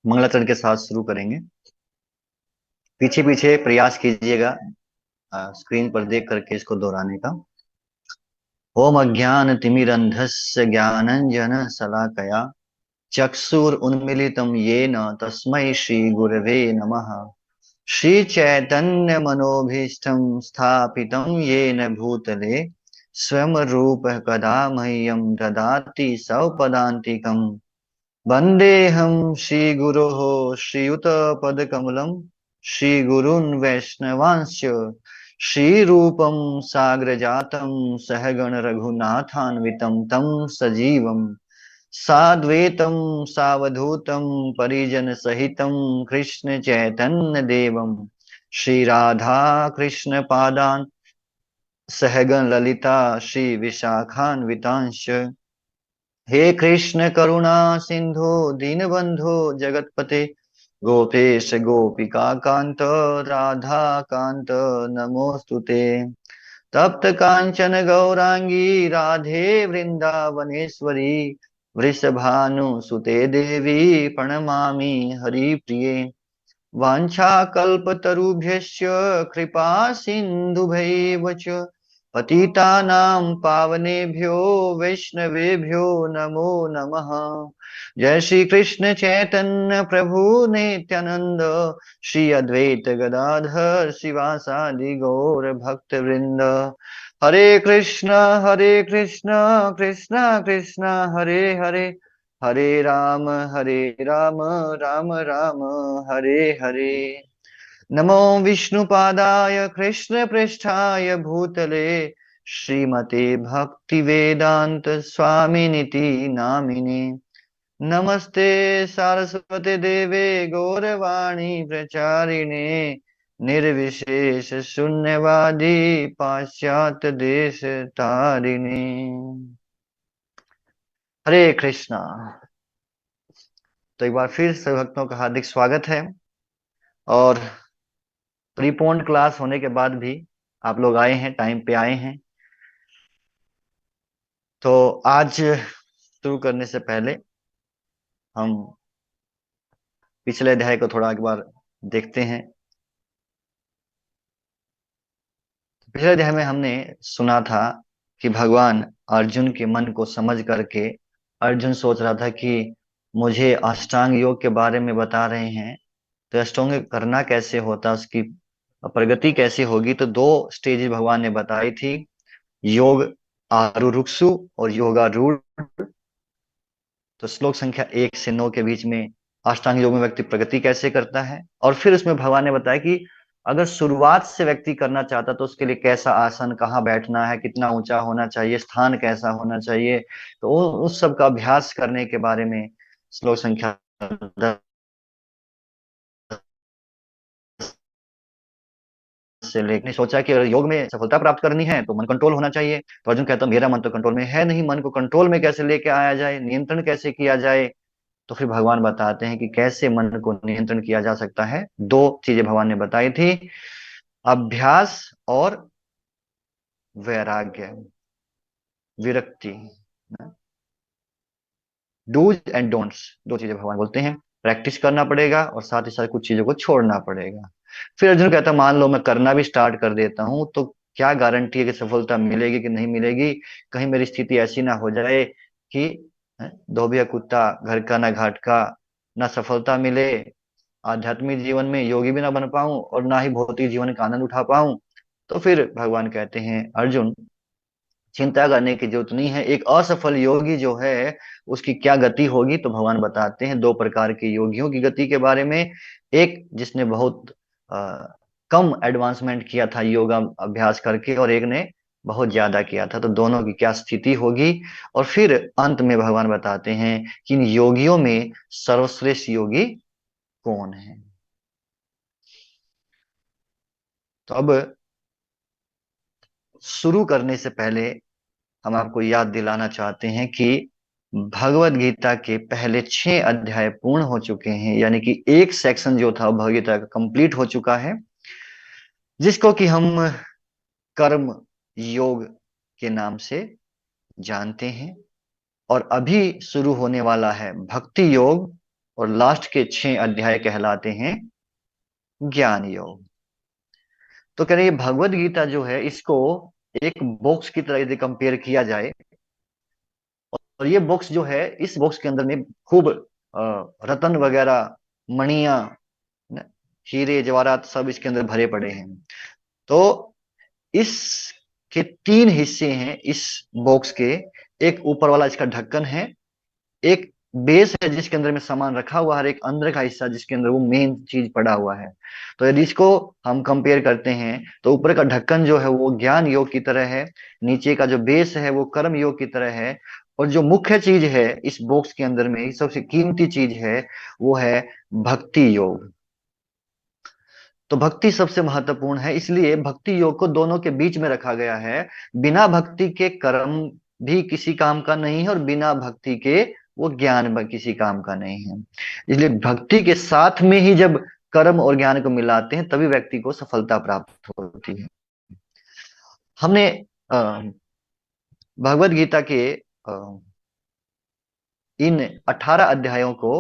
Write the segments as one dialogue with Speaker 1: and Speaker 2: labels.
Speaker 1: मंगलाचरण के साथ शुरू करेंगे। पीछे पीछे प्रयास कीजिएगा स्क्रीन पर देख करके इसको दोहराने का। ओम अज्ञान तिमिरंधस्य ज्ञानंजन शलाकया चक्षुरुन्मीलितं येन तस्मै श्री गुरवे नमः। श्री चैतन्य मनोभीष्टं स्थापितं येन भूतले स्वयं रूप कदा मह्यं ददाति सपदान्तिकम्। वन्देऽहं श्रीगुरोः श्रीयुतपदकमलं श्रीगुरून् वैष्णवांश्च श्रीरूपं साग्रजातं सहगण रघुनाथान्वितं तं सजीवं साद्वैतं सावधूतं परिजन सहितं कृष्ण चैतन्य देवं श्री राधा कृष्ण पादान सहगण ललिता श्री विशाखान्वितांश। हे कृष्ण करुणा सिंधु दीनबंधु जगतपते गोपेश गोपिका कांत राधा कांत नमोस्तुते। तप्त कांचन गौरांगी राधे वृंदावनेश्वरी वृषभानुसुते देवी प्रणमामि हरिप्रिये। वाञ्छाकल्पतरुभ्यश्च कृपा सिन्धुभैव च पतितानां पावनेभ्यो वैष्णवेभ्यो नमो नमः। जय श्री कृष्ण चैतन्य प्रभु नित्यानंद श्री अद्वैत गदाधर शिवासादि गौर भक्त वृंद। हरे कृष्ण कृष्ण कृष्ण हरे हरे हरे राम राम राम हरे हरे। नमो विष्णुपादाय कृष्ण पृष्ठाय भूतले श्रीमते भक्ति वेदांत स्वामिनिति नामिने। नमस्ते सारस्वते देवे गौरवाणी प्रचारिणे निर्विशेष शून्यवादी पाश्चात्य देश तारिणे। हरे कृष्णा। तो एक बार फिर सभी भक्तों का हार्दिक स्वागत है। और प्रीपोन्ड क्लास होने के बाद भी आप लोग आए हैं, टाइम पे आए हैं। तो आज शुरू करने से पहले हम पिछले अध्याय को थोड़ा एक बार देखते हैं। पिछले अध्याय में हमने सुना था कि भगवान अर्जुन के मन को समझ करके अर्जुन सोच रहा था कि मुझे अष्टांग योग के बारे में बता रहे हैं, तो अष्टांग करना कैसे होता, उसकी प्रगति कैसे होगी। तो दो स्टेज भगवान ने बताई थी, योग आरुरुक्षु और योगारूढ़। तो श्लोक संख्या 1 से 9 के बीच में अष्टांग योग में व्यक्ति प्रगति कैसे करता है। और फिर उसमें भगवान ने बताया कि अगर शुरुआत से व्यक्ति करना चाहता तो उसके लिए कैसा आसन, कहाँ बैठना है, कितना ऊंचा होना चाहिए, स्थान कैसा होना चाहिए। तो उस सब का अभ्यास करने के बारे में श्लोक संख्या 10 से लेकर सोचा कि अगर योग में सफलता प्राप्त करनी है तो मन कंट्रोल होना चाहिए। तो अर्जुन कहता मेरा मन तो कंट्रोल में है नहीं, मन को कंट्रोल में कैसे लेके आया जाए, नियंत्रण कैसे किया जाए। तो फिर भगवान बताते हैं कि कैसे मन को नियंत्रण किया जा सकता है। दो चीजें भगवान ने बताई थी, अभ्यास और वैराग्य, विरक्ति। डूज एंड डोंट्स, दो चीजें भगवान बोलते हैं। प्रैक्टिस करना पड़ेगा और साथ ही साथ कुछ चीजों को छोड़ना पड़ेगा। फिर अर्जुन कहता मान लो मैं करना भी स्टार्ट कर देता हूं तो क्या गारंटी है कि सफलता मिलेगी कि नहीं मिलेगी। कहीं मेरी स्थिति ऐसी ना हो जाए कि धोबिया कुत्ता घर का ना घाट का, ना सफलता मिले आध्यात्मिक जीवन में, योगी भी ना बन पाऊं और ना ही भौतिक जीवन का आनंद उठा पाऊं। तो फिर भगवान कहते हैं अर्जुन चिंता करने की जरूरत नहीं है। एक असफल योगी जो है उसकी क्या गति होगी। तो भगवान बताते हैं दो प्रकार के योगियों की गति के बारे में। एक जिसने बहुत कम एडवांसमेंट किया था योगा अभ्यास करके, और एक ने बहुत ज्यादा किया था। तो दोनों की क्या स्थिति होगी। और फिर अंत में भगवान बताते हैं कि इन योगियों में सर्वश्रेष्ठ योगी कौन है। तो अब शुरू करने से पहले हम आपको याद दिलाना चाहते हैं कि भगवत गीता के पहले 6 अध्याय पूर्ण हो चुके हैं, यानी कि एक सेक्शन जो था भगवत गीता का कंप्लीट हो चुका है, जिसको कि हम कर्म योग के नाम से जानते हैं। और अभी शुरू होने वाला है भक्ति योग, और लास्ट के 6 अध्याय कहलाते हैं ज्ञान योग। तो कह रहे ये भगवत गीता जो है, इसको एक बॉक्स की तरह यदि कंपेयर किया जाए, और ये बॉक्स जो है, इस बॉक्स के अंदर में खूब रतन वगैरह, मणियां, न, हीरे जवाहरात सब इसके अंदर भरे पड़े हैं। तो इसके 3 हिस्से हैं इस बॉक्स के। एक ऊपर वाला इसका ढक्कन है, एक बेस है जिसके अंदर में सामान रखा हुआ है, और एक अंदर का हिस्सा जिसके अंदर वो मेन चीज पड़ा हुआ है। तो यदि इसको हम कंपेयर करते हैं, तो ऊपर का ढक्कन जो है वो ज्ञान योग की तरह है, नीचे का जो बेस है वो कर्म योग की तरह है, और जो मुख्य चीज है इस बॉक्स के अंदर में, सबसे कीमती चीज है, वो है भक्ति योग। तो भक्ति सबसे महत्वपूर्ण है, इसलिए भक्ति योग को दोनों के बीच में रखा गया है। बिना भक्ति के कर्म भी किसी काम का नहीं है, और बिना भक्ति के वो ज्ञान भी किसी काम का नहीं है। इसलिए भक्ति के साथ में ही जब कर्म और ज्ञान को मिलाते हैं, तभी व्यक्ति को सफलता प्राप्त होती है। हमने अ, भगवत गीता के इन 18 अध्यायों को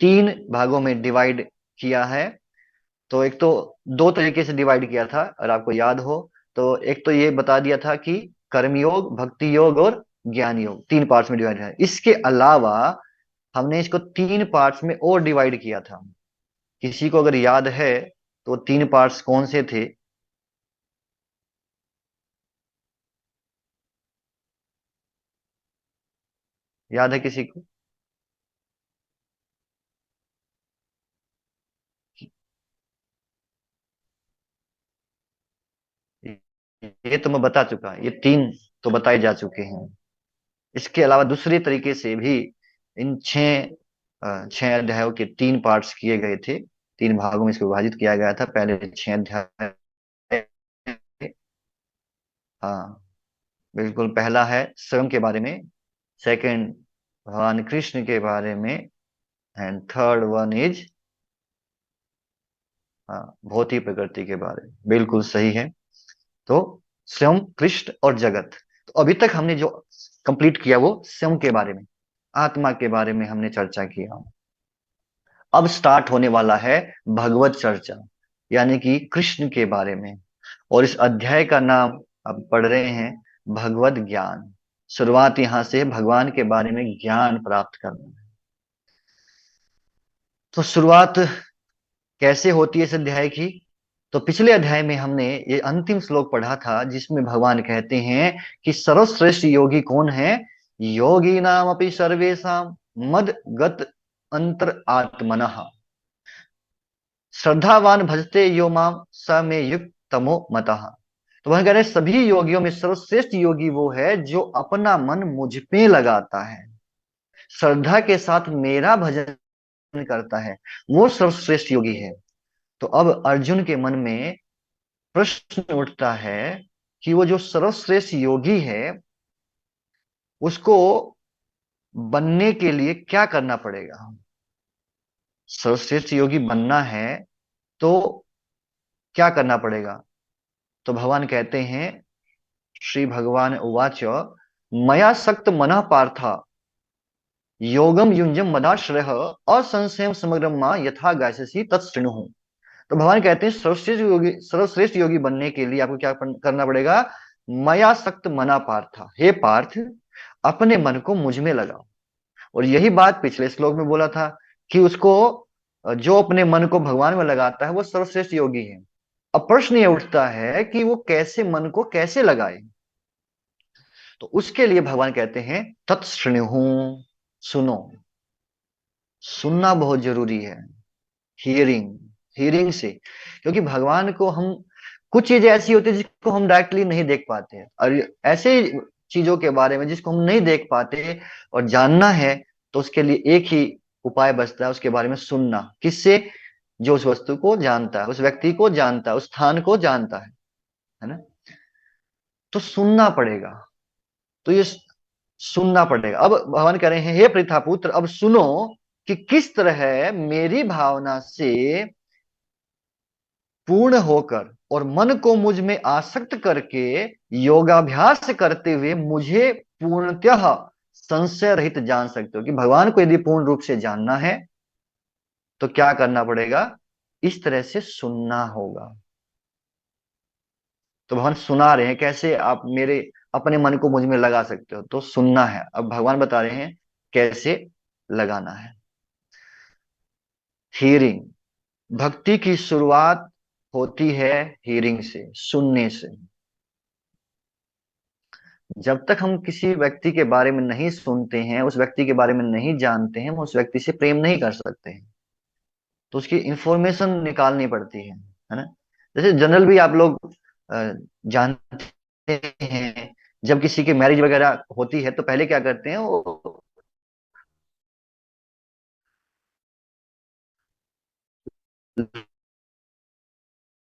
Speaker 1: 3 भागों में डिवाइड किया है। तो एक तो 2 तरीके से डिवाइड किया था, अगर आपको याद हो। तो एक तो ये बता दिया था कि कर्मयोग, भक्ति योग और ज्ञान योग 3 पार्ट्स में डिवाइड है। इसके अलावा हमने इसको 3 पार्ट्स में और डिवाइड किया था। किसी को अगर याद है तो 3 पार्ट्स कौन से थे? याद है किसी को? ये तो मैं बता चुका, ये 3 तो बताए जा चुके हैं। इसके अलावा दूसरे तरीके से भी इन 6 अध्यायों के 3 पार्ट्स किए गए थे। 3 भागों में इसको विभाजित किया गया था। पहले 6 अध्याय, हाँ बिल्कुल, पहला है स्वयं के बारे में, सेकंड भगवान कृष्ण के बारे में, एंड थर्ड वन इज, हाँ, भौतिक प्रकृति के बारे में। बिल्कुल सही है। तो स्वयं, कृष्ण और जगत। तो अभी तक हमने जो कंप्लीट किया वो स्वयं के बारे में, आत्मा के बारे में हमने चर्चा किया। अब स्टार्ट होने वाला है भगवत चर्चा, यानी कि कृष्ण के बारे में। और इस अध्याय का नाम अब पढ़ रहे हैं भगवत ज्ञान। शुरुआत यहां से भगवान के बारे में ज्ञान प्राप्त करना है। तो शुरुआत कैसे होती है इस अध्याय की? तो पिछले अध्याय में हमने ये अंतिम श्लोक पढ़ा था, जिसमें भगवान कहते हैं कि सर्वश्रेष्ठ योगी कौन है? योगी नाम अपि सर्वेशम मद गत अंतर आत्मनः श्रद्धावान भजते यो माम स में युक्त तमो मतः। तो वह कह रहे हैं सभी योगियों में सर्वश्रेष्ठ योगी वो है जो अपना मन मुझ पे लगाता है, श्रद्धा के साथ मेरा भजन करता है, वो सर्वश्रेष्ठ योगी है। तो अब अर्जुन के मन में प्रश्न उठता है कि वो जो सर्वश्रेष्ठ योगी है, उसको बनने के लिए क्या करना पड़ेगा? सर्वश्रेष्ठ योगी बनना है तो क्या करना पड़ेगा? तो भगवान कहते हैं, श्री भगवान उवाच मया सक्त मनः पार्थ योगम युंजम मदाश्रय असंशयम समग्रम मां यथा गायसी तत्सृणु। तो भगवान कहते हैं सर्वश्रेष्ठ योगी बनने के लिए आपको क्या करना पड़ेगा? मया सक्त मना पार्थ, हे पार्थ, अपने मन को मुझ में लगाओ। और यही बात पिछले श्लोक में बोला था कि उसको, जो अपने मन को भगवान में लगाता है वो सर्वश्रेष्ठ योगी है। अब प्रश्न ये उठता है कि वो कैसे, मन को कैसे लगाए? तो उसके लिए भगवान कहते हैं तत्सृणु, सुनो। सुनना बहुत जरूरी है। हियरिंग, हियरिंग से, क्योंकि भगवान को हम, कुछ चीजें ऐसी होती है जिसको हम डायरेक्टली नहीं देख पाते हैं, और ऐसे चीजों के बारे में जिसको हम नहीं देख पाते और जानना है, तो उसके लिए एक ही उपाय बचता है, उसके बारे में सुनना। किससे? जो उस वस्तु को जानता है, उस व्यक्ति को जानता है, उस स्थान को जानता है ना? तो सुनना पड़ेगा। तो ये सुनना पड़ेगा। अब भगवान कह रहे हैं, हे पृथा पुत्र, अब सुनो कि किस तरह मेरी भावना से पूर्ण होकर और मन को मुझ में आसक्त करके योगाभ्यास करते हुए मुझे पूर्णतः संशय रहित जान सकते हो। कि भगवान को यदि पूर्ण रूप से जानना है, तो क्या करना पड़ेगा, इस तरह से सुनना होगा। तो भगवान सुना रहे हैं कैसे आप मेरे अपने मन को मुझ में लगा सकते हो, तो सुनना है। अब भगवान बता रहे हैं कैसे लगाना है। हीरिंग, भक्ति की शुरुआत होती है हीरिंग से, सुनने से। जब तक हम किसी व्यक्ति के बारे में नहीं सुनते हैं, उस व्यक्ति के बारे में नहीं जानते हैं, हम उस व्यक्ति से प्रेम नहीं कर सकते हैं। तो उसकी इंफॉर्मेशन निकालनी पड़ती है ना। जैसे जनरल भी आप लोग जानते हैं, जब किसी की मैरिज वगैरह होती है तो पहले क्या करते हैं, वो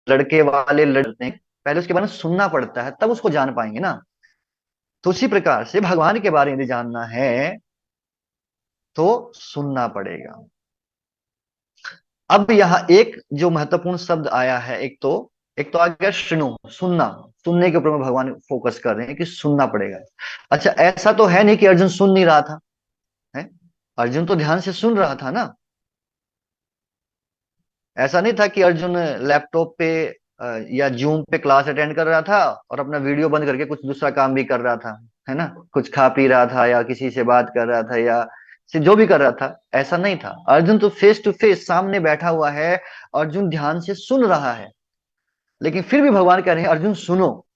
Speaker 1: लड़के वाले लड़ते हैं, पहले उसके बारे में सुनना पड़ता है, तब उसको जान पाएंगे ना। तो उसी प्रकार से भगवान के बारे में यदि जानना है तो सुनना पड़ेगा। अब यहाँ एक जो महत्वपूर्ण शब्द आया है, एक तो आ गया सुनो, सुनना। सुनने के ऊपर में भगवान फोकस कर रहे हैं कि सुनना पड़ेगा। अच्छा, ऐसा तो है नहीं कि अर्जुन सुन नहीं रहा था, है? अर्जुन तो ध्यान से सुन रहा था ना। ऐसा नहीं था कि अर्जुन लैपटॉप पे या जूम पे क्लास अटेंड कर रहा था और अपना वीडियो बंद करके कुछ दूसरा काम भी कर रहा था, है ना। कुछ खा पी रहा था या किसी से बात कर रहा था या से जो भी कर रहा था, ऐसा नहीं था। अर्जुन तो फेस टू फेस सामने बैठा हुआ है, अर्जुन ध्यान से सुन रहा है। लेकिन फिर भी भगवान कह रहे हैं अर्जुन सुनो।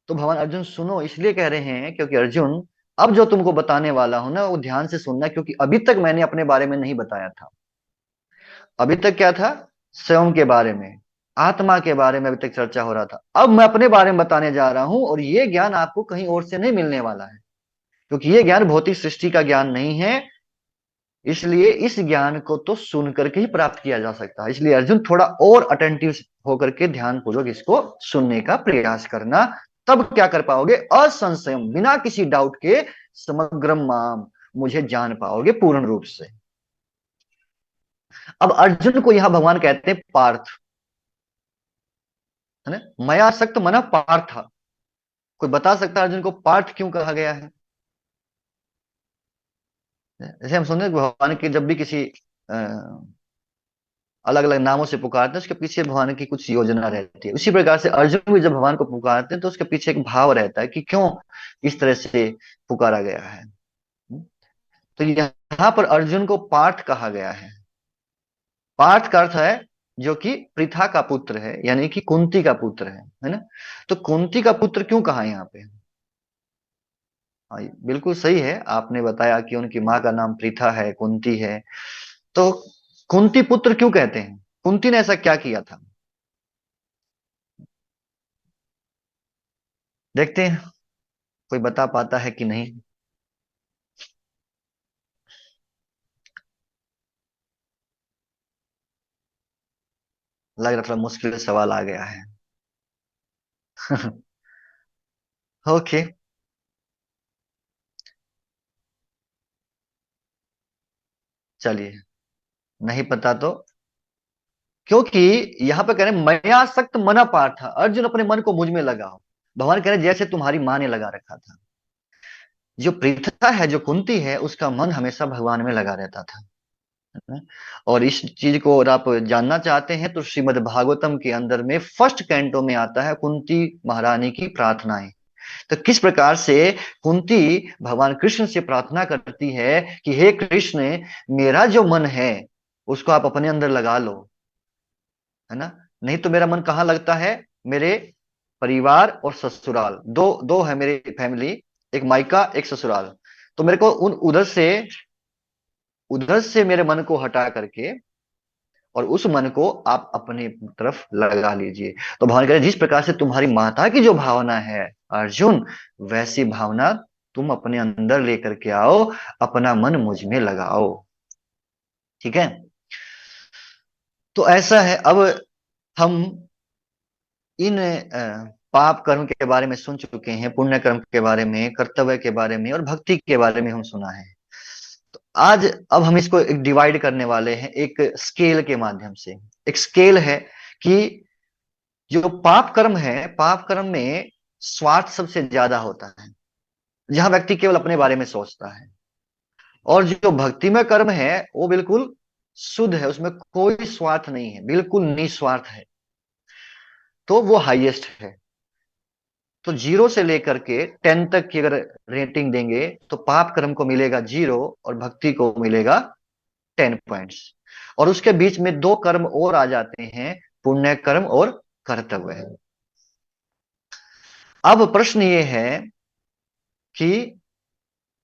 Speaker 1: तो भगवान अर्जुन सुनो इसलिए कह रहे हैं क्योंकि अर्जुन, अब जो तुमको बताने वाला हूं ना वो ध्यान से सुनना, क्योंकि अभी तक मैंने अपने बारे में नहीं बताया था। अभी तक क्या था, स्वयं के बारे में, आत्मा के बारे में अभी तक चर्चा हो रहा था। अब मैं अपने बारे में बताने जा रहा हूं, और ये ज्ञान आपको कहीं और से नहीं मिलने वाला है, क्योंकि ये ज्ञान भौतिक सृष्टि का ज्ञान नहीं है। इसलिए इस ज्ञान को तो सुन करके ही प्राप्त किया जा सकता है। इसलिए अर्जुन थोड़ा और अटेंटिव होकर के ध्यान पूर्वक इसको सुनने का प्रयास करना। तब क्या कर पाओगे, असंशयम, बिना किसी डाउट के, समग्र माम, मुझे जान पाओगे पूर्ण रूप से। अब अर्जुन को यहां भगवान कहते हैं पार्थ, है ना। मया सक्त मना पार्थ। कोई बता सकता है अर्जुन को पार्थ क्यों कहा गया है? जैसे हम सुनते हैं कि भगवान की जब भी किसी अलग अलग नामों से पुकारते हैं, उसके पीछे भगवान की कुछ योजना रहती है। उसी प्रकार से अर्जुन भी जब भगवान को पुकारते हैं तो उसके पीछे एक भाव रहता है कि क्यों इस तरह से पुकारा गया है। तो यहाँ पर अर्जुन को पार्थ कहा गया है। पार्थ का अर्थ है जो कि पृथा का पुत्र है, यानी कि कुंती का पुत्र है ना। तो कुंती का पुत्र क्यों कहा यहाँ पे? हाँ, बिल्कुल सही है, आपने बताया कि उनकी माँ का नाम पृथा है, कुंती है। तो कुंती पुत्र क्यों कहते हैं? कुंती ने ऐसा क्या किया था? देखते हैं कोई बता पाता है कि नहीं। लग रहा थोड़ा मुश्किल सवाल आ गया है। ओके, चलिए, नहीं पता तो, क्योंकि यहाँ पे कह रहे हैं मया सक्त मना पार्थ, अर्जुन अपने मन को मुझ में लगाओ। भगवान कह रहे हैं जैसे तुम्हारी माँ ने लगा रखा था। जो पृथा है, जो कुंती है, उसका मन हमेशा भगवान में लगा रहता था, है ना? और इस चीज को और आप जानना चाहते हैं तो श्रीमद् भागवतम के अंदर में फर्स्ट कैंटो में आता है कुंती महारानी की प्रार्थनाएं। तो किस प्रकार से कुंती भगवान कृष्ण से प्रार्थना करती है कि हे कृष्ण, मेरा जो मन है उसको आप अपने अंदर लगा लो, है ना। नहीं तो मेरा मन कहाँ लगता है, मेरे परिवार और ससुराल, दो दो है मेरी फैमिली, एक मायका एक ससुराल। तो मेरे को उन उधर से मेरे मन को हटा करके और उस मन को आप अपनी तरफ लगा लीजिए। तो भगवान कह रहे हैं, जिस प्रकार से तुम्हारी माता की जो भावना है अर्जुन, वैसी भावना तुम अपने अंदर लेकर के आओ, अपना मन मुझ में लगाओ। ठीक है। तो ऐसा है। अब हम इन पाप कर्म के बारे में सुन चुके हैं, पुण्य कर्म के बारे में, कर्तव्य के बारे में और भक्ति के बारे में हम सुना है। तो आज अब हम इसको एक डिवाइड करने वाले हैं एक स्केल के माध्यम से। एक स्केल है कि जो पाप कर्म है, पाप कर्म में स्वार्थ सबसे ज्यादा होता है, जहां व्यक्ति केवल अपने बारे में सोचता है। और जो भक्तिमय कर्म है वो बिल्कुल शुद्ध है, उसमें कोई स्वार्थ नहीं है, बिल्कुल निस्वार्थ है, तो वो हाईएस्ट है। तो 0 से लेकर के 10 तक की अगर रेटिंग देंगे तो पाप कर्म को मिलेगा 0 और भक्ति को मिलेगा 10 पॉइंट्स। और उसके बीच में दो कर्म और आ जाते हैं, पुण्य कर्म और कर्तव्य। अब प्रश्न ये है कि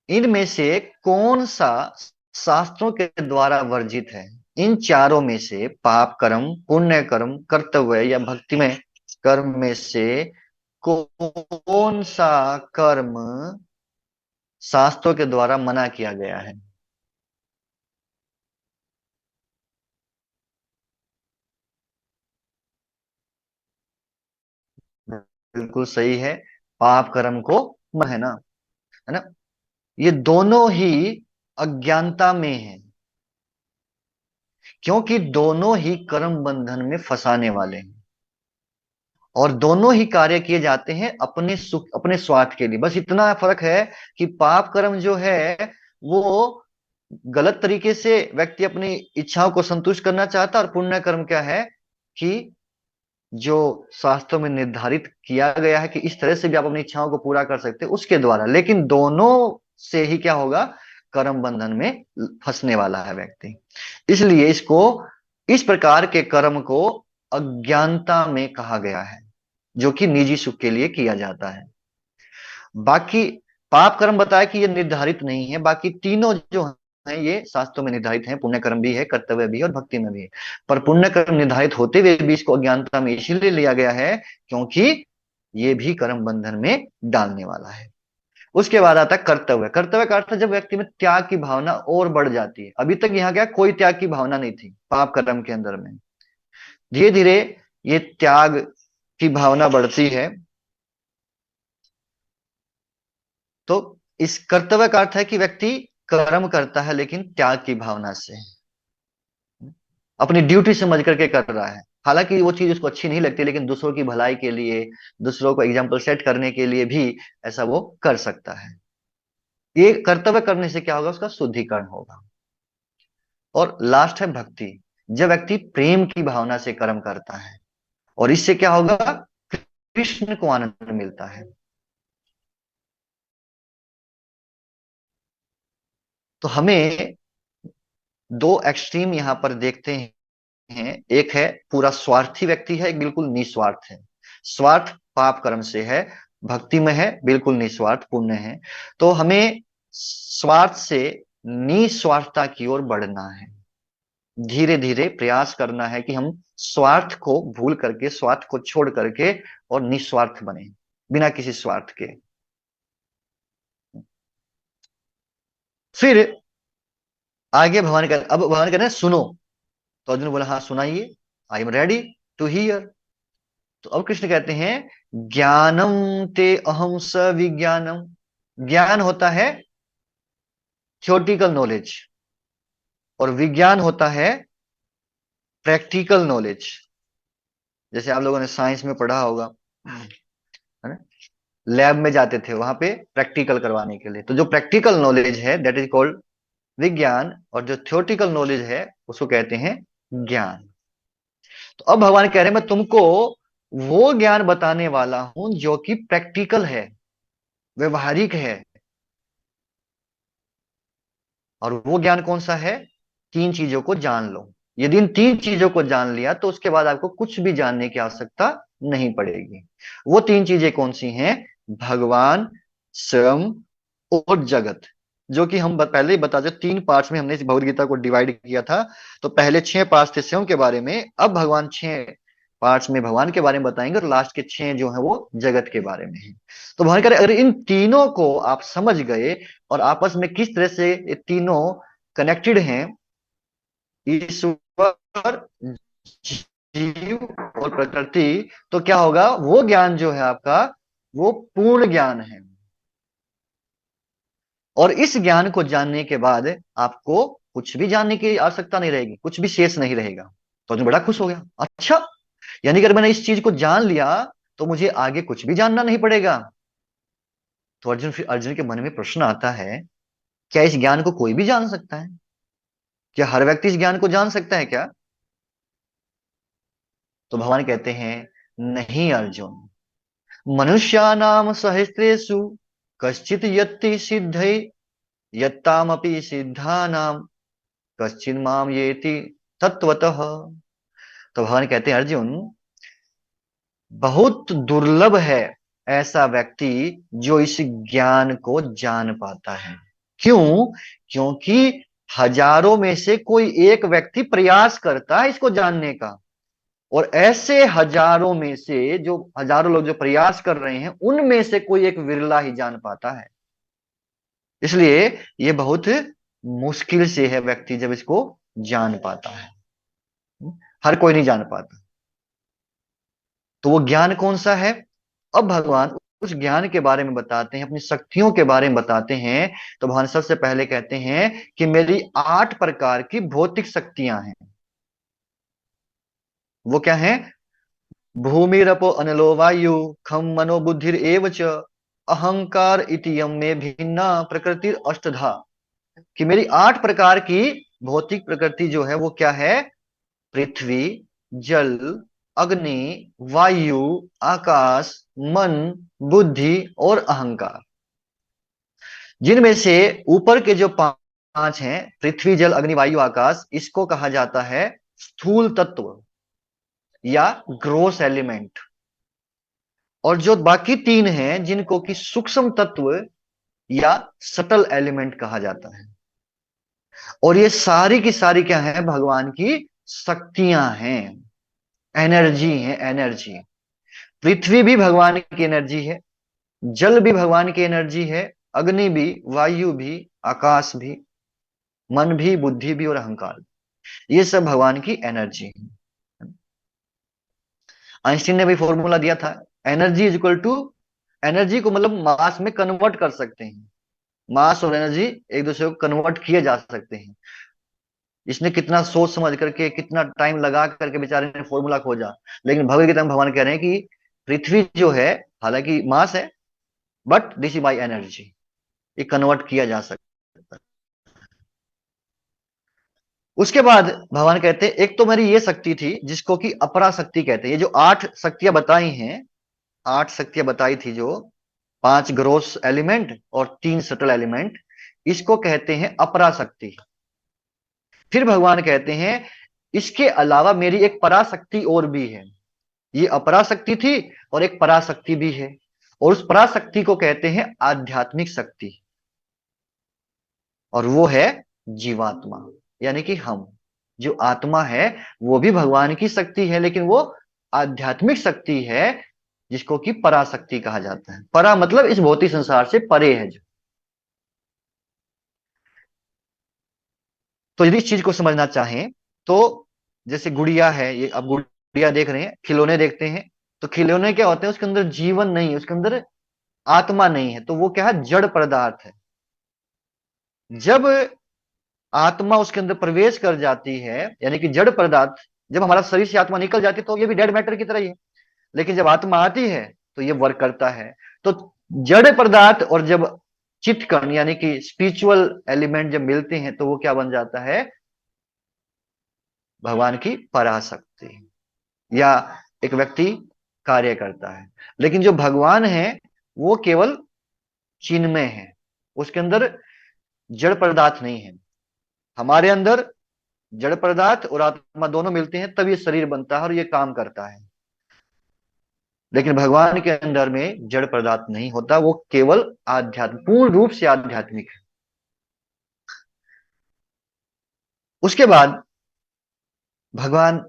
Speaker 1: इनमें से कौन सा शास्त्रों के द्वारा वर्जित है? इन चारों में से, पाप कर्म, पुण्य कर्म, कर्तव्य या भक्तिमय कर्म में से कौन सा कर्म शास्त्रों के द्वारा मना किया गया है? बिल्कुल सही है, पाप कर्म को है ना, है ना। ये दोनों ही अज्ञानता में है, क्योंकि दोनों ही कर्म बंधन में फंसाने वाले हैं, और दोनों ही कार्य किए जाते हैं अपने सुख, अपने स्वार्थ के लिए। बस इतना फर्क है कि पाप कर्म जो है वो गलत तरीके से व्यक्ति अपनी इच्छाओं को संतुष्ट करना चाहता है, और पुण्य कर्म क्या है कि जो शास्त्रों में निर्धारित किया गया है कि इस तरह से भी आप अपनी इच्छाओं को पूरा कर सकते हैं उसके द्वारा। लेकिन दोनों से ही क्या होगा, कर्म बंधन में फंसने वाला है व्यक्ति। इसलिए इसको, इस प्रकार के कर्म को अज्ञानता में कहा गया है, जो कि निजी सुख के लिए किया जाता है। बाकी पाप कर्म बताया कि ये निर्धारित नहीं है, बाकी तीनों जो हैं ये शास्त्रों में निर्धारित हैं, पुण्य कर्म भी है, कर्तव्य भी है और भक्ति में भी है। पर पुण्य कर्म निर्धारित होते हुए भी इसको अज्ञानता में इसीलिए लिया गया है क्योंकि ये भी कर्म बंधन में डालने वाला है। उसके बाद आता है कर्तव्य। कर्तव्य का अर्थ है जब व्यक्ति में त्याग की भावना और बढ़ जाती है। अभी तक यहाँ क्या, कोई त्याग की भावना नहीं थी पाप कर्म के अंदर में, धीरे धीरे ये त्याग की भावना बढ़ती है। तो इस कर्तव्य का अर्थ है कि व्यक्ति कर्म करता है लेकिन त्याग की भावना से, अपनी ड्यूटी समझ करके कर रहा है। हालांकि वो चीज उसको अच्छी नहीं लगती, लेकिन दूसरों की भलाई के लिए, दूसरों को एग्जाम्पल सेट करने के लिए भी ऐसा वो कर सकता है। ये कर्तव्य करने से क्या होगा, उसका शुद्धिकरण होगा। और लास्ट है भक्ति। जब व्यक्ति प्रेम की भावना से कर्म करता है, और इससे क्या होगा, कृष्ण को आनंद मिलता है। तो हमें दो एक्सट्रीम यहां पर देखते हैं। एक है पूरा स्वार्थी व्यक्ति है, एक बिल्कुल निस्वार्थ है। स्वार्थ पाप कर्म से है, भक्ति में है बिल्कुल निस्वार्थ पुण्य है। तो हमें स्वार्थ से निस्वार्थता की ओर बढ़ना है, धीरे धीरे प्रयास करना है कि हम स्वार्थ को भूल करके, स्वार्थ को छोड़ करके और निस्वार्थ बने, बिना किसी स्वार्थ के। फिर आगे भगवान कह, अब भगवान कह रहे हैं सुनो। तो अर्जुन बोला हाँ सुनाइए, I am ready to hear. तो अब कृष्ण कहते हैं ज्ञानम ते अहम स विज्ञानम। ज्ञान होता है थ्योरेटिकल नॉलेज, और विज्ञान होता है प्रैक्टिकल नॉलेज। जैसे आप लोगों ने साइंस में पढ़ा होगा, है ना, लैब में जाते थे वहां पे प्रैक्टिकल करवाने के लिए। तो जो प्रैक्टिकल नॉलेज है दैट इज कॉल्ड विज्ञान, और जो थ्योरेटिकल नॉलेज है उसको कहते हैं ज्ञान। तो अब भगवान कह रहे हैं मैं तुमको वो ज्ञान बताने वाला हूं जो कि प्रैक्टिकल है, व्यवहारिक है। और वो ज्ञान कौन सा है, तीन चीजों को जान लो। यदि इन तीन चीजों को जान लिया तो उसके बाद आपको कुछ भी जानने की आवश्यकता नहीं पड़ेगी। वो तीन चीजें कौन सी हैं, भगवान, स्वयं और जगत। जो कि हम पहले ही बता जो 3 पार्ट्स में हमने इस भगवत गीता को डिवाइड किया था। तो पहले 6 पार्ट्स थे स्वयं के बारे में, अब भगवान 6 पार्ट्स में भगवान के बारे में बताएंगे, और लास्ट के 6 जो है वो जगत के बारे में है। तो भगवान कह रहे अगर इन तीनों को आप समझ गए और आपस में किस तरह से ये तीनों कनेक्टेड हैं, ईश्वर, जीव और प्रकृति, तो क्या होगा, वो ज्ञान जो है आपका वो पूर्ण ज्ञान है। और इस ज्ञान को जानने के बाद आपको कुछ भी जानने की आवश्यकता नहीं रहेगी, कुछ भी शेष नहीं रहेगा। तो अर्जुन बड़ा खुश हो गया, अच्छा यानी कि अगर मैंने इस चीज को जान लिया तो मुझे आगे कुछ भी जानना नहीं पड़ेगा। तो अर्जुन के मन में प्रश्न आता है, क्या इस ज्ञान को कोई भी जान सकता है? क्या हर व्यक्ति इस ज्ञान को जान सकता है क्या? तो भगवान कहते हैं नहीं अर्जुन। मनुष्याणाम सहस्रेषु कश्चित यत्ति सिद्धै यत्तामपि सिद्धानाम कश्चिन माम येति तत्वतः। तो भगवान कहते हैं अर्जुन, बहुत दुर्लभ है ऐसा व्यक्ति जो इस ज्ञान को जान पाता है। क्यों? क्योंकि हजारों में से कोई एक व्यक्ति प्रयास करता है इसको जानने का, और ऐसे हजारों में से जो हजारों लोग जो प्रयास कर रहे हैं उनमें से कोई एक विरला ही जान पाता है। इसलिए ये बहुत मुश्किल से है व्यक्ति जब इसको जान पाता है। हर कोई नहीं जान पाता। तो वो ज्ञान कौन सा है? अब भगवान उस ज्ञान के बारे में बताते हैं, अपनी शक्तियों के बारे में बताते हैं। तो भगवान सबसे पहले कहते हैं कि मेरी 8 प्रकार की भौतिक शक्तियां हैं। वो क्या है? भूमिरपो अनलो वायु खम मनो बुद्धिर एव च अहंकार इति यम में भिन्ना प्रकृति अष्टधा। कि मेरी 8 प्रकार की भौतिक प्रकृति जो है वो क्या है? पृथ्वी, जल, अग्नि, वायु, आकाश, मन, बुद्धि और अहंकार। जिनमें से ऊपर के जो 5 हैं, पृथ्वी, जल, अग्नि, वायु, आकाश, इसको कहा जाता है स्थूल तत्व या ग्रोस एलिमेंट। और जो बाकी 3 हैं जिनको कि सूक्ष्म तत्व या सटल एलिमेंट कहा जाता है। और ये सारी की सारी क्या है? भगवान की शक्तियां हैं, एनर्जी है, एनर्जी। पृथ्वी भी भगवान की एनर्जी है, जल भी भगवान की एनर्जी है, अग्नि भी, वायु भी, आकाश भी, मन भी, बुद्धि भी और अहंकार भी। ये सब भगवान की एनर्जी है। आइंस्टीन ने भी फॉर्मूला दिया था, energy is equal to, energy को मतलब मास में कन्वर्ट कर सकते हैं। मास और एनर्जी एक दूसरे को कन्वर्ट किए जा सकते हैं। इसने कितना सोच समझ करके, कितना टाइम लगा करके बेचारे ने फॉर्मूला खोजा। लेकिन भगवत गीता में भगवान कह रहे हैं कि पृथ्वी जो है, हालांकि मास है, but this is by energy, ये कन्वर्ट किया जा सकता है। उसके बाद भगवान कहते हैं एक तो मेरी ये शक्ति थी जिसको कि अपरा शक्ति कहते हैं। ये जो 8 शक्तियां बताई हैं, 8 शक्तियां बताई थी, जो 5 ग्रोस एलिमेंट और 3 सटल एलिमेंट, इसको कहते हैं अपरा शक्ति। फिर भगवान कहते हैं इसके अलावा मेरी एक पराशक्ति और भी है। ये अपराशक्ति थी और एक पराशक्ति भी है, और उस पराशक्ति को कहते हैं आध्यात्मिक शक्ति। और वो है जीवात्मा, यानी कि हम। जो आत्मा है वो भी भगवान की शक्ति है, लेकिन वो आध्यात्मिक शक्ति है जिसको कि पराशक्ति कहा जाता है। परा मतलब इस भौतिक संसार से परे है जो। तो यदि इस चीज को समझना चाहें तो जैसे गुड़िया है, ये अब गुड़िया देख रहे हैं, खिलौने देखते हैं, तो खिलौने क्या होते हैं? उसके अंदर जीवन नहीं है, उसके अंदर आत्मा नहीं है, तो वो क्या है? जड़ पदार्थ है। जब आत्मा उसके अंदर प्रवेश कर जाती है, यानी कि जड़ पदार्थ, जब हमारा शरीर से आत्मा निकल जाती है तो ये भी डेड मैटर की तरह ही है। लेकिन जब आत्मा आती है तो ये वर्क करता है। तो जड़ पदार्थ और जब चित्त कण यानी कि स्पिरिचुअल एलिमेंट जब मिलते हैं तो वो क्या बन जाता है? भगवान की पराशक्ति, या एक व्यक्ति कार्य करता है। लेकिन जो भगवान है वो केवल चिन्मय है, उसके अंदर जड़ पदार्थ नहीं है। हमारे अंदर जड़ पदार्थ और आत्मा दोनों मिलते हैं तब ये शरीर बनता है और ये काम करता है। लेकिन भगवान के अंदर में जड़ पदार्थ नहीं होता, वो केवल आध्यात्म, पूर्ण रूप से आध्यात्मिक है। उसके बाद भगवान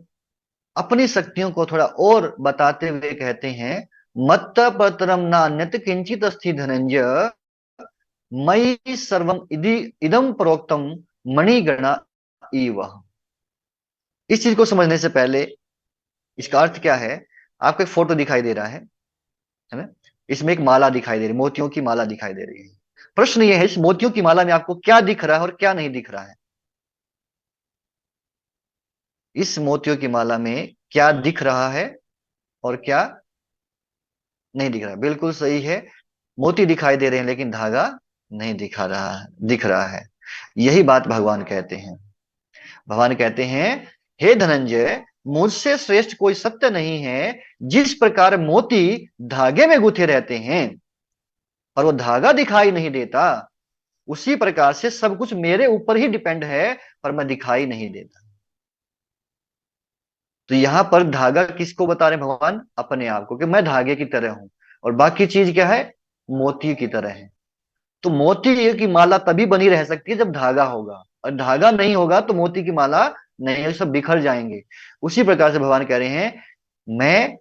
Speaker 1: अपनी शक्तियों को थोड़ा और बताते हुए कहते हैं, मत्त पत्रम नान्यत किंचित अस्ति धनंजय मयि सर्वम इदम प्रोक्तम मणिगणा इव। इस चीज को समझने से पहले इसका अर्थ क्या है? आपको एक फोटो दिखाई दे रहा है ना? इसमें एक माला दिखाई दे रही है, मोतियों की माला दिखाई दे रही है। प्रश्न ये है, इस मोतियों की माला में आपको क्या दिख रहा है और क्या नहीं दिख रहा है? इस मोतियों की माला में क्या दिख रहा है और क्या नहीं दिख रहा? बिल्कुल सही है, मोती दिखाई दे रहे हैं लेकिन धागा नहीं दिख रहा है। यही बात भगवान कहते हैं। भगवान कहते हैं, हे धनंजय, मुझसे श्रेष्ठ कोई सत्य नहीं है। जिस प्रकार मोती धागे में गुथे रहते हैं और वो धागा दिखाई नहीं देता, उसी प्रकार से सब कुछ मेरे ऊपर ही डिपेंड है, पर मैं दिखाई नहीं देता। तो यहां पर धागा किसको बता रहे हैं भगवान? अपने आप को, कि मैं धागे की तरह हूं और बाकी चीज क्या है? मोती की तरह है। तो मोती की माला तभी बनी रह सकती है जब धागा होगा, और धागा नहीं होगा तो मोती की माला नहीं, ये सब बिखर जाएंगे। उसी प्रकार से भगवान कह रहे हैं, मैं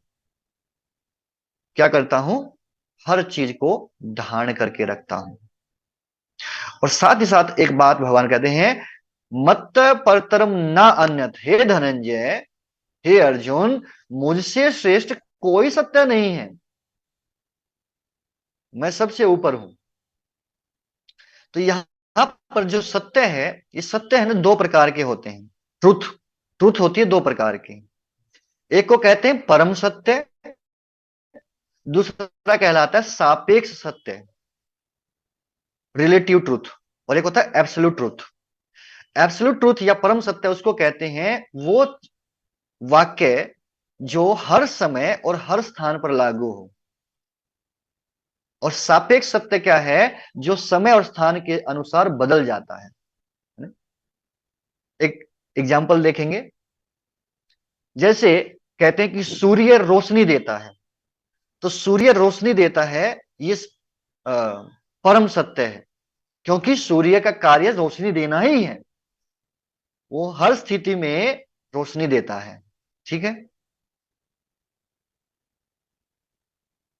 Speaker 1: क्या करता हूं? हर चीज को धारण करके रखता हूं। और साथ ही साथ एक बात भगवान कहते हैं, मत परतरम ना अन्यत, हे धनंजय, हे अर्जुन, मुझसे श्रेष्ठ कोई सत्य नहीं है, मैं सबसे ऊपर हूं। तो यहां पर जो सत्य है, ये सत्य है ना, दो प्रकार के होते हैं। ट्रुथ, ट्रुथ होती है दो प्रकार की। एक को कहते हैं परम सत्य, दूसरा कहलाता है सापेक्ष सत्य, रिलेटिव ट्रूथ। और एक होता है एब्सोल्यूट ट्रूथ। एब्सोल्यूट ट्रूथ या परम सत्य उसको कहते हैं वो वाक्य जो हर समय और हर स्थान पर लागू हो। और सापेक्ष सत्य क्या है? जो समय और स्थान के अनुसार बदल जाता है ना? एक एग्जाम्पल देखेंगे। जैसे कहते हैं कि सूर्य रोशनी देता है, तो सूर्य रोशनी देता है, ये परम सत्य है, क्योंकि सूर्य का कार्य रोशनी देना ही है। वो हर स्थिति में रोशनी देता है। ठीक है।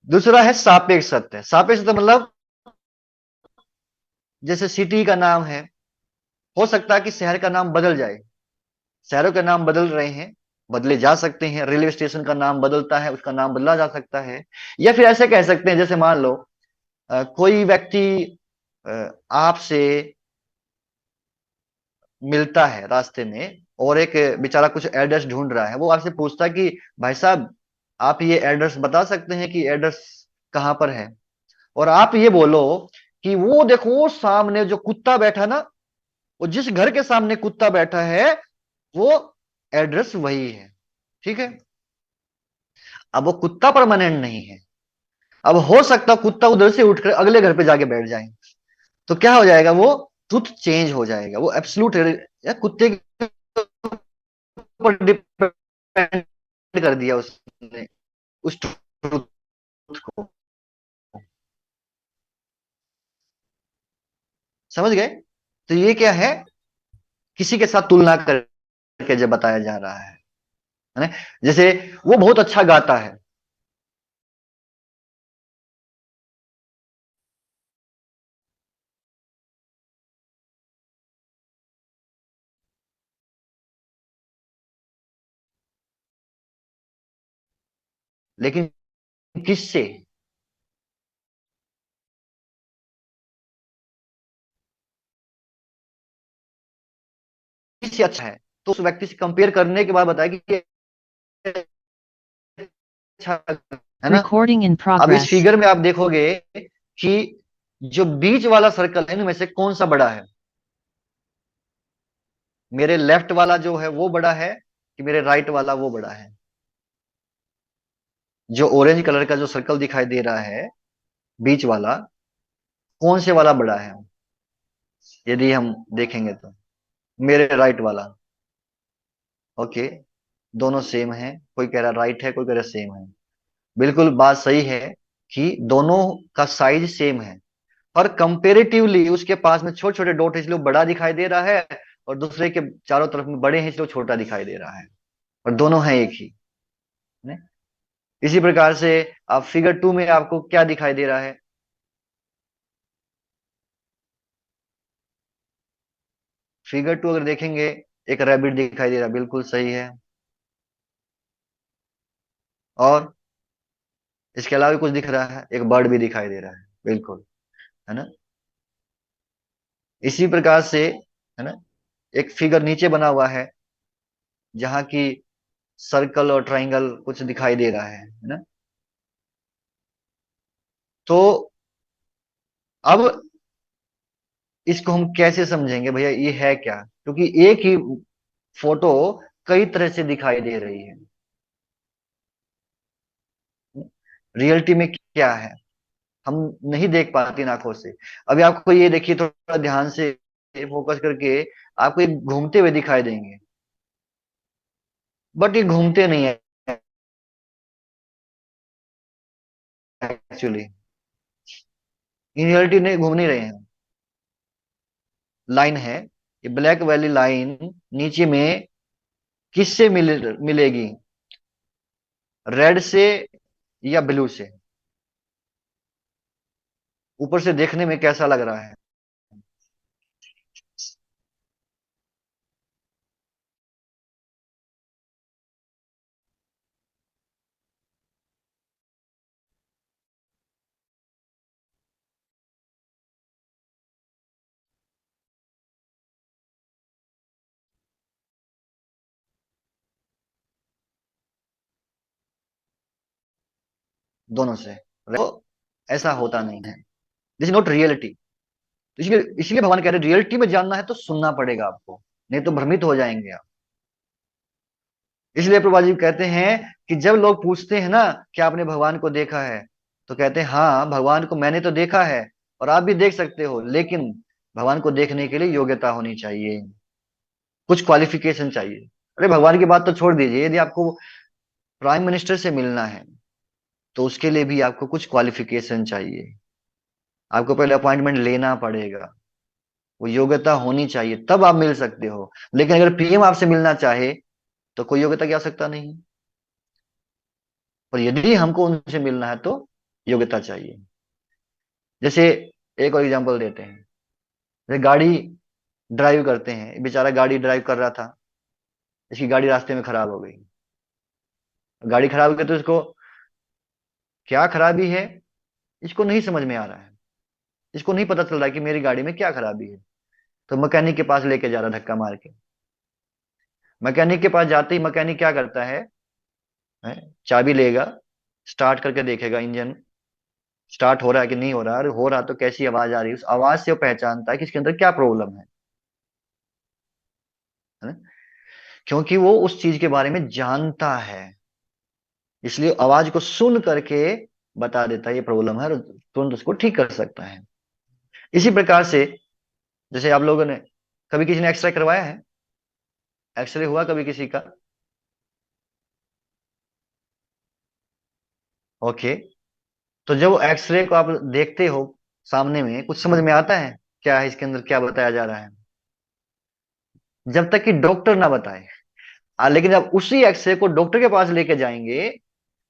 Speaker 1: दूसरा है सापेक्ष सत्य। सापेक्ष सत्य मतलब, जैसे सिटी का नाम है, हो सकता है कि शहर का नाम बदल जाए। शहरों के नाम बदल रहे हैं, बदले जा सकते हैं। रेलवे स्टेशन का नाम बदलता है, उसका नाम बदला जा सकता है। या फिर ऐसे कह सकते हैं, जैसे मान लो कोई व्यक्ति आपसे मिलता है रास्ते में, और एक बेचारा कुछ एड्रेस ढूंढ रहा है, वो आपसे पूछता है कि भाई साहब, आप ये एड्रेस बता सकते हैं कि एड्रेस कहाँ पर है? और आप ये बोलो कि वो देखो, वो सामने जो कुत्ता बैठा ना, वो जिस घर के सामने कुत्ता बैठा है, वो एड्रेस वही है। ठीक है। अब वो कुत्ता परमानेंट नहीं है। अब हो सकता कुत्ता उधर से उठकर अगले घर पे जाके बैठ जाए, तो क्या हो जाएगा? वो ट्रुथ चेंज हो जाएगा। वो एब्सोल्यूट या कुत्ते के ऊपर डिपेंड कर दिया उसने, उस ट्रुथ को। समझ गए? तो ये क्या है? किसी के साथ तुलना करके जब बताया जा रहा है ना, जैसे वो बहुत अच्छा गाता है, लेकिन किससे? किससे अच्छा है? तो उस व्यक्ति से कंपेयर करने के बाद बताया कि ये अच्छा है ना।
Speaker 2: Recording in
Speaker 1: अब इस
Speaker 2: progress.
Speaker 1: फिगर में आप देखोगे कि जो बीच वाला सर्कल है इनमें से कौन सा बड़ा है? मेरे लेफ्ट वाला जो है वो बड़ा है, कि मेरे राइट वाला वो बड़ा है? जो ऑरेंज कलर का जो सर्कल दिखाई दे रहा है, बीच वाला, कौन से वाला बड़ा है? यदि हम देखेंगे तो मेरे राइट वाला। ओके, दोनों सेम है। कोई कह रहा राइट है, कोई कह रहा सेम है। बिल्कुल बात सही है कि दोनों का साइज सेम है, और कंपेरेटिवली उसके पास में छोटे छोटे डॉट है इसलिए वो बड़ा दिखाई दे रहा है, और दूसरे के चारों तरफ में बड़े हैं इसलिए वो छोटा दिखाई दे रहा है। और दोनों हैं एक ही ने? इसी प्रकार से आप फिगर टू में आपको क्या दिखाई दे रहा है? फिगर टू अगर देखेंगे, एक रैबिट दिखाई दे रहा है, बिल्कुल सही है। और इसके अलावा भी कुछ दिख रहा है? एक बर्ड भी दिखाई दे रहा है, बिल्कुल, है ना। इसी प्रकार से, है ना, एक फिगर नीचे बना हुआ है जहां की सर्कल और ट्रायंगल कुछ दिखाई दे रहा है ना। तो अब इसको हम कैसे समझेंगे भैया, ये है क्या? क्योंकि एक ही फोटो कई तरह से दिखाई दे रही है। रियलिटी में क्या है हम नहीं देख पाती इन आंखों से। अभी आपको ये देखिए, थोड़ा ध्यान से फोकस करके, आपको ये घूमते हुए दिखाई देंगे, बट ये घूमते नहीं है एक्चुअली। इन रियलिटी नहीं घूम नहीं रहे हैं। लाइन है, ये ब्लैक वाली लाइन नीचे में किससे मिलेगी? रेड से या ब्लू से? ऊपर से देखने में कैसा लग रहा है? दोनों से। तो ऐसा होता नहीं है, दिस इज नॉट रियलिटी। इसलिए इसलिए भगवान कह रहे रियलिटी में जानना है तो सुनना पड़ेगा आपको, नहीं तो भ्रमित हो जाएंगे आप। इसलिए प्रभुपाद जी कहते हैं कि जब लोग पूछते हैं ना, क्या आपने भगवान को देखा है, तो कहते हैं हाँ भगवान को मैंने तो देखा है, और आप भी देख सकते हो, लेकिन भगवान को देखने के लिए योग्यता होनी चाहिए, कुछ क्वालिफिकेशन चाहिए। अरे भगवान की बात तो छोड़ दीजिए, यदि आपको प्राइम मिनिस्टर से मिलना है तो उसके लिए भी आपको कुछ क्वालिफिकेशन चाहिए, आपको पहले अपॉइंटमेंट लेना पड़ेगा, वो योग्यता होनी चाहिए, तब आप मिल सकते हो। लेकिन अगर पीएम आपसे मिलना चाहे तो कोई योग्यता की आवश्यकता नहीं, पर यदि हमको उनसे मिलना है तो योग्यता चाहिए। जैसे एक और एग्जांपल देते हैं, जैसे गाड़ी ड्राइव करते हैं, बेचारा गाड़ी ड्राइव कर रहा था, इसकी गाड़ी रास्ते में खराब हो गई। गाड़ी खराब हो गई तो इसको क्या खराबी है, इसको नहीं समझ में आ रहा है, इसको नहीं पता चल रहा है कि मेरी गाड़ी में क्या खराबी है। तो मैकेनिक के पास लेके जा रहा धक्का मार के। मैकेनिक के पास जाते ही मैकेनिक क्या करता है? चाबी लेगा, स्टार्ट करके देखेगा इंजन स्टार्ट हो रहा है कि नहीं हो रहा है, अरे हो रहा तो कैसी आवाज आ रही है, उस आवाज से वो पहचानता है कि इसके अंदर क्या प्रॉब्लम है ना? क्योंकि वो उस चीज के बारे में जानता है, इसलिए आवाज को सुन करके बता देता है ये प्रॉब्लम है, और तुरंत उसको ठीक कर सकता है। इसी प्रकार से, जैसे आप लोगों ने कभी किसी ने एक्सरे करवाया है, एक्सरे हुआ कभी किसी का? ओके। तो जब एक्सरे को आप देखते हो सामने में, कुछ समझ में आता है क्या है इसके अंदर, क्या बताया जा रहा है? जब तक कि डॉक्टर ना बताए। लेकिन जब उसी एक्सरे को डॉक्टर के पास लेके जाएंगे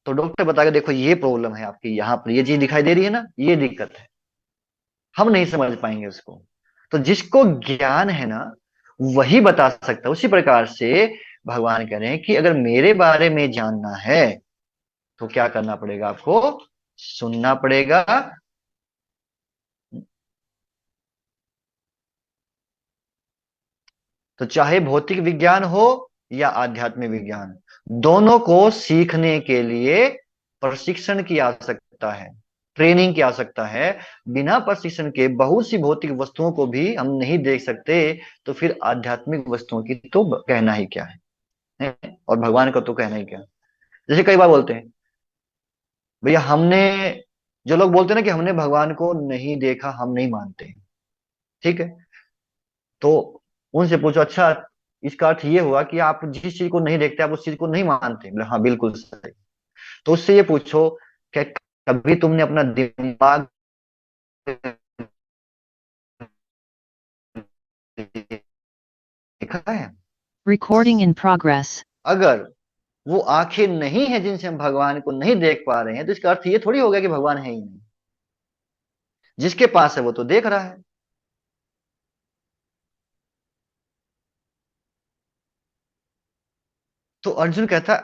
Speaker 1: तो डॉक्टर बताएगा देखो ये प्रॉब्लम है आपकी, यहाँ पर ये चीज दिखाई दे रही है ना, ये दिक्कत है। हम नहीं समझ पाएंगे उसको। तो जिसको ज्ञान है ना, वही बता सकता है। उसी प्रकार से भगवान कह रहे हैं कि अगर मेरे बारे में जानना है तो क्या करना पड़ेगा आपको? सुनना पड़ेगा। तो चाहे भौतिक विज्ञान हो या आध्यात्मिक विज्ञान, दोनों को सीखने के लिए प्रशिक्षण की आवश्यकता है, ट्रेनिंग की आवश्यकता है। बिना प्रशिक्षण के बहुत सी भौतिक वस्तुओं को भी हम नहीं देख सकते, तो फिर आध्यात्मिक वस्तुओं की तो कहना ही क्या है? और भगवान का तो कहना ही क्या। जैसे कई बार बोलते हैं भैया हमने, जो लोग बोलते हैं ना कि हमने भगवान को नहीं देखा, हम नहीं मानते, ठीक है? तो उनसे पूछो अच्छा, इसका अर्थ ये हुआ कि आप जिस चीज को नहीं देखते आप उस चीज को नहीं मानते? बोले हाँ बिल्कुल सही। तो उससे ये पूछो क्या कभी तुमने अपना दिमाग देखा है?
Speaker 2: Recording in progress.
Speaker 1: अगर वो आंखें नहीं है जिनसे हम भगवान को नहीं देख पा रहे हैं, तो इसका अर्थ ये थोड़ी होगा कि भगवान है ही नहीं। जिसके पास है वो तो देख रहा है। तो अर्जुन कहता,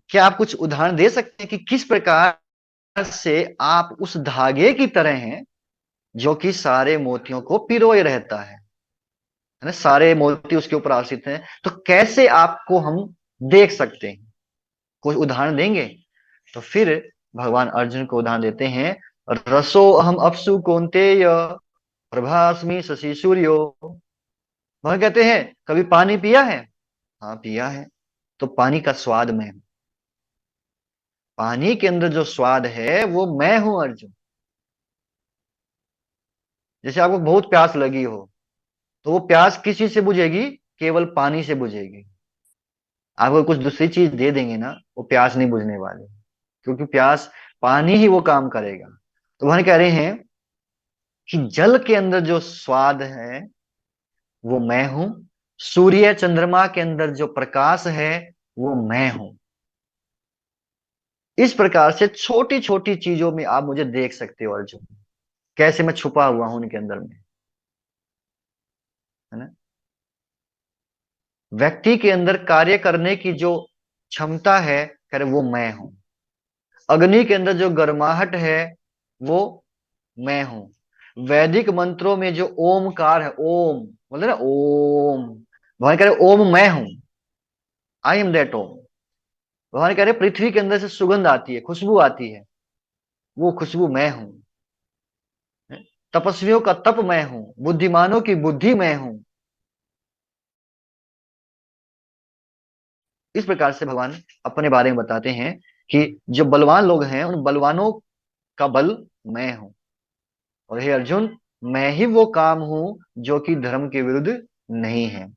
Speaker 1: क्या आप कुछ उदाहरण दे सकते हैं कि किस प्रकार से आप उस धागे की तरह हैं जो कि सारे मोतियों को पिरोए रहता है ना, सारे मोती उसके ऊपर आश्रित हैं, तो कैसे आपको हम देख सकते हैं? कोई उदाहरण देंगे? तो फिर भगवान अर्जुन को उदाहरण देते हैं, रसो अहम अपसु कौन्तेय प्रभास्मि शशि सूर्यो। वह कहते हैं कभी पानी पिया है? हाँ पिया है। तो पानी का स्वाद मैं हूं। पानी के अंदर जो स्वाद है वो मैं हूं अर्जुन। जैसे आपको बहुत प्यास लगी हो, तो वो प्यास किस चीज से बुझेगी? केवल पानी से बुझेगी। आपको कुछ दूसरी चीज दे देंगे ना, वो प्यास नहीं बुझने वाली, क्योंकि प्यास, पानी ही वो काम करेगा। तो वह कह रहे हैं कि जल के अंदर जो स्वाद है वो मैं हूं। सूर्य चंद्रमा के अंदर जो प्रकाश है वो मैं हूं। इस प्रकार से छोटी छोटी चीजों में आप मुझे देख सकते हो अर्जुन, कैसे मैं छुपा हुआ हूं उनके अंदर में, है ना। व्यक्ति के अंदर कार्य करने की जो क्षमता है, कह रहे वो मैं हूं। अग्नि के अंदर जो गर्माहट है वो मैं हूं। वैदिक मंत्रों में जो ओमकार है, ओम बोलते ना, ओम, भगवान कह रहे ओम मैं हूं। आई एम दैट ओम। भगवान कह रहे पृथ्वी के अंदर से सुगंध आती है, खुशबू आती है, वो खुशबू मैं हूं। तपस्वियों का तप मैं हूं, बुद्धिमानों की बुद्धि मैं हूं। इस प्रकार से भगवान अपने बारे में बताते हैं कि जो बलवान लोग हैं उन बलवानों का बल मैं हूं। और हे अर्जुन, मैं ही वो काम हूं जो कि धर्म के विरुद्ध नहीं है।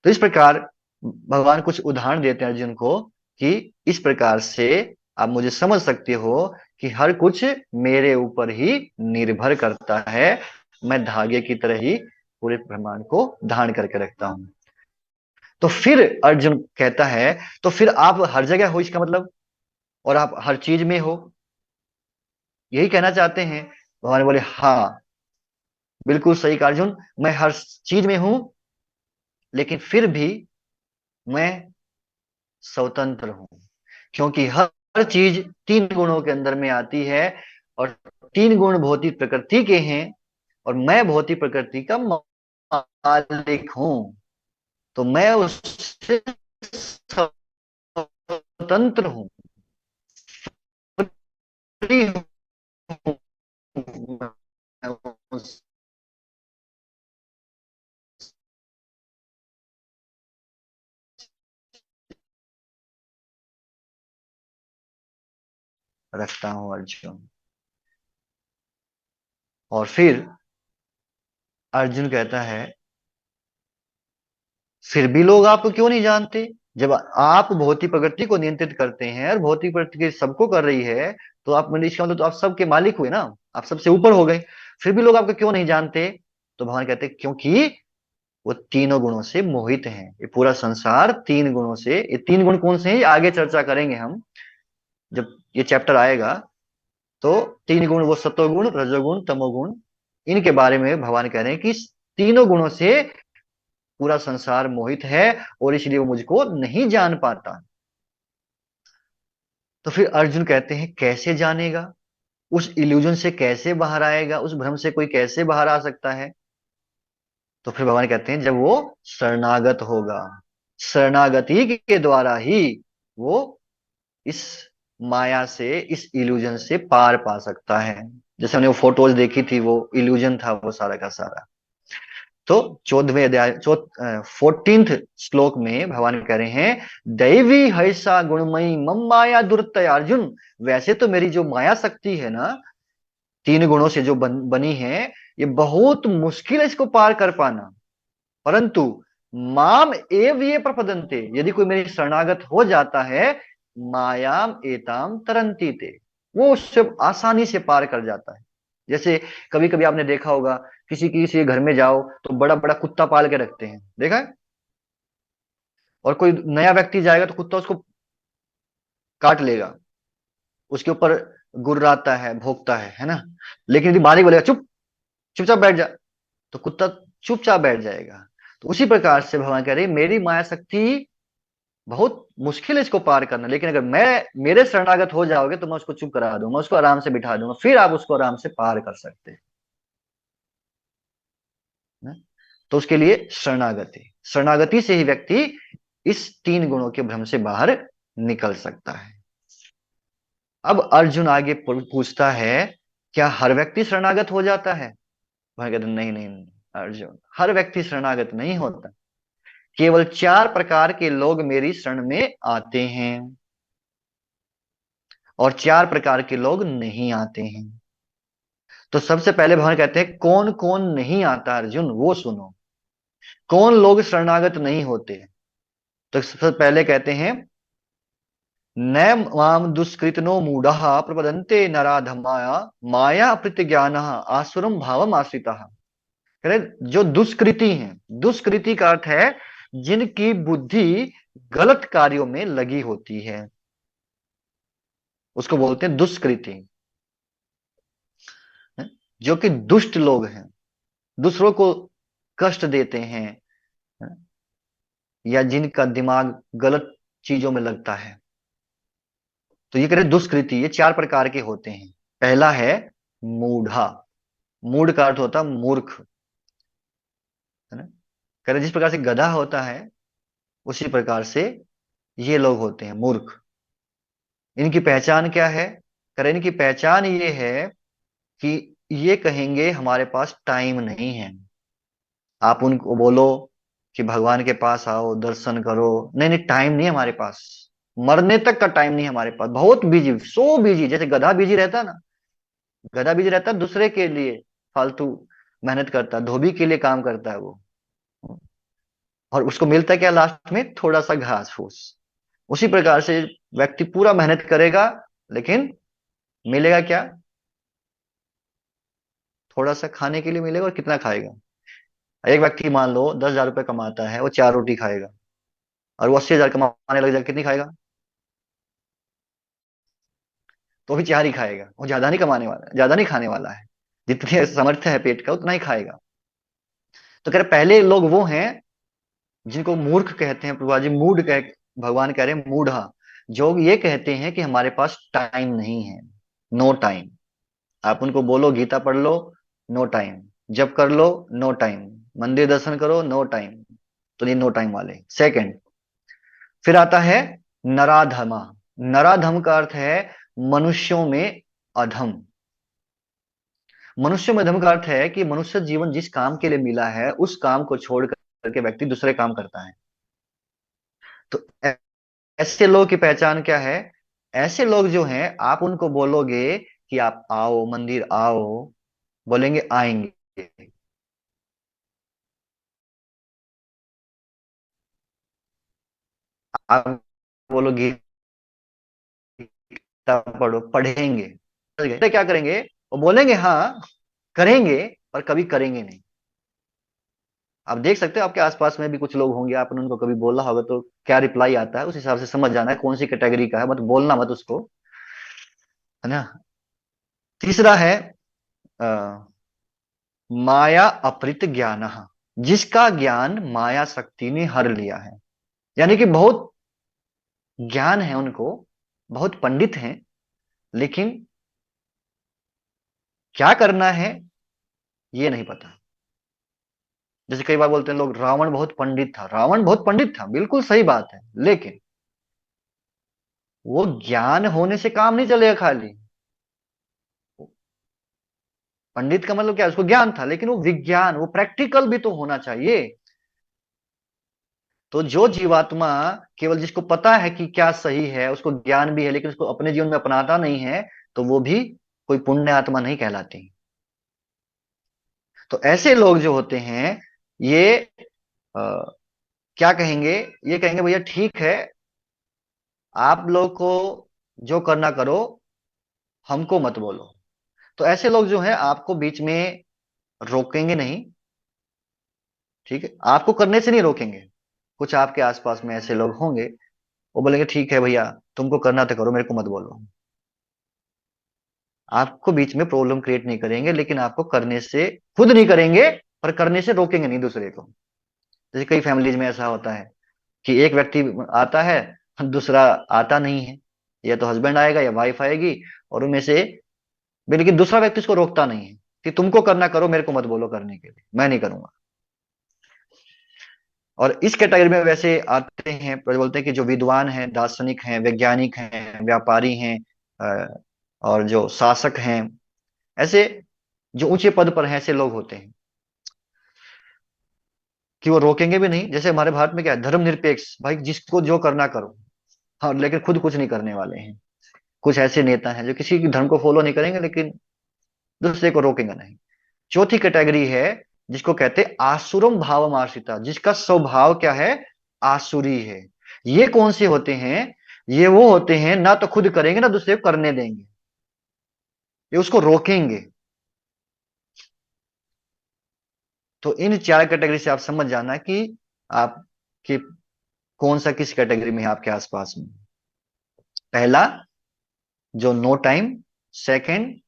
Speaker 1: तो इस प्रकार भगवान कुछ उदाहरण देते हैं अर्जुन को कि इस प्रकार से आप मुझे समझ सकते हो कि हर कुछ मेरे ऊपर ही निर्भर करता है। मैं धागे की तरह ही पूरे ब्रह्मांड को धारण करके रखता हूं। तो फिर अर्जुन कहता है, तो फिर आप हर जगह हो इसका मतलब, और आप हर चीज में हो, यही कहना चाहते हैं? भगवान बोले हाँ, बिल्कुल सही कहा अर्जुन, मैं हर चीज में हूं, लेकिन फिर भी मैं स्वतंत्र हूं। क्योंकि हर चीज तीन गुणों के अंदर में आती है, और तीन गुण भौतिक प्रकृति के हैं, और मैं भौतिक प्रकृति का मालिक हूं। तो मैं उससे स्वतंत्र हूं, फ्री हूं। मैं उस रखता हूं अर्जुन। और फिर अर्जुन कहता है, फिर भी लोग आपको क्यों नहीं जानते? जब आप भौतिक प्रकृति को नियंत्रित करते हैं और भौतिक प्रकृति सबको कर रही है, तो आप, मतलब इसका मतलब तो आप सबके मालिक हुए ना, आप सबसे ऊपर हो गए। फिर भी लोग आपको क्यों नहीं जानते? तो भगवान कहते हैं क्योंकि वो तीनों गुणों से मोहित हैं। ये पूरा संसार तीन गुणों से, ये तीन गुण कौन से हैं ये आगे चर्चा करेंगे हम, जब ये चैप्टर आएगा। तो तीन गुण, वो सत्वगुण, रजोगुण, तमोगुण, इनके बारे में भगवान कह रहे हैं कि इस तीनों गुणों से पूरा संसार मोहित है, और इसलिए वो मुझको नहीं जान पाता। तो फिर अर्जुन कहते हैं कैसे जानेगा? उस इल्यूजन से कैसे बाहर आएगा? उस भ्रम से कोई कैसे बाहर आ सकता है? तो फिर भगवान कहते हैं जब वो शरणागत होगा, शरणागति के द्वारा ही वो इस माया से, इस इल्यूजन से पार पा सकता है। जैसे हमने वो फोटोज देखी थी, वो इल्यूजन था वो सारा का सारा। तो 14वें अध्याय 14th श्लोक में भगवान कह रहे हैं, दैवी हर्षा गुणमयी मम माया दुरतय अर्जुन। वैसे तो मेरी जो माया शक्ति है ना, तीन गुणों से जो बनी है, ये बहुत मुश्किल है इसको पार कर पाना। परंतु माम एव ये प्रपदन्ते, यदि कोई मेरी शरणागत हो जाता है, मायाम एताम तरंती ते, वो उससे आसानी से पार कर जाता है। जैसे कभी कभी आपने देखा होगा, किसी किसी के घर में जाओ तो बड़ा बड़ा कुत्ता पाल के रखते हैं, देखा है? और कोई नया व्यक्ति जाएगा तो कुत्ता उसको काट लेगा, उसके ऊपर गुर्राता है, भोंकता है ना। लेकिन यदि मालिक बोलेगा चुप, चुपचाप बैठ जा, तो कुत्ता चुपचाप बैठ जाएगा। तो उसी प्रकार से भगवान कह रहे मेरी माया शक्ति बहुत मुश्किल है इसको पार करना, लेकिन अगर मैं, मेरे शरणागत हो जाओगे तो मैं उसको चुप करा दूंगा, उसको आराम से बिठा दूंगा, फिर आप उसको आराम से पार कर सकते हैं ना? तो उसके लिए शरणागति, शरणागति से ही व्यक्ति इस तीन गुणों के भ्रम से बाहर निकल सकता है। अब अर्जुन आगे पूछता है, क्या हर व्यक्ति शरणागत हो जाता है? भाई कहते नहीं नहीं नहीं, अर्जुन, हर व्यक्ति शरणागत नहीं होता। केवल 4 प्रकार के लोग मेरी शरण में आते हैं और 4 प्रकार के लोग नहीं आते हैं। तो सबसे पहले भगवान कहते हैं कौन कौन नहीं आता अर्जुन वो सुनो। कौन लोग शरणागत नहीं होते। तो सबसे पहले कहते हैं न माम दुष्कृतनो मूढ़ः प्रपदन्ते नराधमाया माया अप्रतिज्ञानः आसुरम भावम आश्रितः। कह रहे जो दुष्कृति हैं, दुष्कृति का अर्थ है जिनकी बुद्धि गलत कार्यों में लगी होती है, उसको बोलते हैं दुष्कृति। जो कि दुष्ट लोग हैं, दूसरों को कष्ट देते हैं, या जिनका दिमाग गलत चीजों में लगता है, तो ये कह रहे दुष्कृति ये 4 प्रकार के होते हैं। पहला है मूढ़ा। मूढ़ का अर्थ होता है मूर्ख, है ना। कह रहे जिस प्रकार से गधा होता है उसी प्रकार से ये लोग होते हैं मूर्ख। इनकी पहचान क्या है। कह रहे इनकी पहचान ये है कि ये कहेंगे हमारे पास टाइम नहीं है। आप उनको बोलो कि भगवान के पास आओ दर्शन करो, नहीं नहीं टाइम नहीं है हमारे पास, मरने तक का टाइम नहीं है हमारे पास, बहुत बिजी, सो बिजी। जैसे गधा बिजी रहता है ना, गधा बिजी रहता है दूसरे के लिए, फालतू मेहनत करता है, धोबी के लिए काम करता है वो, और उसको मिलता है क्या लास्ट में, थोड़ा सा घास फूस। उसी प्रकार से व्यक्ति पूरा मेहनत करेगा लेकिन मिलेगा क्या, थोड़ा सा खाने के लिए मिलेगा, और कितना खाएगा। एक व्यक्ति मान लो 10,000 रुपये कमाता है, वो 4 रोटी खाएगा, और वो 80,000 कमाने लग जाए कितनी खाएगा, तो भी 4 ही खाएगा। वो ज्यादा नहीं कमाने वाला है, ज्यादा नहीं खाने वाला है, जितनी सामर्थ्य है पेट का उतना ही खाएगा। तो कह रहे पहले लोग वो हैं जिनको मूर्ख कहते हैं प्रभु जी, मूड कह, भगवान कह रहे हैं मूढ़ा। जो ये कहते हैं कि हमारे पास टाइम नहीं है, नो टाइम। आप उनको बोलो गीता पढ़ लो, नो टाइम। जब कर लो, नो टाइम। मंदिर दर्शन करो, नो टाइम। तो ये नो टाइम वाले। सेकंड, फिर आता है नराधमा। नराधम का अर्थ है मनुष्यों में अधम। मनुष्य में अधम का अर्थ है कि मनुष्य जीवन जिस काम के लिए मिला है उस काम को छोड़ करके व्यक्ति दूसरे काम करता है। तो ऐसे लोग की पहचान क्या है। ऐसे लोग जो हैं आप उनको बोलोगे कि आप आओ मंदिर आओ, बोलेंगे आएंगे। आप बोलो गीता पढ़ो, पढ़ेंगे। तो क्या करेंगे, वो बोलेंगे हाँ करेंगे, पर कभी करेंगे नहीं। आप देख सकते हो आपके आसपास में भी कुछ लोग होंगे, आपने उनको कभी बोला होगा तो क्या रिप्लाई आता है, उस हिसाब से समझ जाना है कौन सी कैटेगरी का है, मत बोलना मत उसको, है ना। तीसरा है अ, माया अपहृत ज्ञान। जिसका ज्ञान माया शक्ति ने हर लिया है, यानी कि बहुत ज्ञान है उनको, बहुत पंडित हैं, लेकिन क्या करना है ये नहीं पता। जैसे कई बार बोलते हैं लोग रावण बहुत पंडित था, रावण बहुत पंडित था, बिल्कुल सही बात है, लेकिन वो ज्ञान होने से काम नहीं चलेगा खाली। पंडित का मतलब क्या है, उसको ज्ञान था लेकिन वो विज्ञान, वो प्रैक्टिकल भी तो होना चाहिए। तो जो जीवात्मा केवल जिसको पता है कि क्या सही है, उसको ज्ञान भी है लेकिन उसको अपने जीवन में अपनाता नहीं है, तो वो भी कोई पुण्य आत्मा नहीं कहलाती। तो ऐसे लोग जो होते हैं ये क्या कहेंगे, ये कहेंगे भैया ठीक है, आप लोग को जो करना करो, हमको मत बोलो। तो ऐसे लोग जो हैं आपको बीच में रोकेंगे नहीं, ठीक है, आपको करने से नहीं रोकेंगे। कुछ आपके आसपास में ऐसे लोग होंगे, वो बोलेंगे ठीक है भैया तुमको करना तो करो, मेरे को मत बोलो। आपको बीच में प्रॉब्लम क्रिएट नहीं करेंगे, लेकिन आपको करने से, खुद नहीं करेंगे पर करने से रोकेंगे नहीं दूसरे को। जैसे कई फैमिलीज में ऐसा होता है कि एक व्यक्ति आता है, दूसरा आता नहीं है, या तो हस्बैंड आएगा या वाइफ आएगी, और उनमें से लेकिन दूसरा व्यक्ति उसको रोकता नहीं है कि तुमको करना करो, मेरे को मत बोलो करने के लिए, मैं नहीं करूंगा। और इस कैटेगरी में वैसे आते हैं, बोलते हैं कि जो विद्वान हैं, दार्शनिक हैं, वैज्ञानिक हैं, व्यापारी हैं, अ, और जो शासक हैं, ऐसे जो ऊंचे पद पर हैं ऐसे लोग होते हैं। कि वो रोकेंगे भी नहीं। जैसे हमारे भारत में क्या है, धर्मनिरपेक्ष, भाई जिसको जो करना करो, हाँ, लेकिन खुद कुछ नहीं करने वाले हैं। कुछ ऐसे नेता हैं जो किसी धर्म को फॉलो नहीं करेंगे, लेकिन दूसरे को रोकेंगे नहीं। चौथी कैटेगरी है जिसको कहते हैं आसुरम भावमाश्रिता, जिसका स्वभाव क्या है, आसुरी है। ये कौन से होते हैं, ये वो होते हैं ना तो खुद करेंगे ना दूसरे को करने देंगे, ये उसको रोकेंगे। तो इन चार कैटेगरी से आप समझ जाना कि आप कि कौन सा किस कैटेगरी में है आपके आसपास में। पहला, जो नो टाइम। सेकंड,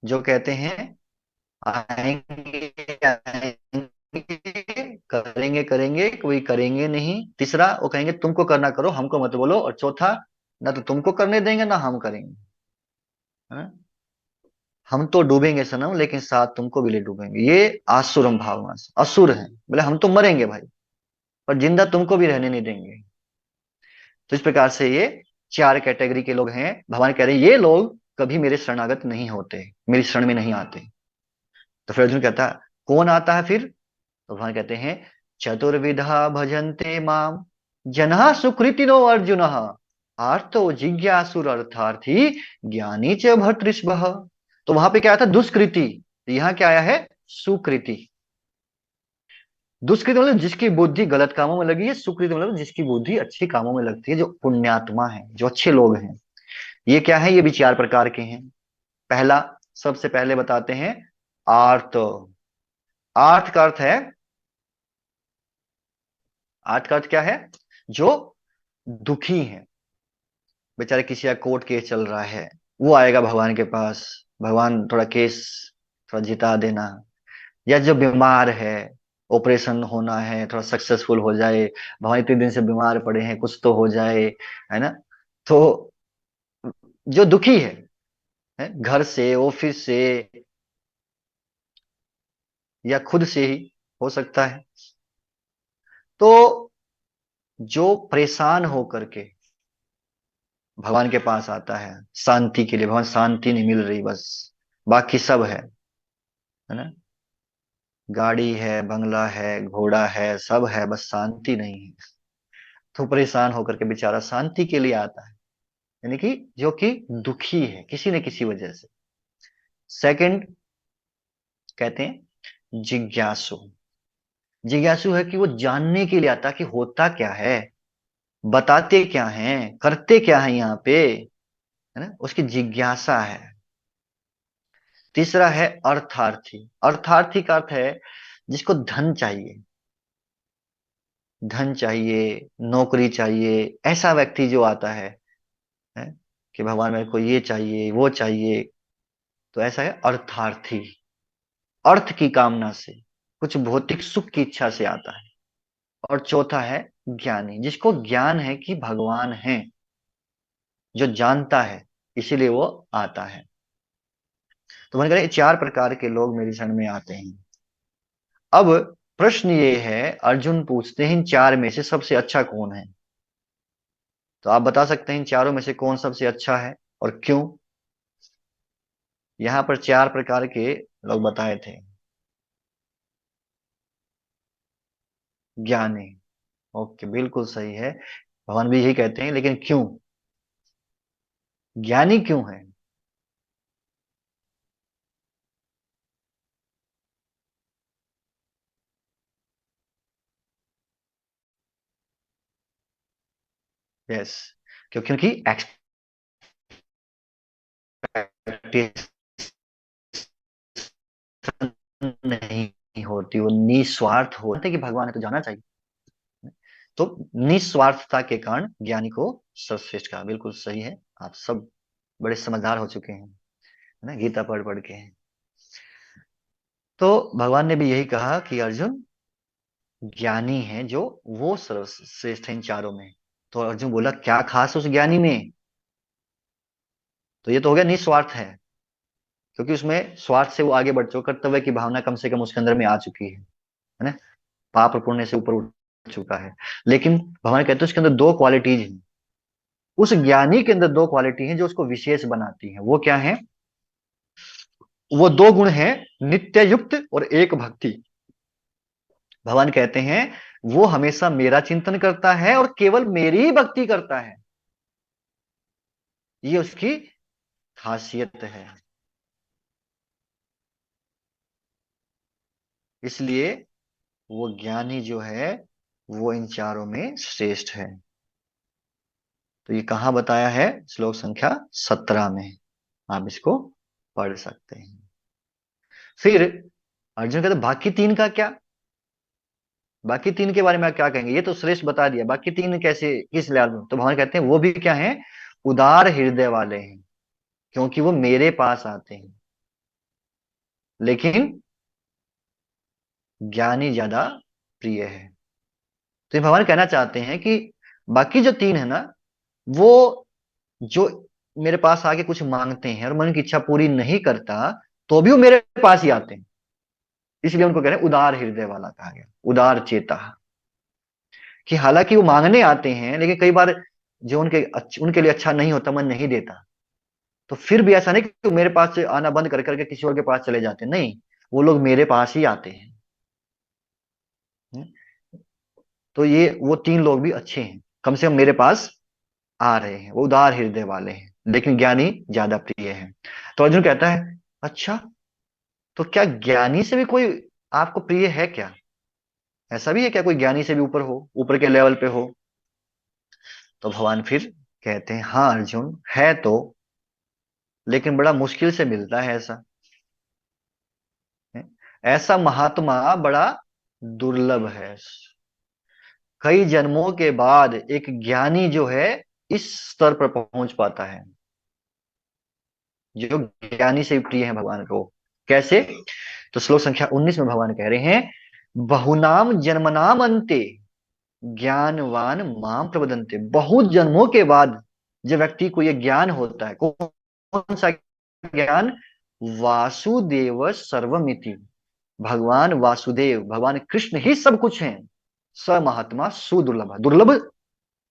Speaker 1: जो कहते हैं आएंगे आएंगे, करेंगे करेंगे, कोई करेंगे नहीं। तीसरा, वो कहेंगे तुमको करना करो, हमको मत बोलो। और चौथा, ना तो तुमको करने देंगे ना हम करेंगे, है ना? हम तो डूबेंगे सनम, लेकिन साथ तुमको भी ले डूबेंगे। ये आसुरम भावना से असुर है, बोले हम तो मरेंगे भाई, पर जिंदा तुमको भी रहने नहीं देंगे। तो इस प्रकार से ये चार कैटेगरी के लोग हैं। भगवान कह रहे हैं ये लोग कभी मेरे शरणागत नहीं होते, मेरी शरण में नहीं आते। तो फिर अर्जुन कहता है कौन आता है फिर? तो भगवान कहते हैं चतुर्विधा भजन्ते माम जनः सुकृतिनो अर्जुन आर्तो जिज्ञासुर अर्थार्थी ज्ञानी च भर्तृषभ। तो वहां पे क्या था, दुष्कृति। यहाँ क्या आया है, सुकृति। दुष्कृति मतलब जिसकी बुद्धि गलत कामों में लगी है, सुकृति मतलब जिसकी बुद्धि अच्छी कामों में लगती है, जो पुण्यात्मा है, जो अच्छे लोग हैं। ये क्या है, ये भी चार प्रकार के हैं। पहला, सबसे पहले बताते हैं आर्त। आर्थ का अर्थ है, आर्थ का अर्थ क्या है, जो दुखी है। बेचारे किसी का कोर्ट केस चल रहा है, वो आएगा भगवान के पास, भगवान थोड़ा केस थोड़ा जिता देना। या जो बीमार है, ऑपरेशन होना है, थोड़ा सक्सेसफुल हो जाए, भगवान इतने दिन से बीमार पड़े हैं, कुछ तो हो जाए, है ना? तो जो दुखी है घर से, ऑफिस से, या खुद से ही हो सकता है। तो जो परेशान होकर के भगवान के पास आता है शांति के लिए, भगवान शांति नहीं मिल रही बस, बाकी सब है ना? गाड़ी है, बंगला है, घोड़ा है, सब है, बस शांति नहीं है। तो परेशान होकर के बेचारा शांति के लिए आता है, यानी कि जो कि दुखी है किसी न किसी वजह से। सेकंड, कहते हैं जिज्ञासु। जिज्ञासु है कि वो जानने के लिए आता है कि होता क्या है, बताते क्या हैं, करते क्या है यहाँ पे, है ना? उसकी जिज्ञासा है। तीसरा है अर्थार्थी। अर्थार्थी का अर्थ है जिसको धन चाहिए, धन चाहिए, नौकरी चाहिए, ऐसा व्यक्ति जो आता है कि भगवान मेरे को ये चाहिए वो चाहिए। तो ऐसा है अर्थार्थी, अर्थ की कामना से, कुछ भौतिक सुख की इच्छा से आता है। और चौथा है ज्ञानी, जिसको ज्ञान है कि भगवान है, जो जानता है, इसीलिए वो आता है। तो मैंने कहा ये चार प्रकार के लोग मेरी शरण में आते हैं। अब प्रश्न ये है, अर्जुन पूछते हैं इन चार में से सबसे अच्छा कौन है? तो आप बता सकते हैं इन चारों में से कौन सबसे अच्छा है और क्यों? यहाँ पर चार प्रकार के लोग बताए थे। ज्ञानी, ओके, बिल्कुल सही है। भगवान भी यही कहते हैं, लेकिन क्यों, ज्ञानी क्यों है? यस, क्योंकि एक्सपेक्टेशन नहीं होती, वो निस्वार्थ होते कि भगवान है तो जाना चाहिए। तो निस्वार्थता के कारण ज्ञानी को सर्वश्रेष्ठ कहा, बिल्कुल सही है। आप सब बड़े समझदार हो चुके हैं, है ना, गीता पढ़ पढ़ के। तो भगवान ने भी यही कहा कि अर्जुन ज्ञानी है जो, वो सर्वश्रेष्ठ है इन चारों में। तो अर्जुन बोला क्या खास उस ज्ञानी में? तो ये तो हो गया निस्वार्थ है, क्योंकि उसमें स्वार्थ से वो आगे बढ़ चुका, कर्तव्य की भावना कम से कम उसके अंदर में आ चुकी है ना? पाप और पुण्य से ऊपर उठ चुका है। लेकिन भगवान कहते हैं उसके अंदर दो क्वालिटीज हैं, उस ज्ञानी के अंदर दो क्वालिटी हैं जो उसको विशेष बनाती है। वो क्या है? वो दो गुण हैं, नित्य युक्त और एक भक्ति। भगवान कहते हैं वो हमेशा मेरा चिंतन करता है और केवल मेरी ही भक्ति करता है, ये उसकी खासियत है। इसलिए वो ज्ञानी जो है वो इन चारों में श्रेष्ठ है। तो ये कहाँ बताया है? श्लोक संख्या 17 में, आप इसको पढ़ सकते हैं। फिर अर्जुन कहते बाकी तीन का क्या? बाकी तीन के बारे में आप क्या कहेंगे? ये तो श्रेष्ठ बता दिया, बाकी तीन कैसे, किस लिहाज में? तो भगवान कहते हैं वो भी क्या है? उदार हृदय वाले हैं, क्योंकि वो मेरे पास आते हैं। लेकिन ज्ञानी ज्यादा प्रिय है। तो ये भगवान कहना चाहते हैं कि बाकी जो तीन है ना, वो जो मेरे पास आके कुछ मांगते हैं और मन की इच्छा पूरी नहीं करता, तो भी वो मेरे पास ही आते हैं। इसलिए उनको कह रहे हैं उदार हृदय वाला कहा गया, उदार चेता। कि हालांकि वो मांगने आते हैं, लेकिन कई बार जो उनके लिए अच्छा नहीं होता, मन नहीं देता, तो फिर भी ऐसा नहीं कि वो मेरे पास से आना बंद कर करके किसी और के पास चले जाते हैं, नहीं, वो लोग मेरे पास ही आते हैं। तो ये वो तीन लोग भी अच्छे हैं, कम से कम मेरे पास आ रहे हैं, वो उदार हृदय वाले हैं, लेकिन ज्ञानी ज्यादा प्रिय है। तो अर्जुन कहता है अच्छा, तो क्या ज्ञानी से भी कोई आपको प्रिय है क्या? ऐसा भी है क्या कोई ज्ञानी से भी ऊपर हो, ऊपर के लेवल पे हो? तो भगवान फिर कहते हैं हाँ अर्जुन, है तो, लेकिन बड़ा मुश्किल से मिलता है ऐसा। है? ऐसा महात्मा बड़ा दुर्लभ है। कई जन्मों के बाद एक ज्ञानी जो है इस स्तर पर पहुंच पाता है, जो ज्ञानी से भी प्रिय है भगवान को। कैसे? तो श्लोक संख्या 19 में भगवान कह रहे हैं बहुनाम जन्मनाम अंते ज्ञानवान माम प्रबदन्ते। बहुत जन्मों के बाद जब व्यक्ति को यह ज्ञान होता है, कौन सा ज्ञान? वासुदेव सर्वमिति। भगवान वासुदेव, भगवान कृष्ण ही सब कुछ हैं। स महात्मा सुदुर्लभ, दुर्लभ,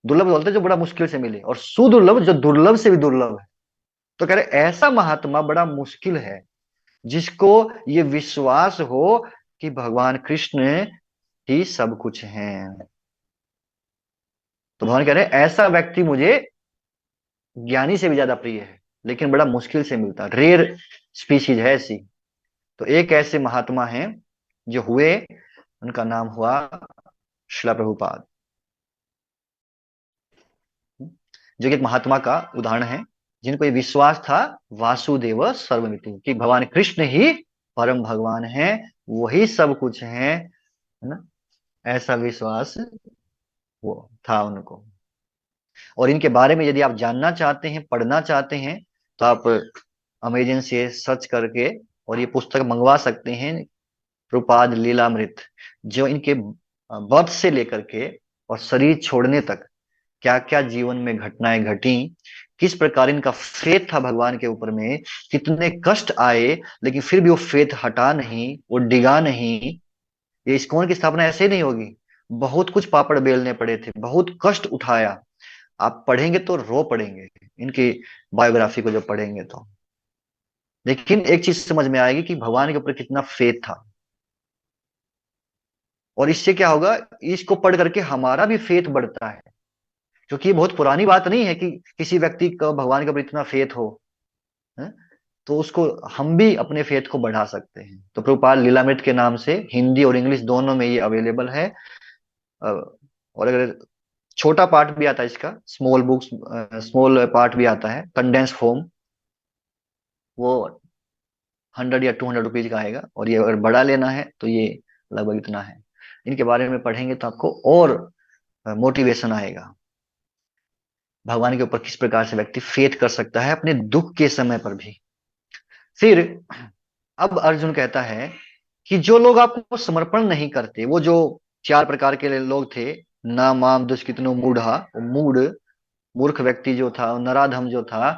Speaker 1: दुर्लभ बोलते हैं जो बड़ा मुश्किल से मिले, और सुदुर्लभ जो दुर्लभ से भी दुर्लभ है। तो कह रहे ऐसा महात्मा बड़ा मुश्किल है जिसको ये विश्वास हो कि भगवान कृष्ण ही सब कुछ हैं। तो भगवान कह रहे ऐसा व्यक्ति मुझे ज्ञानी से भी ज्यादा प्रिय है, लेकिन बड़ा मुश्किल से मिलता, रेयर स्पीशीज है ऐसी। तो एक ऐसे महात्मा हैं जो हुए, उनका नाम हुआ शिला प्रभुपाद, जो कि एक महात्मा का उदाहरण है, जिनको ये विश्वास था वासुदेव सर्वमिति, कि भगवान कृष्ण ही परम भगवान है, वही सब कुछ है ना? ऐसा विश्वास वो था उनको। और इनके बारे में यदि आप जानना चाहते हैं, पढ़ना चाहते हैं, तो आप अमेजन से सर्च करके और ये पुस्तक मंगवा सकते हैं, प्रभुपाद लीलामृत, जो इनके बर्थ से लेकर के और शरीर छोड़ने तक क्या क्या जीवन में घटनाएं घटी, किस प्रकार इनका फेथ था भगवान के ऊपर में, कितने कष्ट आए, लेकिन फिर भी वो फेथ हटा नहीं, वो डिगा नहीं। ये इस्कॉन की स्थापना ऐसे ही नहीं होगी, बहुत कुछ पापड़ बेलने पड़े थे, बहुत कष्ट उठाया। आप पढ़ेंगे तो रो पड़ेंगे इनकी बायोग्राफी को जब पढ़ेंगे तो। लेकिन एक चीज समझ में आएगी कि भगवान के ऊपर कितना फेथ था। और इससे क्या होगा, इसको पढ़ करके हमारा भी फेथ बढ़ता है, क्योंकि ये बहुत पुरानी बात नहीं है कि किसी व्यक्ति का भगवान के ऊपर इतना फेथ हो। है? तो उसको हम भी अपने फेथ को बढ़ा सकते हैं। तो प्रभुपाद लीलामृत के नाम से हिंदी और इंग्लिश दोनों में ये अवेलेबल है। और अगर छोटा पार्ट भी आता है इसका, स्मॉल बुक्स, स्मॉल पार्ट भी आता है, कंडेंस फॉर्म, वो 100 या 200 रुपीज का आएगा। और ये अगर बड़ा लेना है तो ये लगभग इतना है। इनके बारे में पढ़ेंगे तो आपको और मोटिवेशन आएगा, भगवान के ऊपर किस प्रकार से व्यक्ति फेथ कर सकता है अपने दुख के समय पर भी। फिर अब अर्जुन कहता है कि जो लोग आपको समर्पण नहीं करते, वो जो चार प्रकार के लोग थे, ना माम दुष्कृतनो मूढ़ा, मूढ़, मूर्ख व्यक्ति जो था, नराधम जो था,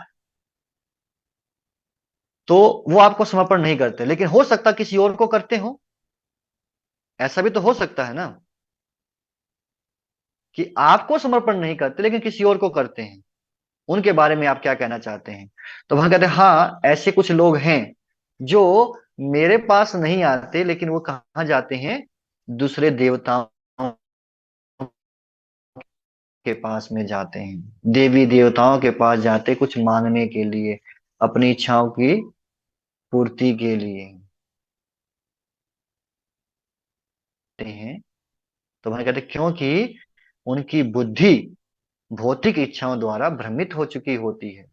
Speaker 1: तो वो आपको समर्पण नहीं करते, लेकिन हो सकता किसी और को करते हो। ऐसा भी तो हो सकता है ना, कि आपको समर्पण नहीं करते लेकिन किसी और को करते हैं। उनके बारे में आप क्या कहना चाहते हैं? तो वहां कहते हैं हाँ, ऐसे कुछ लोग हैं जो मेरे पास नहीं आते, लेकिन वो कहाँ जाते हैं? दूसरे देवताओं के पास में जाते हैं, देवी देवताओं के पास जाते कुछ मांगने के लिए, अपनी इच्छाओं की पूर्ति के लिए हैं। तो वहां कहते हैं, क्योंकि उनकी बुद्धि भौतिक इच्छाओं द्वारा भ्रमित हो चुकी होती है।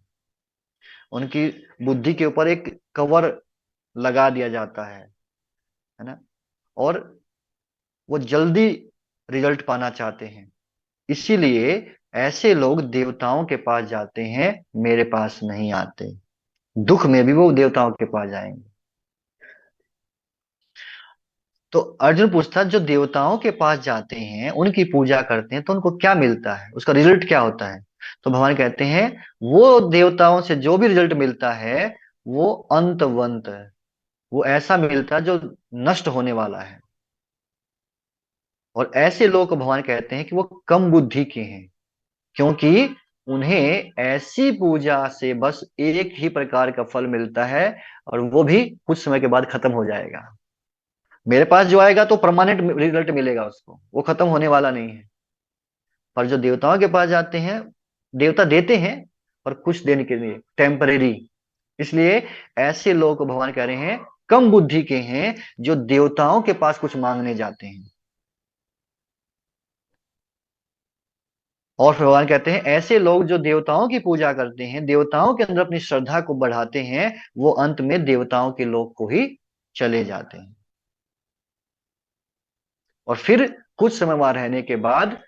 Speaker 1: उनकी बुद्धि के ऊपर एक कवर लगा दिया जाता है ना। और वो जल्दी रिजल्ट पाना चाहते हैं, इसीलिए ऐसे लोग देवताओं के पास जाते हैं, मेरे पास नहीं आते। दुख में भी वो देवताओं के पास जाएंगे। तो अर्जुन पूछता, जो देवताओं के पास जाते हैं, उनकी पूजा करते हैं, तो उनको क्या मिलता है, उसका रिजल्ट क्या होता है? तो भगवान कहते हैं, वो देवताओं से जो भी रिजल्ट मिलता है वो अंतवंत है। वो ऐसा मिलता है जो नष्ट होने वाला है। और ऐसे लोग को भगवान कहते हैं कि वो कम बुद्धि के हैं, क्योंकि उन्हें ऐसी पूजा से बस एक ही प्रकार का फल मिलता है, और वो भी कुछ समय के बाद खत्म हो जाएगा। मेरे पास जो आएगा तो परमानेंट रिजल्ट मिलेगा उसको, वो खत्म होने वाला नहीं है। पर जो देवताओं के पास जाते हैं, देवता देते हैं पर कुछ देने के लिए, टेम्परेरी। इसलिए ऐसे लोगों को भगवान कह रहे हैं कम बुद्धि के हैं, जो देवताओं के पास कुछ मांगने जाते हैं। और फिर भगवान कहते हैं, ऐसे लोग जो देवताओं की पूजा करते हैं, देवताओं के अंदर अपनी श्रद्धा को बढ़ाते हैं, वो अंत में देवताओं के लोक को ही चले जाते हैं। और फिर कुछ समय वहां रहने के बाद,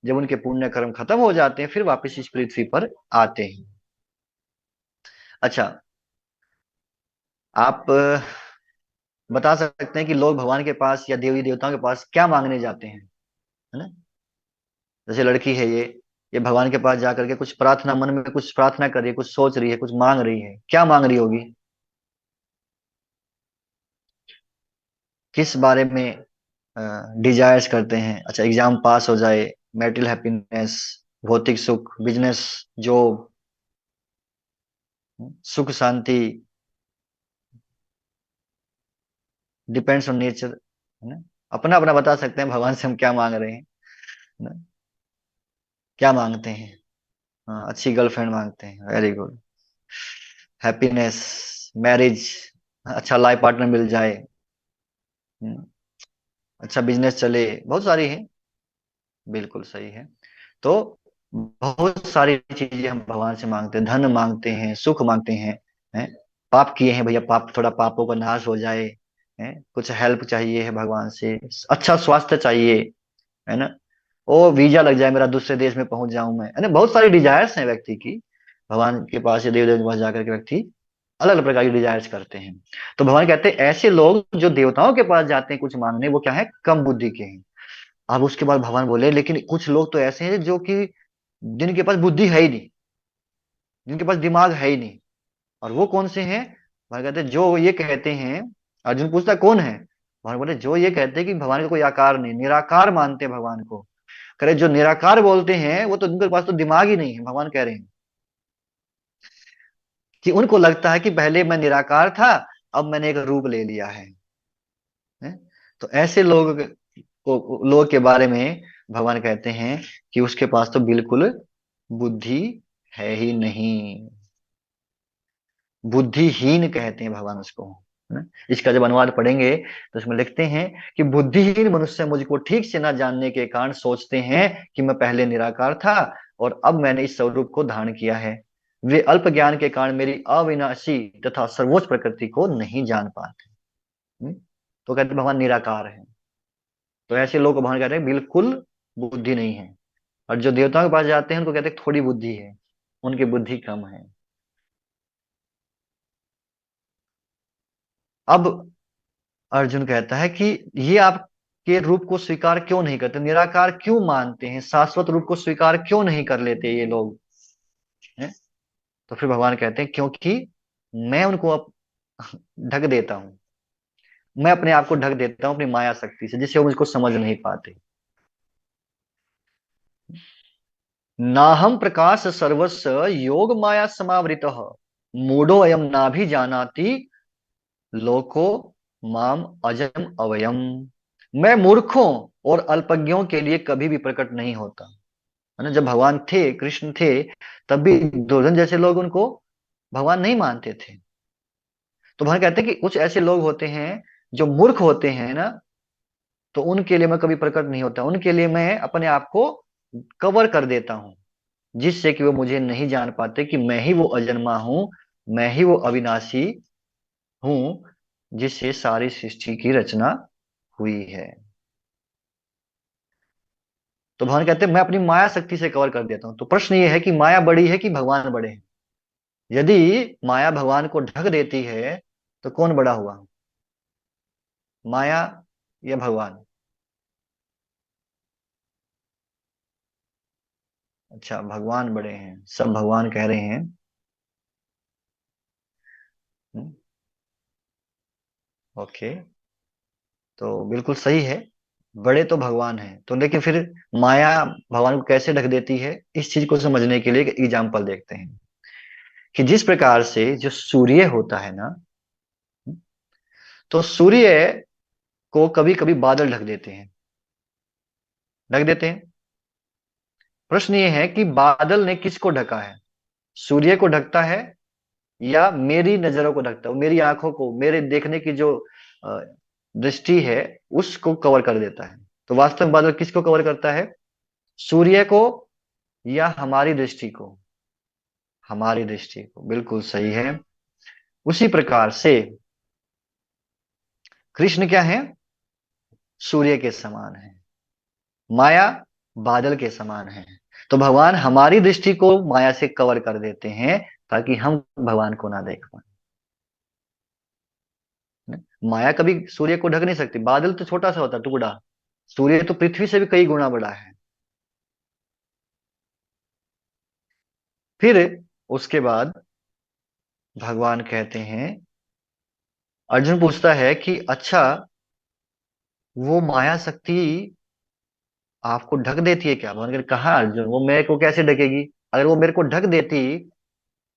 Speaker 1: जब उनके पुण्य कर्म खत्म हो जाते हैं, फिर वापस इस पृथ्वी पर आते हैं। अच्छा, आप बता सकते हैं कि लोग भगवान के पास या देवी देवताओं के पास क्या मांगने जाते हैं, है ना? जैसे लड़की है, ये भगवान के पास जाकर के कुछ प्रार्थना, मन में कुछ प्रार्थना कर रही है, कुछ सोच रही है, कुछ मांग रही है, क्या मांग रही होगी? किस बारे में डिजायर्स करते हैं? अच्छा, एग्जाम पास हो जाए, मैरिटल हैप्पीनेस, भौतिक सुख, बिजनेस, जॉब, सुख शांति, डिपेंड्स ऑन नेचर, है ना? अपना अपना बता सकते हैं भगवान से हम क्या मांग रहे हैं, है ना? क्या मांगते हैं? हाँ, अच्छी गर्लफ्रेंड मांगते हैं, वेरी गुड। हैप्पीनेस, मैरिज, अच्छा लाइफ पार्टनर मिल जाए, हम्म, अच्छा बिजनेस चले, बहुत सारी है। बिल्कुल सही है। तो बहुत सारी चीजें हम भगवान से मांगते हैं, धन मांगते हैं, सुख मांगते हैं? पाप किए हैं भैया, पाप थोड़ा पापों का नाश हो जाए, कुछ हेल्प चाहिए है भगवान से, अच्छा स्वास्थ्य चाहिए, है ना? ओ वीजा लग जाए मेरा, दूसरे देश में पहुंच जाऊं मैं, है ना? बहुत सारी डिजायर्स हैं व्यक्ति की। भगवान के पास या देव देव के पास जाकर के व्यक्ति अलग अलग प्रकार की डिजायर्स करते हैं। तो भगवान कहते हैं, ऐसे लोग जो देवताओं के पास जाते हैं कुछ मांगने, वो क्या है, कम बुद्धि के हैं। अब उसके बाद भगवान बोले, लेकिन कुछ लोग तो ऐसे हैं जो कि जिनके पास बुद्धि है ही नहीं, जिनके पास दिमाग है ही नहीं। और वो कौन से हैं? भगवान कहते हैं, जो ये कहते हैं। अर्जुन पूछता कौन है? भगवान बोले, जो ये कहते हैं कि भगवान का कोई आकार नहीं, निराकार मानते हैं भगवान को। करे जो निराकार बोलते हैं, वो तो उनके पास तो दिमाग ही नहीं है। भगवान कह रहे हैं कि उनको लगता है कि पहले मैं निराकार था, अब मैंने एक रूप ले लिया है? तो ऐसे लोग के बारे में भगवान कहते हैं कि उसके पास तो बिल्कुल बुद्धि है ही नहीं। बुद्धिहीन कहते हैं भगवान उसको, है ना? इसका जब अनुवाद पढ़ेंगे तो इसमें लिखते हैं कि बुद्धिहीन मनुष्य मुझको ठीक से न जानने के कारण सोचते हैं कि मैं पहले निराकार था और अब मैंने इस स्वरूप को धारण किया है। वे अल्प ज्ञान के कारण मेरी अविनाशी तथा सर्वोच्च प्रकृति को नहीं जान पाते। हम्म? तो कहते हैं भगवान निराकार है। तो ऐसे लोग को भगवान कहते हैं बिल्कुल बुद्धि नहीं है। और जो देवताओं के पास जाते हैं उनको कहते हैं थोड़ी बुद्धि है, उनकी बुद्धि कम है। अब अर्जुन कहता है कि ये आपके रूप को स्वीकार क्यों नहीं करते, निराकार क्यों मानते हैं, शाश्वत रूप को स्वीकार क्यों नहीं कर लेते ये लोग, हैं? तो फिर भगवान कहते हैं, क्योंकि मैं उनको अब ढक देता हूं। मैं अपने आप को ढक देता हूं अपनी माया शक्ति से, जिससे वो मुझको समझ नहीं पाते। नाहम प्रकाश सर्वस्व योग माया समावृत, मूढ़ो अयम नाभि जानाति लोको माम अजम अवयम। मैं मूर्खों और अल्पज्ञों के लिए कभी भी प्रकट नहीं होता। है ना, जब भगवान थे, कृष्ण थे, तब भी दुर्योधन जैसे लोग उनको भगवान नहीं मानते थे। तो भगवान कहते हैं कि कुछ ऐसे लोग होते हैं जो मूर्ख होते हैं ना, तो उनके लिए मैं कभी प्रकट नहीं होता, उनके लिए मैं अपने आप को कवर कर देता हूं, जिससे कि वो मुझे नहीं जान पाते कि मैं ही वो अजन्मा हूं, मैं ही वो अविनाशी हूं, जिससे सारी सृष्टि की रचना हुई है। तो भगवान कहते हैं मैं अपनी माया शक्ति से कवर कर देता हूं। तो प्रश्न ये है कि माया बड़ी है कि भगवान बड़े हैं? यदि माया भगवान को ढक देती है तो कौन बड़ा हुआ, माया या भगवान? अच्छा, भगवान बड़े हैं, सब भगवान कह रहे हैं। हम्म, ओके, तो बिल्कुल सही है, बड़े तो भगवान हैं। तो लेकिन फिर माया भगवान को कैसे ढक देती है, इस चीज को समझने के लिए एक एग्जाम्पल देखते हैं कि जिस प्रकार से जो सूर्य होता है ना, तो सूर्य को कभी कभी बादल ढक देते हैं, ढक देते हैं। प्रश्न ये है कि बादल ने किसको ढका है, सूर्य को ढकता है या मेरी नजरों को ढकता है, मेरी आंखों को, मेरे देखने की जो अ, दृष्टि है उसको कवर कर देता है? तो वास्तव में बादल किसको कवर करता है, सूर्य को या हमारी दृष्टि को? हमारी दृष्टि को, बिल्कुल सही है। उसी प्रकार से कृष्ण क्या है, सूर्य के समान है, माया बादल के समान है। तो भगवान हमारी दृष्टि को माया से कवर कर देते हैं ताकि हम भगवान को ना देख पाए। माया कभी सूर्य को ढक नहीं सकती, बादल तो छोटा सा होता है टुकड़ा, सूर्य तो पृथ्वी से भी कई गुना बड़ा है। फिर उसके बाद भगवान कहते हैं, अर्जुन पूछता है कि अच्छा, वो माया शक्ति आपको ढक देती है क्या? भगवान कहते, कहा अर्जुन, वो मेरे को कैसे ढकेगी? अगर वो मेरे को ढक देती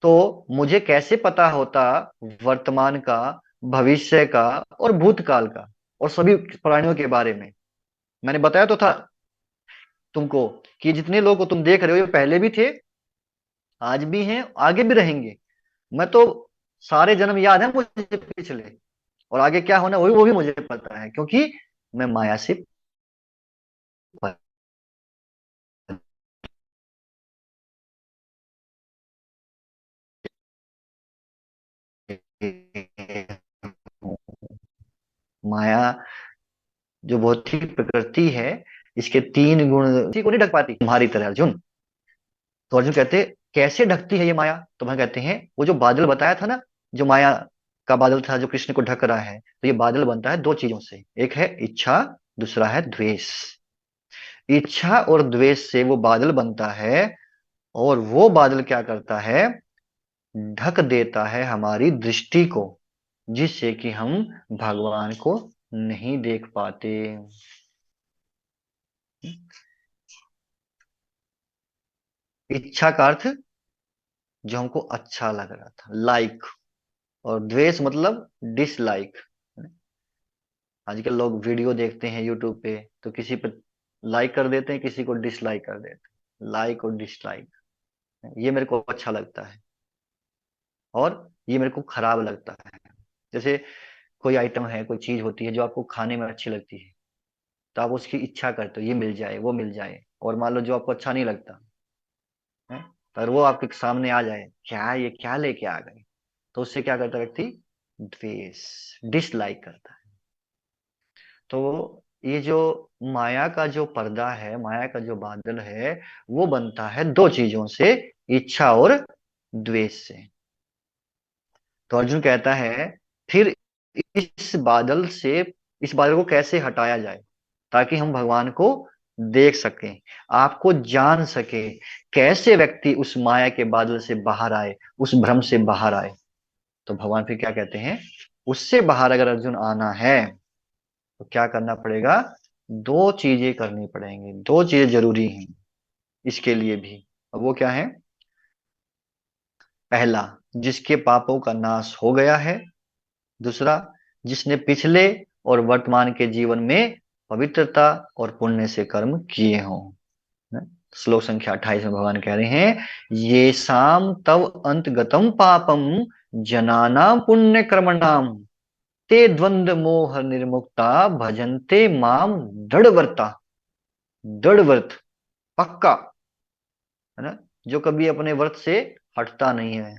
Speaker 1: तो मुझे कैसे पता होता वर्तमान का, भविष्य का और भूतकाल का और सभी प्राणियों के बारे में? मैंने बताया तो था तुमको कि जितने लोग को तुम देख रहे हो ये पहले भी थे, आज भी हैं, आगे भी रहेंगे। मैं तो सारे जन्म याद है मुझे पिछले, और आगे क्या होना वो भी मुझे पता है, क्योंकि मैं माया से परे हूँ। माया जो भौतिक प्रकृति है, इसके तीन गुण किसी को नहीं ढक पाती तुम्हारी तरह अर्जुन। तो अर्जुन कहते कैसे ढकती है ये माया? तो वह कहते हैं वो जो बादल बताया था ना, जो माया का बादल था जो कृष्ण को ढक रहा है, तो ये बादल बनता है दो चीजों से, एक है इच्छा, दूसरा है द्वेष। इच्छा और द्वेष से वो बादल बनता है, और वो बादल क्या करता है, ढक देता है हमारी दृष्टि को, जिससे कि हम भगवान को नहीं देख पाते। इच्छा का अर्थ जो हमको अच्छा लग रहा था, लाइक, और द्वेष मतलब डिसलाइक। आजकल लोग वीडियो देखते हैं यूट्यूब पे, तो किसी पे लाइक कर देते हैं, किसी को डिसलाइक कर देते हैं। लाइक और डिसलाइक, ये मेरे को अच्छा लगता है और ये मेरे को खराब लगता है। जैसे कोई आइटम है, कोई चीज होती है जो आपको खाने में अच्छी लगती है, तो आप उसकी इच्छा करते हो ये मिल जाए वो मिल जाए, और मान लो जो आपको अच्छा नहीं लगता है, पर वो आपके सामने आ जाए, क्या ये क्या लेके आ गए, तो उससे क्या करता है व्यक्ति, द्वेष, डिसलाइक करता है। तो ये जो माया का जो पर्दा है, माया का जो बादल है, वो बनता है दो चीजों से, इच्छा और द्वेष से। तो अर्जुन कहता है फिर इस बादल से, इस बादल को कैसे हटाया जाए ताकि हम भगवान को देख सकें, आपको जान सके, कैसे व्यक्ति उस माया के बादल से बाहर आए, उस भ्रम से बाहर आए? तो भगवान फिर क्या कहते हैं, उससे बाहर अगर अर्जुन आना है तो क्या करना पड़ेगा, दो चीजें करनी पड़ेंगी, दो चीजें जरूरी हैं इसके लिए भी। अब वो क्या है, पहला, जिसके पापों का नाश हो गया है, दूसरा, जिसने पिछले और वर्तमान के जीवन में पवित्रता और पुण्य से कर्म किए हों। है? श्लोक संख्या 28 में भगवान कह रहे हैं, ये शाम तव अंतगतम पापम जनानाम पुण्य कर्मणाम ते द्वंद्व मोह निर्मुक्ता भजन्ते माम दृढ़व्रता। दृढ़व्रत, पक्का, है ना, जो कभी अपने व्रत से हटता नहीं है।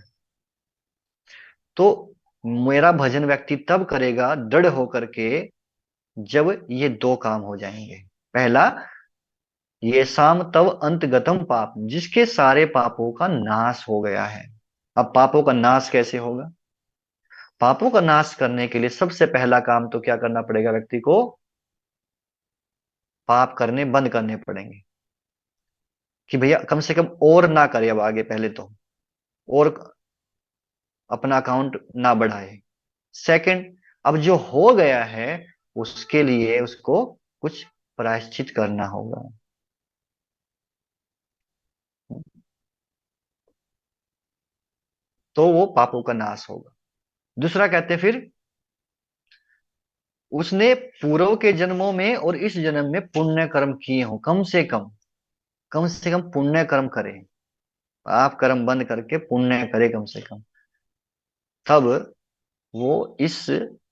Speaker 1: तो मेरा भजन व्यक्ति तब करेगा दृढ़ होकर के जब ये दो काम हो जाएंगे। पहला, ये शाम तव अंतगतम पाप, जिसके सारे पापों का नाश हो गया है। अब पापों का नाश कैसे होगा? पापों का नाश करने के लिए सबसे पहला काम तो क्या करना पड़ेगा व्यक्ति को? पाप करने बंद करने पड़ेंगे, कि भैया कम से कम और ना करे अब आगे, पहले तो और अपना अकाउंट ना बढ़ाए। सेकंड, अब जो हो गया है उसके लिए उसको कुछ प्रायश्चित करना होगा। तो वो पापों का नाश होगा। दूसरा कहते फिर, उसने पूर्व के जन्मों में और इस जन्म में पुण्य कर्म किए हो, कम से कम पुण्य कर्म करे। पाप कर्म बंद करके पुण्य करे कम से कम, तब वो इस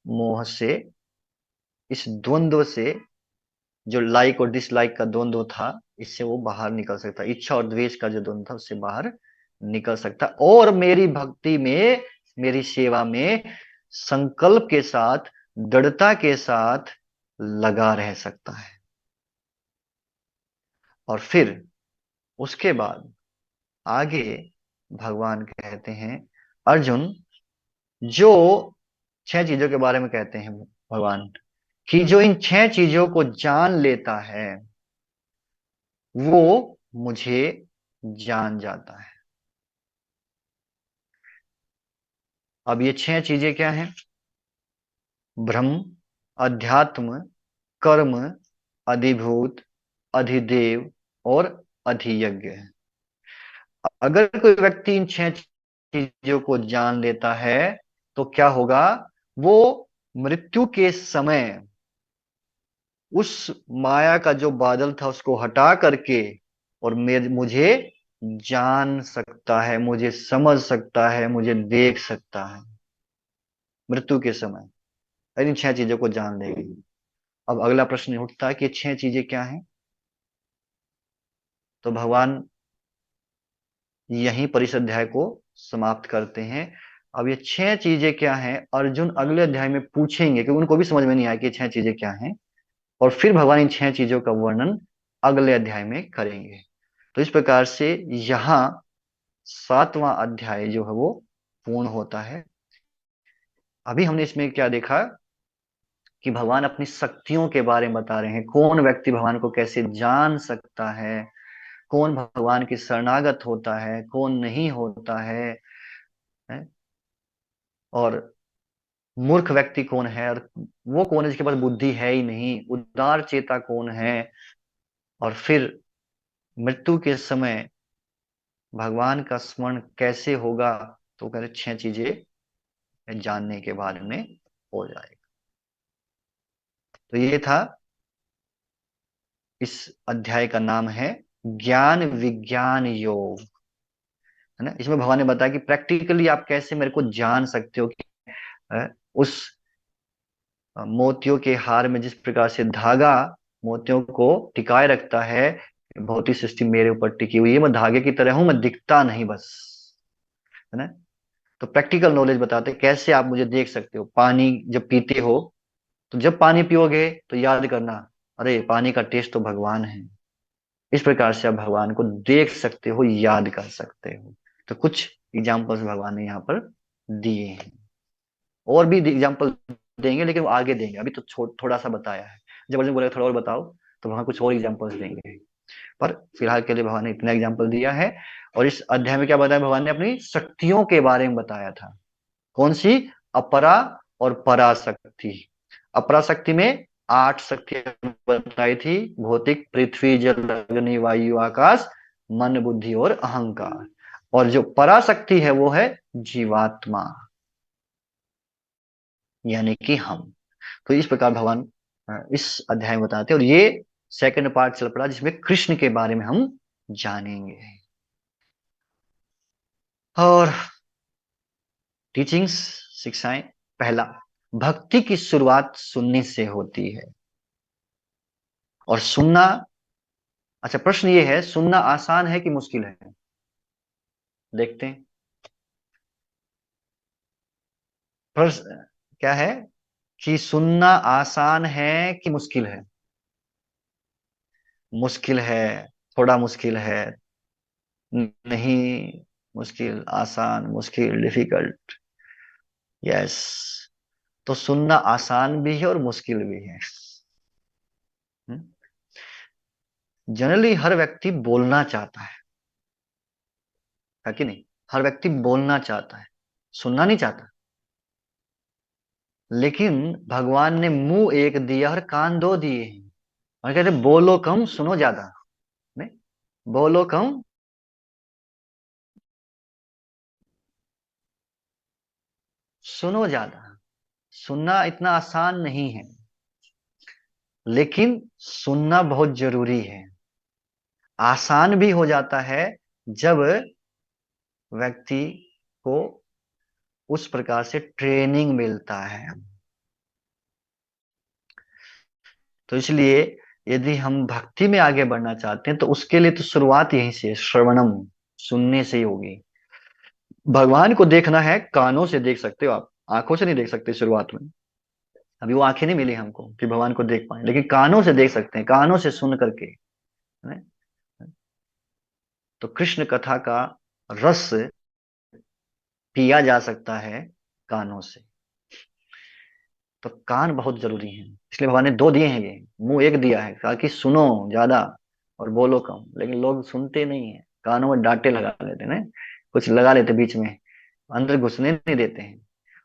Speaker 1: मोह से, इस द्वंद्व से, जो लाइक और डिसलाइक का द्वंद्व था, इससे वो बाहर निकल सकता, इच्छा और द्वेष का जो द्वंद्व था उससे बाहर निकल सकता, और मेरी भक्ति में, मेरी सेवा में संकल्प के साथ, दृढ़ता के साथ लगा रह सकता है। और फिर उसके बाद आगे भगवान कहते हैं, अर्जुन, जो छह चीजों के बारे में कहते हैं भगवान, कि जो इन छह चीजों को जान लेता है वो मुझे जान जाता है। अब ये छह चीजें क्या हैं? ब्रह्म, अध्यात्म, कर्म, अधिभूत, अधिदेव और अधियज्ञ है। अगर कोई व्यक्ति इन छह चीजों को जान लेता है तो क्या होगा? वो मृत्यु के समय उस माया का जो बादल था उसको हटा करके और मुझे जान सकता है, मुझे समझ सकता है, मुझे देख सकता है मृत्यु के समय। इन छह चीजों को जान लेगी। अब अगला प्रश्न उठता है कि ये छह चीजें क्या हैं? तो भगवान यहीं पर इस अध्याय को समाप्त करते हैं। अब ये छह चीजें क्या हैं अर्जुन अगले अध्याय में पूछेंगे, क्योंकि उनको भी समझ में नहीं आया कि ये छह चीजें क्या हैं। और फिर भगवान इन छह चीजों का वर्णन अगले अध्याय में करेंगे। तो इस प्रकार से यहाँ सातवां अध्याय जो है वो पूर्ण होता है। अभी हमने इसमें क्या देखा कि भगवान अपनी शक्तियों के बारे में बता रहे हैं, कौन व्यक्ति भगवान को कैसे जान सकता है, कौन भगवान की शरणागत होता है, कौन नहीं होता है? और मूर्ख व्यक्ति कौन है, और वो कौन है जिसके पास बुद्धि है ही नहीं, उदार चेता कौन है। और फिर मृत्यु के समय भगवान का स्मरण कैसे होगा, तो कह रहे छह चीजें जानने के बाद में हो जाएगा। तो ये था, इस अध्याय का नाम है ज्ञान विज्ञान योग, है ना। इसमें भगवान ने बताया कि प्रैक्टिकली आप कैसे मेरे को जान सकते हो कि उस मोतियों के हार में जिस प्रकार से धागा मोतियों को टिकाए रखता है, भौतिक सृष्टि मेरे ऊपर टिकी हुई है, मैं धागे की तरह हूं, मैं दिखता नहीं बस, है ना। तो प्रैक्टिकल नॉलेज बताते हैं कैसे आप मुझे देख सकते हो। पानी जब पीते हो, तो जब पानी पियोगे तो याद करना, अरे पानी का टेस्ट तो भगवान है। इस प्रकार से आप भगवान को देख सकते हो, याद कर सकते हो। तो कुछ एग्जाम्पल्स भगवान ने यहाँ पर दिए हैं, और भी एग्जाम्पल देंगे लेकिन वो आगे देंगे, अभी तो थोड़ा सा बताया है। जब अर्जुन बोलेगा थोड़ा और बताओ, तो वहां कुछ और एग्जाम्पल्स देंगे। पर फिलहाल के लिए भगवान ने इतना एग्जाम्पल दिया है। और इस अध्याय में क्या बताया भगवान ने? अपनी शक्तियों के बारे में बताया था। कौन सी? अपरा और पराशक्ति। अपराशक्ति में 8 शक्तियां बताई थी, भौतिक, पृथ्वी, जल, अग्नि, वायु, आकाश, मन, बुद्धि और अहंकार। और जो पराशक्ति है वो है जीवात्मा, यानी कि हम। तो इस प्रकार भगवान इस अध्याय में बताते हैं, और ये सेकंड पार्ट चल पड़ा जिसमें कृष्ण के बारे में हम जानेंगे। और टीचिंग्स, शिक्षाएं। पहला, भक्ति की शुरुआत सुनने से होती है। और सुनना, अच्छा प्रश्न ये है, सुनना आसान है कि मुश्किल है? देखते हैं। प्रश्न क्या है कि सुनना आसान है कि मुश्किल है? मुश्किल है, थोड़ा मुश्किल है, नहीं, मुश्किल, आसान, मुश्किल, डिफिकल्ट। यस, तो सुनना आसान भी है और मुश्किल भी है। जनरली हर व्यक्ति बोलना चाहता है कि नहीं? हर व्यक्ति बोलना चाहता है, सुनना नहीं चाहता। लेकिन भगवान ने मुंह एक दिया और कान दो दिए हैं। और कहते हैं, बोलो कम सुनो ज्यादा। नहीं, बोलो कम, सुनो ज्यादा। सुनना इतना आसान नहीं है, लेकिन सुनना बहुत जरूरी है। आसान भी हो जाता है जब व्यक्ति को उस प्रकार से ट्रेनिंग मिलता है। तो इसलिए यदि हम भक्ति में आगे बढ़ना चाहते हैं तो उसके लिए तो शुरुआत यहीं से, श्रवणम, सुनने से ही होगी। भगवान को देखना है, कानों से देख सकते हो आप, आंखों से नहीं देख सकते शुरुआत में। अभी वो आंखें नहीं मिली हमको कि भगवान को देख पाए, लेकिन कानों से देख सकते हैं, कानों से सुन करके, है? तो कृष्ण कथा का रस पिया जा सकता है कानों से। तो कान बहुत जरूरी है, इसलिए भगवान ने दो दिए हैं ये, मुंह एक दिया है, कहा कि सुनो ज्यादा और बोलो कम। लेकिन लोग सुनते नहीं है, कानों में डांटे लगा लेते हैं ना, कुछ लगा लेते बीच में, अंदर घुसने नहीं देते हैं।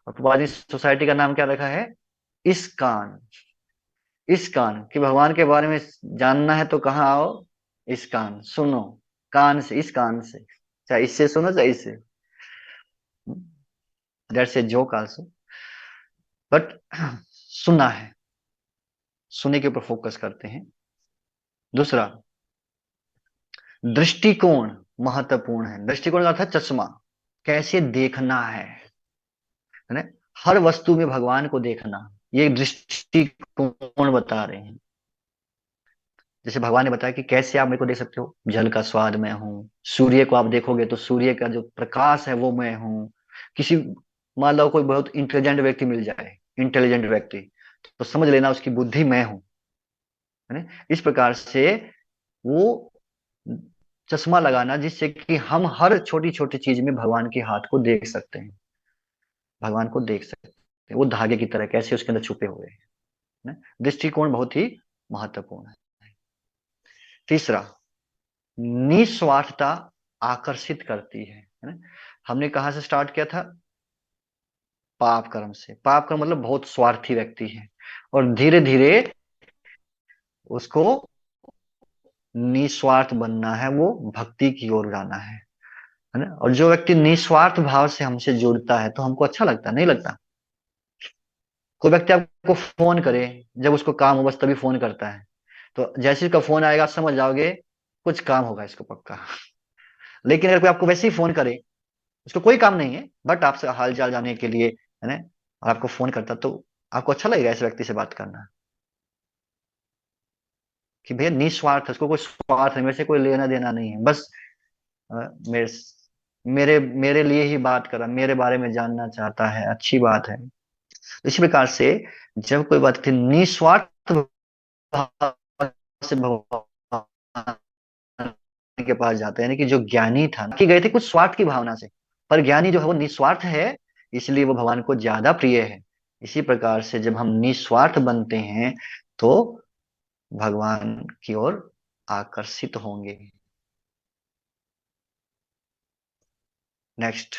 Speaker 1: और पुपादी सोसाइटी का नाम क्या रखा है? इस कान। इस कान कि भगवान के बारे में जानना है तो कहाँ आओ? इस कान सुनो, कान से, इस कान से, चाहे इससे सुनो चाहे इससे। That's a joke also, but सुनना है, सुने के ऊपर फोकस करते हैं। दूसरा, दृष्टिकोण महत्वपूर्ण है। दृष्टिकोण का अर्थ है चश्मा, कैसे देखना है ना? हर वस्तु में भगवान को देखना, ये दृष्टिकोण बता रहे हैं। जैसे भगवान ने बताया कि कैसे आप मेरे को देख सकते हो, जल का स्वाद मैं हूँ। सूर्य को आप देखोगे तो सूर्य का जो प्रकाश है वो मैं हूँ। किसी, मान लो कोई बहुत इंटेलिजेंट व्यक्ति मिल जाए, इंटेलिजेंट व्यक्ति, तो समझ लेना उसकी बुद्धि मैं हूँ, है ना? इस प्रकार से वो चश्मा लगाना जिससे कि हम हर छोटी छोटी चीज में भगवान के हाथ को देख सकते हैं, भगवान को देख सकते हैं, वो धागे की तरह कैसे उसके अंदर छुपे हुए हैं ना? दृष्टिकोण बहुत ही महत्वपूर्ण है। तीसरा, निस्वार्थता आकर्षित करती है ना? हमने कहाँ से स्टार्ट किया था? पाप कर्म से। पाप कर्म मतलब बहुत स्वार्थी व्यक्ति है, और धीरे धीरे उसको निस्वार्थ बनना है, वो भक्ति की ओर जाना है ना? और जो व्यक्ति निस्वार्थ भाव से हमसे जुड़ता है तो हमको अच्छा लगता, नहीं लगता? कोई व्यक्ति आपको फोन करे, जब उसको काम हो बस तभी फोन करता है, तो जैसे ही उसका फोन आएगा समझ जाओगे कुछ काम होगा इसको पक्का। लेकिन अगर कोई आपको वैसे ही फोन करे, उसको कोई काम नहीं है बट आपसे हाल चाल जानने के लिए, है ना, और आपको फोन करता, तो आपको अच्छा लगेगा ऐसे व्यक्ति से बात करना, कि भैया निस्वार्थ है, उसको कोई स्वार्थ नहीं, मेरे से कोई लेना देना नहीं है, बस अ, मेरे मेरे मेरे लिए ही बात कर रहा, मेरे बारे में जानना चाहता है, अच्छी बात है। इसी प्रकार से जब कोई व्यक्ति निस्वार्थ भाव से भगवान के पास जाता है, यानी कि जो ज्ञानी था कि गए थे कुछ स्वार्थ की भावना से, पर ज्ञानी जो है वो निस्वार्थ है, इसलिए वो भगवान को ज्यादा प्रिय है। इसी प्रकार से जब हम निस्वार्थ बनते हैं तो भगवान की ओर आकर्षित होंगे। नेक्स्ट,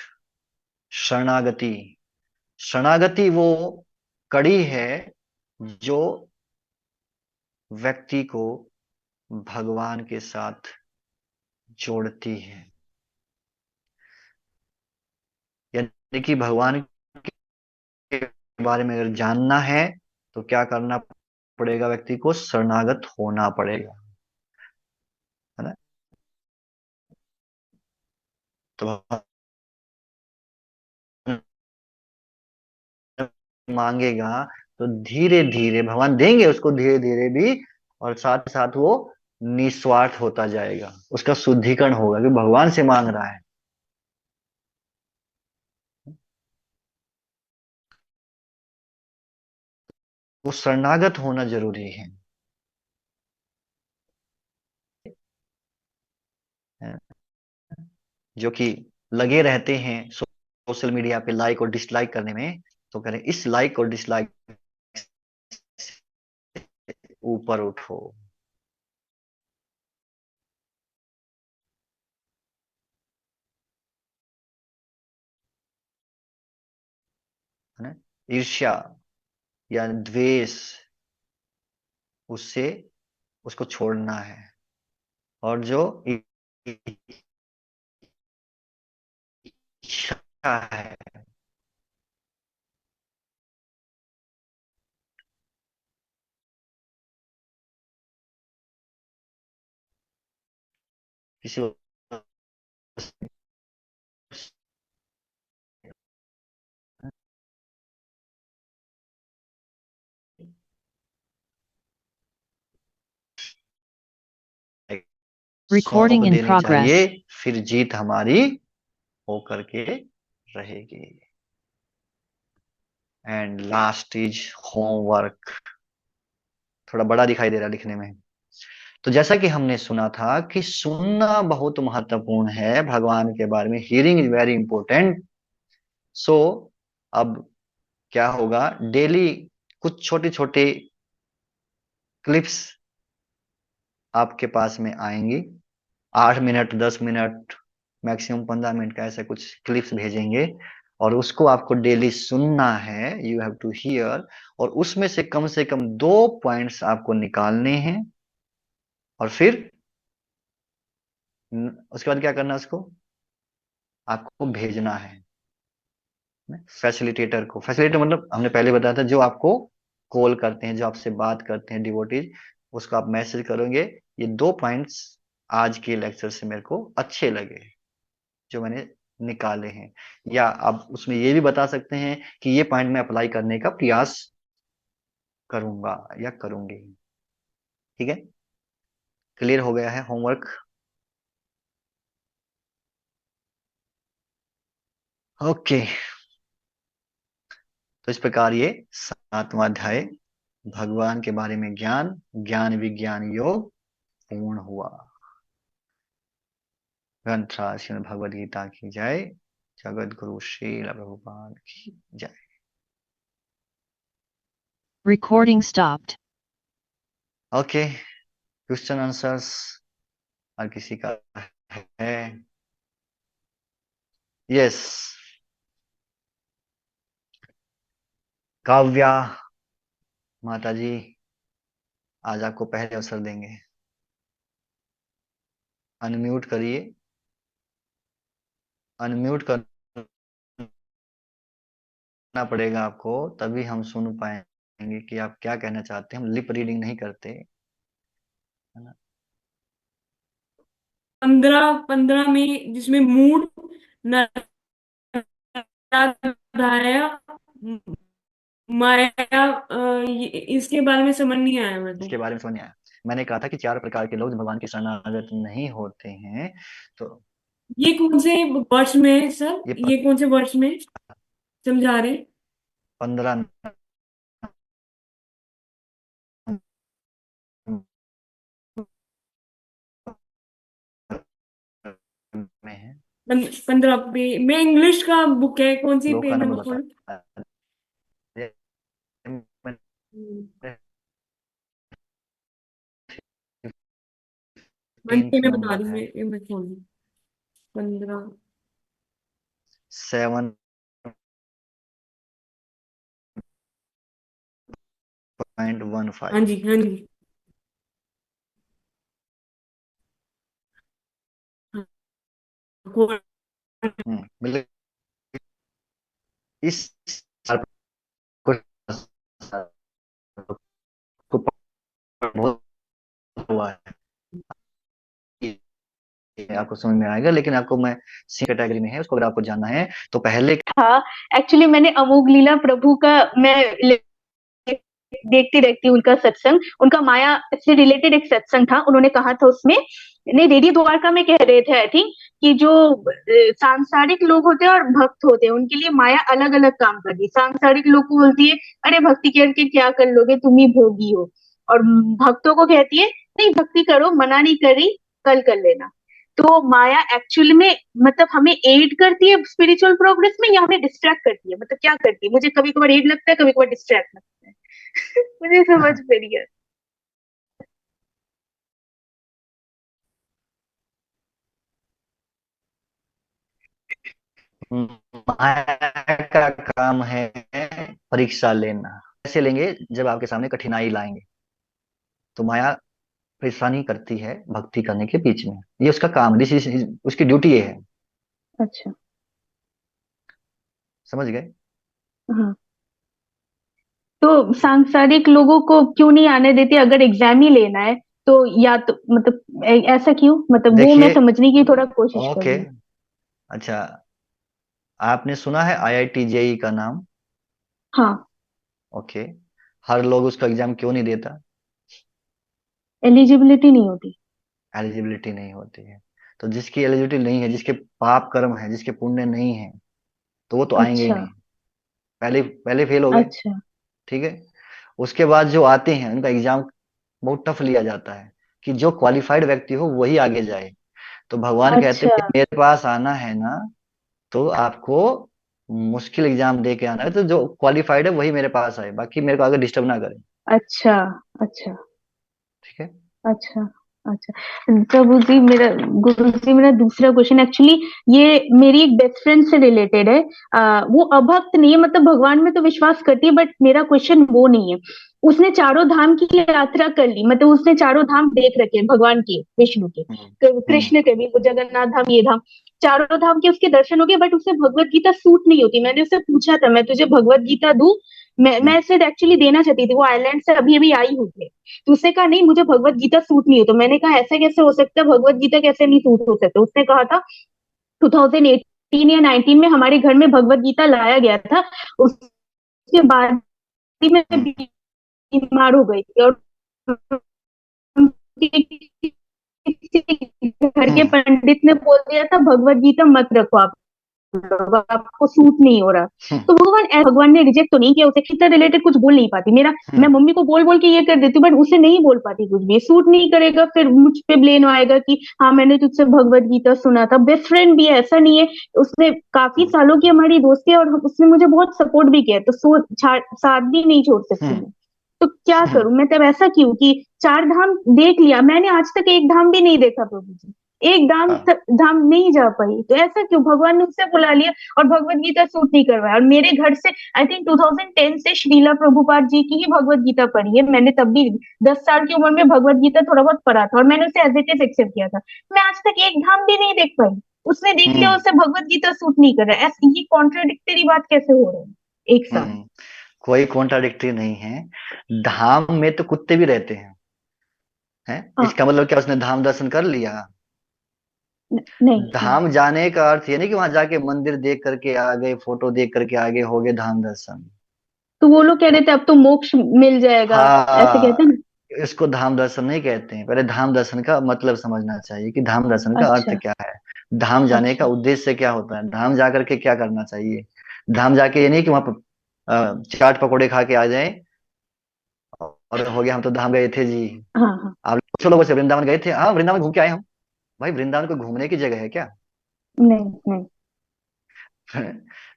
Speaker 1: शरणागति। शरणागति वो कड़ी है जो व्यक्ति को भगवान के साथ जोड़ती है। यानी कि भगवान के बारे में अगर जानना है तो क्या करना पड़ेगा, व्यक्ति को शरणागत होना पड़ेगा, है ना। तो भगवान मांगेगा तो धीरे धीरे भगवान देंगे उसको, धीरे धीरे भी, और साथ साथ वो निस्वार्थ होता जाएगा, उसका शुद्धिकरण होगा कि भगवान से मांग रहा है। वो शरणागत होना जरूरी है। जो कि लगे रहते हैं सोशल मीडिया पे लाइक और डिसलाइक करने में, तो करें इस लाइक और डिसलाइक ऊपर उठो, है ना। ईर्ष्या या द्वेष, उससे उसको छोड़ना है। और जो इच्छा है, किसी सौंप
Speaker 2: Recording in
Speaker 1: देनी चाहिए,
Speaker 2: progress.
Speaker 1: फिर जीत हमारी होकर के रहेगी। And last is homework. थोड़ा बड़ा दिखाई दे रहा है लिखने में। तो जैसा कि हमने सुना था कि सुनना बहुत महत्वपूर्ण है भगवान के बारे में, हियरिंग इज वेरी इंपॉर्टेंट। सो अब क्या होगा, डेली कुछ छोटे छोटे क्लिप्स आपके पास में आएंगी, 8 मिनट, 10 मिनट, मैक्सिमम 15 मिनट का ऐसा कुछ क्लिप्स भेजेंगे, और उसको आपको डेली सुनना है, यू हैव टू हियर। और उसमें से कम 2 पॉइंट्स आपको निकालने हैं, और फिर उसके बाद क्या करना है, उसको आपको भेजना है फैसिलिटेटर को। फैसिलिटेटर मतलब हमने पहले बताया था, जो आपको कॉल करते हैं, जो आपसे बात करते हैं डिवोटीज, उसको आप मैसेज करोगे, ये 2 पॉइंट्स आज के लेक्चर से मेरे को अच्छे लगे, जो मैंने निकाले हैं। या आप उसमें ये भी बता सकते हैं कि ये पॉइंट मैं अप्लाई करने का प्रयास करूंगा या करूंगी। ठीक है, क्लियर हो गया है होमवर्क। ओके, तो इस प्रकार ये 7वां अध्याय भगवान के बारे में ज्ञान, ज्ञान विज्ञान योग पूर्ण हुआ। ग्रंथराज श्रीमद् भगवद गीता की जय। जगत गुरु श्रील प्रभुपाद की जय।
Speaker 2: Recording stopped.
Speaker 1: Okay, question answers और किसी का है? यस, काव्या माता जी, आज आपको पहले अवसर देंगे। अनम्यूट करिए, अनम्यूट करना पड़ेगा आपको, तभी हम सुन पाएंगे कि आप क्या कहना चाहते हैं। हम लिप रीडिंग नहीं करते, है ना।
Speaker 3: 15 15 में जिसमें मूड धाया माया, इसके बारे में समझ नहीं आया मेरे को।
Speaker 1: इसके बारे में समझ नहीं आया। मैंने कहा था कि 4 प्रकार के लोग जो भगवान के शरणागत नहीं होते हैं, तो
Speaker 3: ये कौन से वर्ष में है सर,
Speaker 1: ये
Speaker 3: ये कौन से वर्ष में समझा रहे हैं?
Speaker 1: 15 में है।
Speaker 3: 15 पे में इंग्लिश का बुक है, कौन सी
Speaker 1: श्लोक
Speaker 3: पे
Speaker 1: का
Speaker 3: में
Speaker 1: नंबर
Speaker 3: खोलूं?
Speaker 1: बता,
Speaker 3: हम्म,
Speaker 1: 15th
Speaker 3: में बता
Speaker 1: नंबर
Speaker 3: दी
Speaker 1: है,
Speaker 3: मैं खोलूं 15।
Speaker 1: 7.15।
Speaker 3: हाँ जी, हाँ जी, हाँ, खोल-
Speaker 1: मतलब इस साल को आपको समझ में आएगा, लेकिन आपको मैं सी कैटेगरी में है, उसको अगर आपको जानना है तो पहले।
Speaker 4: हाँ, एक्चुअली मैंने अमोघ लीला प्रभु का मैं देखती रहती हूँ उनका सत्संग, उनका माया से रिलेटेड एक सत्संग था, उन्होंने कहा था उसमें, नहीं रेडियो द्वारका में कह रहे थे आई थिंक, कि जो सांसारिक लोग होते हैं और भक्त होते हैं उनके लिए माया अलग अलग काम करती है। सांसारिक लोग को बोलती है अरे भक्ति करके क्या कर लोगे, तुम ही भोगी हो, और भक्तों को कहती है नहीं भक्ति करो, मना नहीं करी, कल कर लेना। तो माया एक्चुअली में मतलब हमें एड करती है स्पिरिचुअल प्रोग्रेस में, या हमें डिस्ट्रैक्ट करती है, मतलब क्या करती है? मुझे कभी कभार एड लगता है, कभी कभार डिस्ट्रैक्ट लगता है। मुझे समझ में नहीं है।
Speaker 1: माया का काम है परीक्षा लेना। कैसे लेंगे? जब आपके सामने कठिनाई लाएंगे तो माया परेशानी करती है भक्ति करने के बीच में, ये उसका काम, दिस इज उसकी ड्यूटी ये है।
Speaker 4: अच्छा।
Speaker 1: समझ गए?
Speaker 4: हाँ, तो सांसारिक लोगों को क्यों नहीं आने देते अगर एग्जाम ही लेना है? तो या तो मतलब ऐसा क्यों, मतलब वो मैं
Speaker 1: देखिए,
Speaker 4: समझने की थोड़ा कोशिश कर
Speaker 1: ओके,
Speaker 4: रही हूँ।
Speaker 1: अच्छा, आपने सुना है आईआईटी जेई का नाम?
Speaker 4: हाँ।
Speaker 1: ओके, हर लोग उसका एग्जाम क्यों नहीं देता?
Speaker 4: एलिजिबिलिटी नहीं होती।
Speaker 1: एलिजिबिलिटी नहीं होती है। तो जिसकी एलिजिबिलिटी नहीं है, जिसके पाप कर्म है, जिसके पुण्य नहीं है, तो वो तो आएंगे ही
Speaker 4: अच्छा।
Speaker 1: नहीं। पहले पहले फेल हो गए,
Speaker 4: अच्छा।
Speaker 1: ठीक है। उसके बाद जो आते हैं उनका एग्जाम बहुत टफ लिया जाता है, कि जो क्वालिफाइड व्यक्ति हो वही आगे जाए। तो भगवान कहते हैं
Speaker 4: अच्छा।
Speaker 1: कि मेरे पास आना है ना, तो आपको मुश्किल एग्जाम दे के आना है, तो जो क्वालिफाइड है वही मेरे पास आए, बाकी मेरे को आगे डिस्टर्ब ना करे।
Speaker 4: अच्छा। अच्छा।
Speaker 1: ठीक है।
Speaker 4: अच्छा। अच्छा। प्रभु जी मेरा, गुरु जी मेरा दूसरा क्वेश्चन एक्चुअली ये मेरी एक बेस्ट फ्रेंड से रिलेटेड है। वो अभक्त नहीं है, मतलब भगवान में तो विश्वास करती है, बट मेरा क्वेश्चन वो नहीं है। उसने चारों धाम की यात्रा कर ली, मतलब उसने चारों धाम देख रखे हैं भगवान के, विष्णु के,
Speaker 1: हम्म। हम्म।
Speaker 4: कृष्ण के भी, वो जगन्नाथ धाम, ये धाम, चारों धाम के उसके दर्शन हो गए, बट उसे भगवत गीता सूट नहीं होती। मैंने उससे पूछा था मैं तुझे भगवत गीता दूं, मैं
Speaker 1: हम्म।
Speaker 4: इसे एक्चुअली देना चाहती थी, वो आइलैंड से अभी अभी आई हुई थी। तो उसने कहा नहीं मुझे भगवत गीता सूट नहीं हो। तो मैंने कहा ऐसा कैसे हो सकता है, भगवत गीता कैसे नहीं सूट हो सकता? उसने कहा था 2018 या 19 में हमारे घर में भगवत गीता लाया गया था, उसके बाद ही मैं
Speaker 1: हम्म।
Speaker 4: बीमार हो गई थी, और घर के
Speaker 1: हम्म।
Speaker 4: पंडित ने बोल दिया था भगवत गीता मत रखो आप लोग, आपको सूट नहीं हो रहा।
Speaker 1: हम्म।
Speaker 4: तो भगवान ने रिजेक्ट तो नहीं किया उसे, इससे रिलेटेड कुछ बोल नहीं पाती मेरा, मैं
Speaker 1: हम्म।
Speaker 4: मम्मी को बोल बोल के ये कर देती हूँ, बट उसे नहीं बोल पाती कुछ भी, सूट नहीं करेगा, फिर मुझ पे ब्लेम आएगा कि हाँ मैंने तुझसे भगवत गीता सुना था। बेस्ट फ्रेंड भी है, ऐसा नहीं है, उसने काफी
Speaker 1: हम्म।
Speaker 4: सालों की हमारी दोस्ती है, और उसने मुझे बहुत सपोर्ट भी किया है, तो साथ भी नहीं छोड़ सकती
Speaker 1: हम्म।
Speaker 4: मैं। तो क्या
Speaker 1: हम्म।
Speaker 4: करूं मैं तब? ऐसा क्यों कि चार धाम देख लिया मैंने, आज तक एक धाम भी नहीं देखा प्रभु जी, एक
Speaker 1: हाँ।
Speaker 4: धाम नहीं जा पाई, तो ऐसा क्यों? भगवान ने उससे बुला लिया और भगवत गीता सूट नहीं करवाया। और मेरे घर से आई थिंक 2010 से श्रीला प्रभुपाद जी की ही भगवत गीता पढ़ी है मैंने, तब भी 10 साल की उम्र में भगवत गीता थोड़ा बहुत पढ़ा था, और मैंने उसे एज इट इज एक्सेप्ट किया था। मैं आज तक एक धाम भी नहीं देख पाई, उसने देख लिया,
Speaker 1: हम्म।
Speaker 4: उसे भगवत गीता सूट नहीं कर रहा है। ऐसी ये कॉन्ट्रोडिक्टरी बात कैसे हो रही है एक साथ?
Speaker 1: हम्म। कोई कॉन्ट्राडिक्टरी नहीं है। धाम में तो कुत्ते भी रहते हैं,
Speaker 4: हाँ।
Speaker 1: इसका मतलब क्या उसने धाम दर्शन कर लिया?
Speaker 4: नहीं नहीं।
Speaker 1: धाम जाने का अर्थ ये नहीं कि वहां जाके मंदिर देख करके आ गए, फोटो देख करके आ गए, हो गए धाम दर्शन।
Speaker 4: तो वो लोग कह रहे थे अब तो मोक्ष मिल जाएगा, ऐसे कहते हैं
Speaker 1: हाँ,
Speaker 4: ना।
Speaker 1: इसको धाम दर्शन नहीं कहते हैं। पहले धाम दर्शन का मतलब समझना चाहिए कि धाम दर्शन का अर्थ
Speaker 4: अच्छा।
Speaker 1: क्या है। धाम जाने का
Speaker 4: अच्छा।
Speaker 1: उद्देश्य क्या होता है, धाम जा करके क्या करना चाहिए। धाम जाके ये नहीं कि वहां पर चाट पकौड़े खा के आ जाए और हो गया हम तो धाम गए थे जी।
Speaker 4: हाँ हाँ।
Speaker 1: आप पूछो लोगों से वृंदावन गए थे? हाँ, वृंदावन घूम के आए हम। भाई, वृंदावन को घूमने की जगह है क्या?
Speaker 4: नहीं नहीं।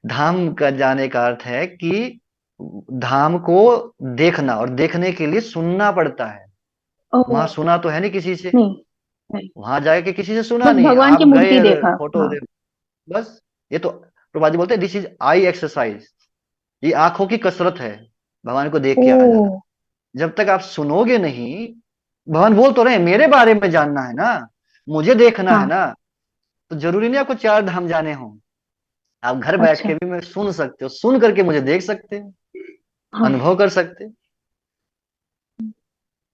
Speaker 1: धाम का जाने का अर्थ है कि धाम को देखना, और देखने के लिए सुनना पड़ता है।
Speaker 4: ओह।
Speaker 1: वहां सुना तो है नहीं किसी से,
Speaker 4: नहीं नहीं।
Speaker 1: वहां जाके किसी से सुना
Speaker 4: बस
Speaker 1: नहीं,
Speaker 4: भगवान
Speaker 1: आप
Speaker 4: की
Speaker 1: गए
Speaker 4: मूर्ति
Speaker 1: और
Speaker 4: देखा।
Speaker 1: फोटो
Speaker 4: हाँ।
Speaker 1: दे, बस। ये तो प्रभुपाद जी बोलते हैं दिस इज आई एक्सरसाइज, ये आंखों की कसरत है, भगवान को देख
Speaker 4: ओ।
Speaker 1: के आ जाना। जब तक आप सुनोगे नहीं, भगवान बोल तो रहे हैं मेरे बारे में जानना है ना, मुझे देखना है
Speaker 4: हाँ।
Speaker 1: ना, तो जरूरी नहीं आपको चार धाम जाने हों। आप घर बैठ
Speaker 4: अच्छा।
Speaker 1: के भी मैं सुन सकते हो, सुन करके मुझे देख सकते हो,
Speaker 4: हाँ।
Speaker 1: अनुभव कर सकते हो।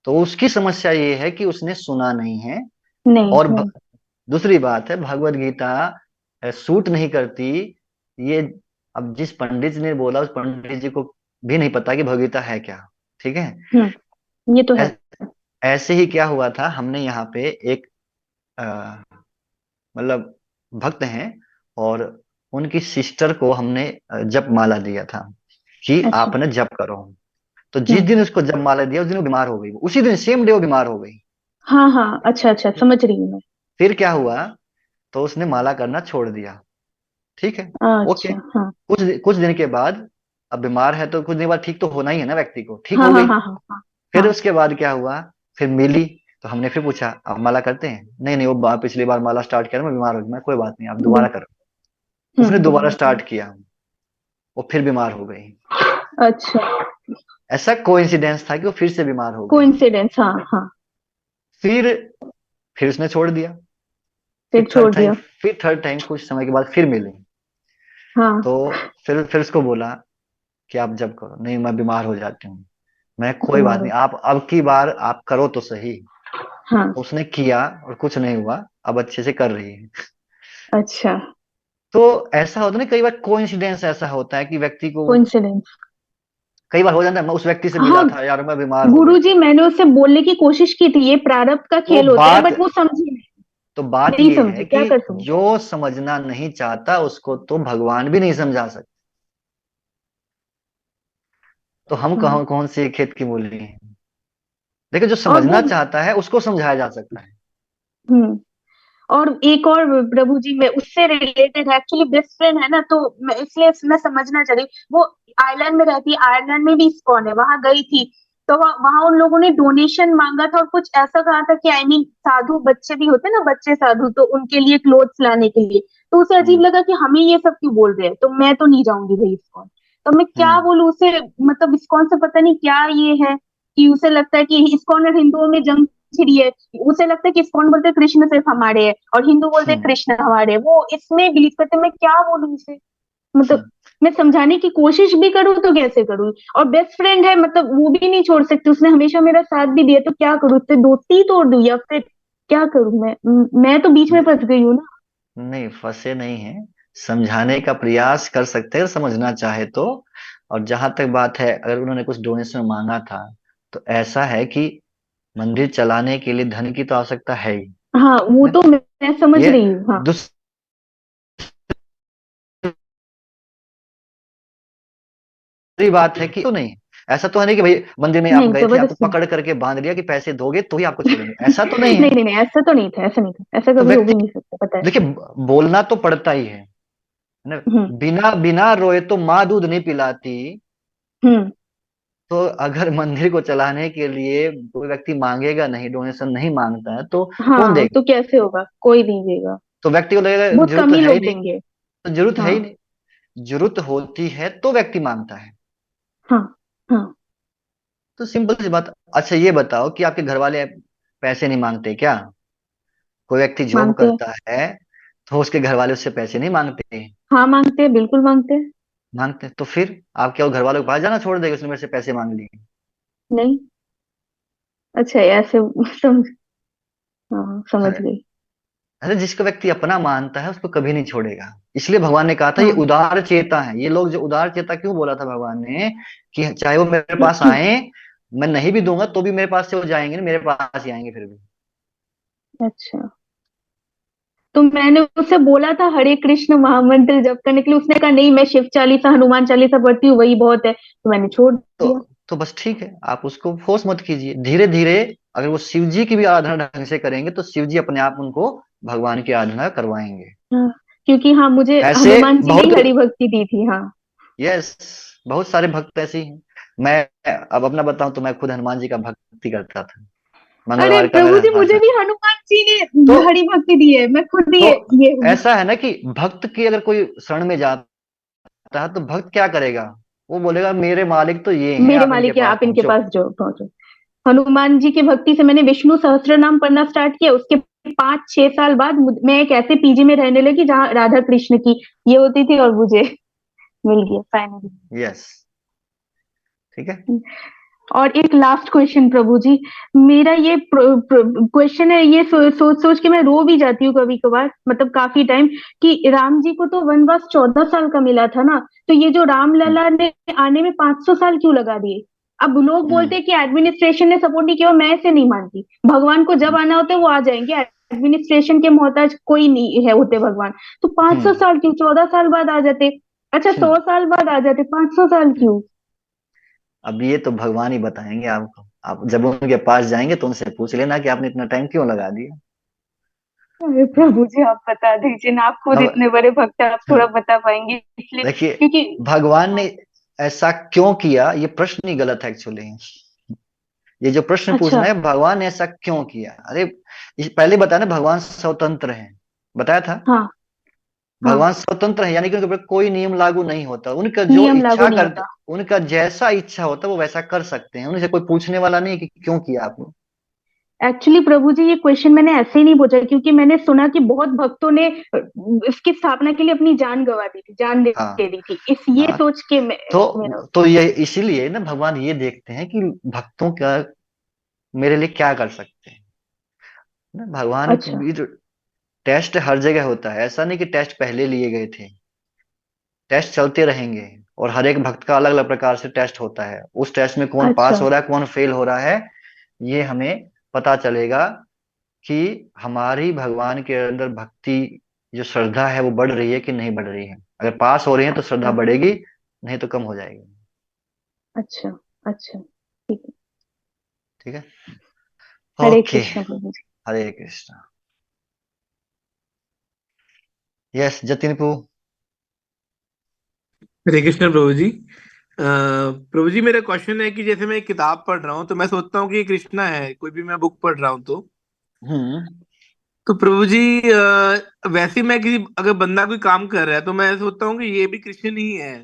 Speaker 1: तो उसकी समस्या ये है कि उसने सुना नहीं है।
Speaker 4: नहीं
Speaker 1: और
Speaker 4: नहीं।
Speaker 1: दूसरी बात है, भगवत गीता सूट नहीं करती। ये अब जिस पंडित जी ने बोला, उस पंडित जी को भी नहीं पता कि भगवत गीता है क्या। ठीक है।
Speaker 4: ये तो है।
Speaker 1: ऐ- ऐसे ही क्या हुआ था, हमने यहाँ पे एक अ, मतलब भक्त हैं, और उनकी सिस्टर को हमने जप माला दिया था कि
Speaker 4: अच्छा।
Speaker 1: आपने जप करो। तो जिस
Speaker 4: हम्म।
Speaker 1: दिन उसको जप माला दिया, उस दिन वो बीमार हो गई, उसी दिन सेम डे वो बीमार हो गई।
Speaker 4: हाँ हाँ, अच्छा अच्छा, समझ रही हूँ
Speaker 1: फिर क्या हुआ, तो उसने माला करना छोड़ दिया। ठीक है।
Speaker 4: मैं।
Speaker 1: ओके।
Speaker 4: अच्छा हाँ।
Speaker 1: कुछ दिन के बाद, अब बीमार है तो कुछ दिन बाद ठीक तो होना ही है ना व्यक्ति को, ठीक
Speaker 4: हाँ
Speaker 1: हो
Speaker 4: हाँ
Speaker 1: गई।
Speaker 4: हाँ हाँ हाँ।
Speaker 1: फिर
Speaker 4: हाँ।
Speaker 1: उसके बाद क्या हुआ, फिर मिली, तो हमने फिर पूछा आप माला करते हैं? नहीं नहीं, वो पिछली बार माला स्टार्ट किया था, मैं बीमार हो गई। मैं कोई बात नहीं, आप दोबारा करो। उसने दोबारा
Speaker 4: दोबारा करो।
Speaker 1: स्टार्ट किया, वो फिर बीमार हो गई।
Speaker 4: अच्छा।
Speaker 1: ऐसा कोइंसिडेंस था कि वो फिर से बीमार हो गई।
Speaker 4: कोइंसिडेंस, हाँ हाँ।
Speaker 1: फिर फिर उसने छोड़ दिया।
Speaker 4: फिर छोड़ दिया।
Speaker 1: फिर थर्ड टाइम कुछ समय के बाद फिर मिली।
Speaker 4: हाँ
Speaker 1: तो फिर उसको बोला कि आप जब करो। नहीं, मैं बीमार हो जाती हूँ। मैं कोई बात
Speaker 4: बीमार
Speaker 1: नहीं,
Speaker 4: हो।
Speaker 1: आप अब की बार आप करो तो सही।
Speaker 4: हाँ।
Speaker 1: तो उसने किया और कुछ नहीं हुआ, अब अच्छे से कर रही है।
Speaker 4: अच्छा।
Speaker 1: तो ऐसा होता है ना, कई बार कोइंसिडेंस ऐसा होता है कि व्यक्ति को,
Speaker 4: कोइंसिडेंस।
Speaker 1: कई बार हो जाता है, मैं उस व्यक्ति से
Speaker 4: हाँ।
Speaker 1: मिला था यार, मैं बीमार हो गया।
Speaker 4: गुरुजी, मैंने उससे बोलने की कोशिश की थी, ये प्रारब्ध का
Speaker 1: तो
Speaker 4: खेल होता है,
Speaker 1: बात
Speaker 4: बट वो समझी नहीं।
Speaker 1: तो बात
Speaker 4: नहीं
Speaker 1: ये है
Speaker 4: समझी,
Speaker 1: कि
Speaker 4: क्या कर सकूं।
Speaker 1: जो समझना नहीं चाहता उसको तो भगवान भी नहीं समझा सकते। तो हम
Speaker 4: हाँ।
Speaker 1: कौन कौन से खेत की मूली हैं। देखिए, जो
Speaker 4: और वो।
Speaker 1: समझना चाहता है उसको समझाया जा सकता है।
Speaker 4: हम्म। और एक और, प्रभु जी, मैं उससे रिलेटेड, एक्चुअली बेस्ट फ्रेंड है ना, तो मैं इसलिए मैं समझना चाह रही। वो आयरलैंड में रहती है, आयरलैंड में भी इस्कॉन है, वहां गई थी। तो वहां उन लोगों ने डोनेशन मांगा था, और कुछ ऐसा कहा था कि आई मीन साधु बच्चे भी होते हैं ना, बच्चे साधु, तो उनके लिए क्लोथ्स लाने के लिए। तो उसे अजीब
Speaker 1: हम्म।
Speaker 4: लगा कि हमें ये सब क्यों बोल रहे हैं, तो मैं तो नहीं जाऊंगी भाई इस्कॉन। तो मैं क्या
Speaker 1: हम्म।
Speaker 4: बोलूं उसे, मतलब इस्कॉन से पता नहीं क्या ये है, कि उसे लगता है कि इस्कॉन और हिंदुओं में जंग छिड़ी है। उसे लगता है कि इस्कॉन बोलते हैं कृष्ण सिर्फ हमारे हैं, और हिंदू बोलते हैं
Speaker 1: हम्म।
Speaker 4: कृष्ण हमारे हैं। वो इसमें बिलीव करते हैं। मैं क्या बोलूं उसे, मतलब
Speaker 1: हम्म।
Speaker 4: मैं समझाने की कोशिश भी करूं तो कैसे करूं। और बेस्ट फ्रेंड है, मतलब वो भी नहीं छोड़ सकती, उसने हमेशा मेरा साथ भी दिया, तो क्या करूं, उससे दोस्ती ही तोड़ दूं, या फिर क्या करूं मैं तो बीच में फंस गई हूँ ना।
Speaker 1: नहीं, फंसे नहीं है, समझाने का प्रयास कर सकते हैं समझना चाहे तो। और जहां तक बात है, अगर उन्होंने कुछ डोनेशन मांगा था, तो ऐसा है कि मंदिर चलाने के लिए धन की तो आवश्यकता है ही।
Speaker 4: हाँ, वो
Speaker 1: है
Speaker 4: तो
Speaker 1: ना?
Speaker 4: मैं समझ
Speaker 1: ये
Speaker 4: रही हूँ, हाँ।
Speaker 1: दूसरी बात है कि तो नहीं, ऐसा तो है नहीं कि भाई मंदिर में आप
Speaker 4: नहीं,
Speaker 1: गए थे, आपको
Speaker 4: जबरदस्ती।
Speaker 1: पकड़ करके बांध लिया कि पैसे दोगे तो ही आपको छोड़ेंगे, ऐसा तो नहीं
Speaker 4: नहीं
Speaker 1: है।
Speaker 4: नहीं नहीं, ऐसा तो नहीं था, ऐसा नहीं था, ऐसा
Speaker 1: तो
Speaker 4: कभी हो भी
Speaker 1: व्यक्ति,
Speaker 4: नहीं सकता, पता है।
Speaker 1: देखिए, बोलना तो पड़ता ही है ना।
Speaker 4: हम्म।
Speaker 1: बिना बिना रोए तो माँ दूध नहीं पिलाती।
Speaker 4: हम्म।
Speaker 1: तो अगर मंदिर को चलाने के लिए कोई व्यक्ति मांगेगा नहीं, डोनेशन नहीं मांगता है, तो कौन
Speaker 4: हाँ,
Speaker 1: देगा?
Speaker 4: तो कैसे होगा, कोई नहीं देगा।
Speaker 1: तो व्यक्ति को लगेगा
Speaker 4: बहुत
Speaker 1: जरूरत
Speaker 4: कम
Speaker 1: तो
Speaker 4: ही
Speaker 1: है ही
Speaker 4: लोग
Speaker 1: नहीं।
Speaker 4: देंगे।
Speaker 1: तो जरूरत है
Speaker 4: हाँ
Speaker 1: ही नहीं। जरूरत होती है तो व्यक्ति मांगता है।
Speaker 4: हाँ हाँ।
Speaker 1: तो सिंपल सी बात। अच्छा, ये बताओ कि आपके घर वाले पैसे नहीं मांगते क्या? कोई व्यक्ति जॉब
Speaker 4: मांगते हैं।
Speaker 1: करता है, तो उसके घर वाले उससे पैसे नहीं मांगते?
Speaker 4: हाँ, मांगते हैं, बिल्कुल मांगते हैं।
Speaker 1: मांगते हैं। तो फिर आप क्या वो घर वालों के पास जाना छोड़ देंगे, उसने मेरे से पैसे मांग लिए?
Speaker 4: नहीं। अच्छा, ऐसे समझ। हाँ, समझ
Speaker 1: अरे,
Speaker 4: गई।
Speaker 1: अरे जिसको व्यक्ति अपना मानता है उसको कभी नहीं छोड़ेगा। इसलिए भगवान ने कहा था ये
Speaker 4: हाँ।
Speaker 1: उदार चेता है। ये लोग जो उदार चेता, क्यों बोला था भगवान ने कि चाहे वो मेरे पास आए, मैं नहीं भी दूंगा तो भी मेरे पास से वो जाएंगे नहीं, मेरे पास ही आएंगे फिर भी।
Speaker 4: अच्छा, तो मैंने उससे बोला था हरे कृष्ण महामंत्र जप करने के लिए, उसने कहा नहीं, मैं शिव चालीसा हनुमान चालीसा पढ़ती हूँ, वही बहुत है, तो मैंने छोड़
Speaker 1: तो
Speaker 4: दिया।
Speaker 1: तो बस ठीक है, आप उसको फोर्स मत कीजिए। धीरे धीरे अगर वो शिव जी की भी आराधना ढंग से करेंगे, तो शिव जी अपने आप उनको भगवान की आराधना करवाएंगे।
Speaker 4: हाँ, क्योंकि हाँ, मुझे
Speaker 1: ऐसे
Speaker 4: हनुमान जी ने ही
Speaker 1: बहुत,
Speaker 4: हरि भक्ति दी थी, हाँ।
Speaker 1: यस, बहुत सारे भक्त ऐसे ही हैं। मैं अब अपना बताऊं तो मैं खुद हनुमान जी का भक्ति करता था।
Speaker 4: अरे
Speaker 1: मंगलवार का
Speaker 4: प्रभु
Speaker 1: मेरा
Speaker 4: जी,
Speaker 1: हर
Speaker 4: मुझे
Speaker 1: हर
Speaker 4: भी हनुमान जी
Speaker 1: तो
Speaker 4: ने हरि भक्ति दी है, मैं खुद
Speaker 1: तो
Speaker 4: ये
Speaker 1: ऐसा है ना कि भक्त की अगर कोई शरण में जाता है, तो भक्त क्या करेगा? वो बोलेगा मेरे मालिक तो ये हैं,
Speaker 4: मेरे
Speaker 1: आप इनके
Speaker 4: मालिक है,
Speaker 1: पास
Speaker 4: आप इनके
Speaker 1: पहुंचो।
Speaker 4: पास जो पहुंचो। हनुमान जी की भक्ति से मैंने विष्णु सहस्त्र नाम पढ़ना स्टार्ट किया, उसके 5-6 साल बाद मैं एक ऐसे पीजी में रहने लगी जहाँ राधा कृष्ण की ये होती थी, और मुझे मिल गया फाइनली।
Speaker 1: यस। ठीक है।
Speaker 4: और एक लास्ट क्वेश्चन प्रभु जी, मेरा ये क्वेश्चन है, ये सोच सोच के मैं रो भी जाती हूँ कभी कभार, मतलब काफी टाइम, कि राम जी को तो वनवास 14 साल का मिला था ना, तो ये जो राम
Speaker 1: हम्म।
Speaker 4: लला ने आने में 500 साल क्यों लगा दिए? अब लोग बोलते
Speaker 1: हम्म।
Speaker 4: हैं कि एडमिनिस्ट्रेशन ने सपोर्ट नहीं किया, और मैं ऐसे नहीं मानती। भगवान को जब आना होता है वो आ जाएंगे, एडमिनिस्ट्रेशन के मोहताज कोई नहीं है होते भगवान। तो 500
Speaker 1: हम्म।
Speaker 4: साल क्यों? 14 साल बाद आ जाते, अच्छा
Speaker 1: हम्म।
Speaker 4: 100 साल बाद आ जाते, 500 साल
Speaker 1: हम्म।
Speaker 4: क्यों?
Speaker 1: अब ये तो भगवान ही बताएंगे आपको। आप जब उनके पास जाएंगे तो उनसे पूछ लेना कि आपने इतना टाइम क्यों लगा दिया।
Speaker 4: अरे प्रभु जी आप बता दीजिए ना, आप खुद
Speaker 1: अब
Speaker 4: इतने बड़े भक्त हैं, आप थोड़ा बता पाएंगे इसलिए,
Speaker 1: देखिए,
Speaker 4: क्योंकि
Speaker 1: भगवान ने ऐसा क्यों किया, ये प्रश्न ही गलत है एक्चुअली। ये जो प्रश्न
Speaker 4: अच्छा।
Speaker 1: पूछना है भगवान ने ऐसा क्यों किया, अरे पहले बताया ना, भगवान स्वतंत्र है, बताया था।
Speaker 4: हाँ। हाँ।
Speaker 1: भगवान स्वतंत्र है यानी कि उनके ऊपर कोई नियम लागू नहीं होता, उनका जो
Speaker 4: नियम लागू
Speaker 1: इच्छा
Speaker 4: नहीं
Speaker 1: करते,
Speaker 4: होता।
Speaker 1: उनका जैसा इच्छा होता है वो वैसा कर सकते हैं, उनसे कोई पूछने वाला नहीं है कि क्यों किया आपने।
Speaker 4: एक्चुअली प्रभु जी ये क्वेश्चन मैंने ऐसे ही नहीं पूछा, क्योंकि मैंने सुना कि बहुत भक्तों ने इसकी स्थापना के लिए अपनी जान गंवा दी थी, जान दे
Speaker 1: हाँ।
Speaker 4: दी थी, इस ये
Speaker 1: हाँ,
Speaker 4: सोच के मेरा।
Speaker 1: तो ये इसीलिए ना भगवान ये देखते हैं कि भक्तों का मेरे लिए क्या कर सकते हैं ना। भगवान
Speaker 4: अच्छा।
Speaker 1: ये जो टेस्ट हर जगह होता है, ऐसा नहीं कि टेस्ट पहले लिए गए थे, टेस्ट चलते रहेंगे। और हर एक भक्त का अलग अलग प्रकार से टेस्ट होता है, उस टेस्ट में कौन पास
Speaker 4: अच्छा।
Speaker 1: हो रहा है कौन फेल हो रहा है, ये हमें पता चलेगा कि हमारी भगवान के अंदर भक्ति, जो श्रद्धा है वो बढ़ रही है कि नहीं बढ़ रही है। अगर पास हो रही है तो श्रद्धा
Speaker 4: अच्छा।
Speaker 1: बढ़ेगी, नहीं तो कम हो जाएगी।
Speaker 4: अच्छा। अच्छा ठीक है।
Speaker 1: ठीक है।
Speaker 4: हरे
Speaker 1: ओके।
Speaker 4: कृष्ण प्रभु जी।
Speaker 1: हरे कृष्णा। यस जतिनपू।
Speaker 5: हरे कृष्ण प्रभु जी। प्रभु जी मेरा क्वेश्चन है कि जैसे मैं एक किताब पढ़ रहा हूँ तो मैं सोचता हूँ कि ये कृष्णा है, कोई भी मैं बुक पढ़ रहा हूँ
Speaker 1: हम्म।
Speaker 5: तो प्रभु जी वैसे मैं किसी अगर बंदा कोई काम कर रहा है तो मैं सोचता हूँ कि ये भी कृष्ण ही है।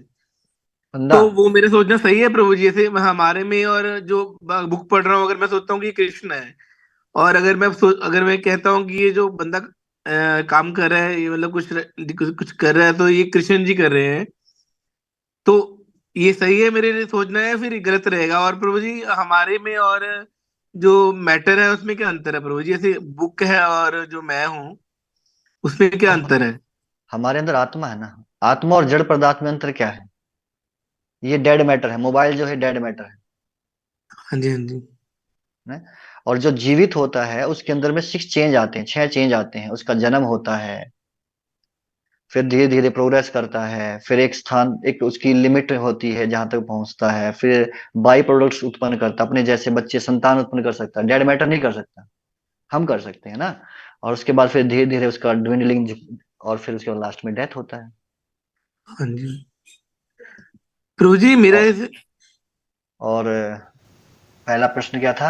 Speaker 1: बंदा।
Speaker 5: तो वो मेरा सोचना सही है प्रभु जी? जैसे हमारे में और जो बुक पढ़ रहा हूँ अगर मैं सोचता हूँ कि ये कृष्ण है, और अगर मैं कहता हूँ कि ये जो बंदा काम कर रहा है, ये मतलब कुछ कर रहा है तो ये कृष्ण जी कर रहे हैं, तो ये सही है मेरे लिए सोचना है फिर गलत रहेगा? और प्रभु जी हमारे में और जो मैटर है उसमें क्या अंतर है प्रभु जी? जैसे बुक है और जो मैं हूँ उसमें क्या
Speaker 1: हम
Speaker 5: अंतर है?
Speaker 1: हमारे अंदर आत्मा है ना, आत्मा और जड़ पदार्थ में अंतर क्या है? ये डेड मैटर है, मोबाइल जो है डेड मैटर
Speaker 5: हाँ जी, हाँ जी।
Speaker 1: है। और जो जीवित होता है उसके अंदर में 6 चेंज आते हैं, 6 चेंज आते हैं, उसका जन्म होता है, फिर धीरे धीरे प्रोग्रेस करता है, फिर एक स्थान, एक उसकी लिमिट होती है जहां तक पहुंचता है, फिर बाई प्रोडक्ट्स उत्पन्न करता है, अपने जैसे बच्चे संतान उत्पन्न कर सकता है, डेड मैटर नहीं कर सकता, हम कर सकते हैं ना। और उसके बाद फिर धीरे धीरे उसका ड्विंडलिंग, और फिर उसके बाद लास्ट में डेथ होता है।
Speaker 5: हाँ जी प्रभु जी
Speaker 1: और और पहला प्रश्न क्या था?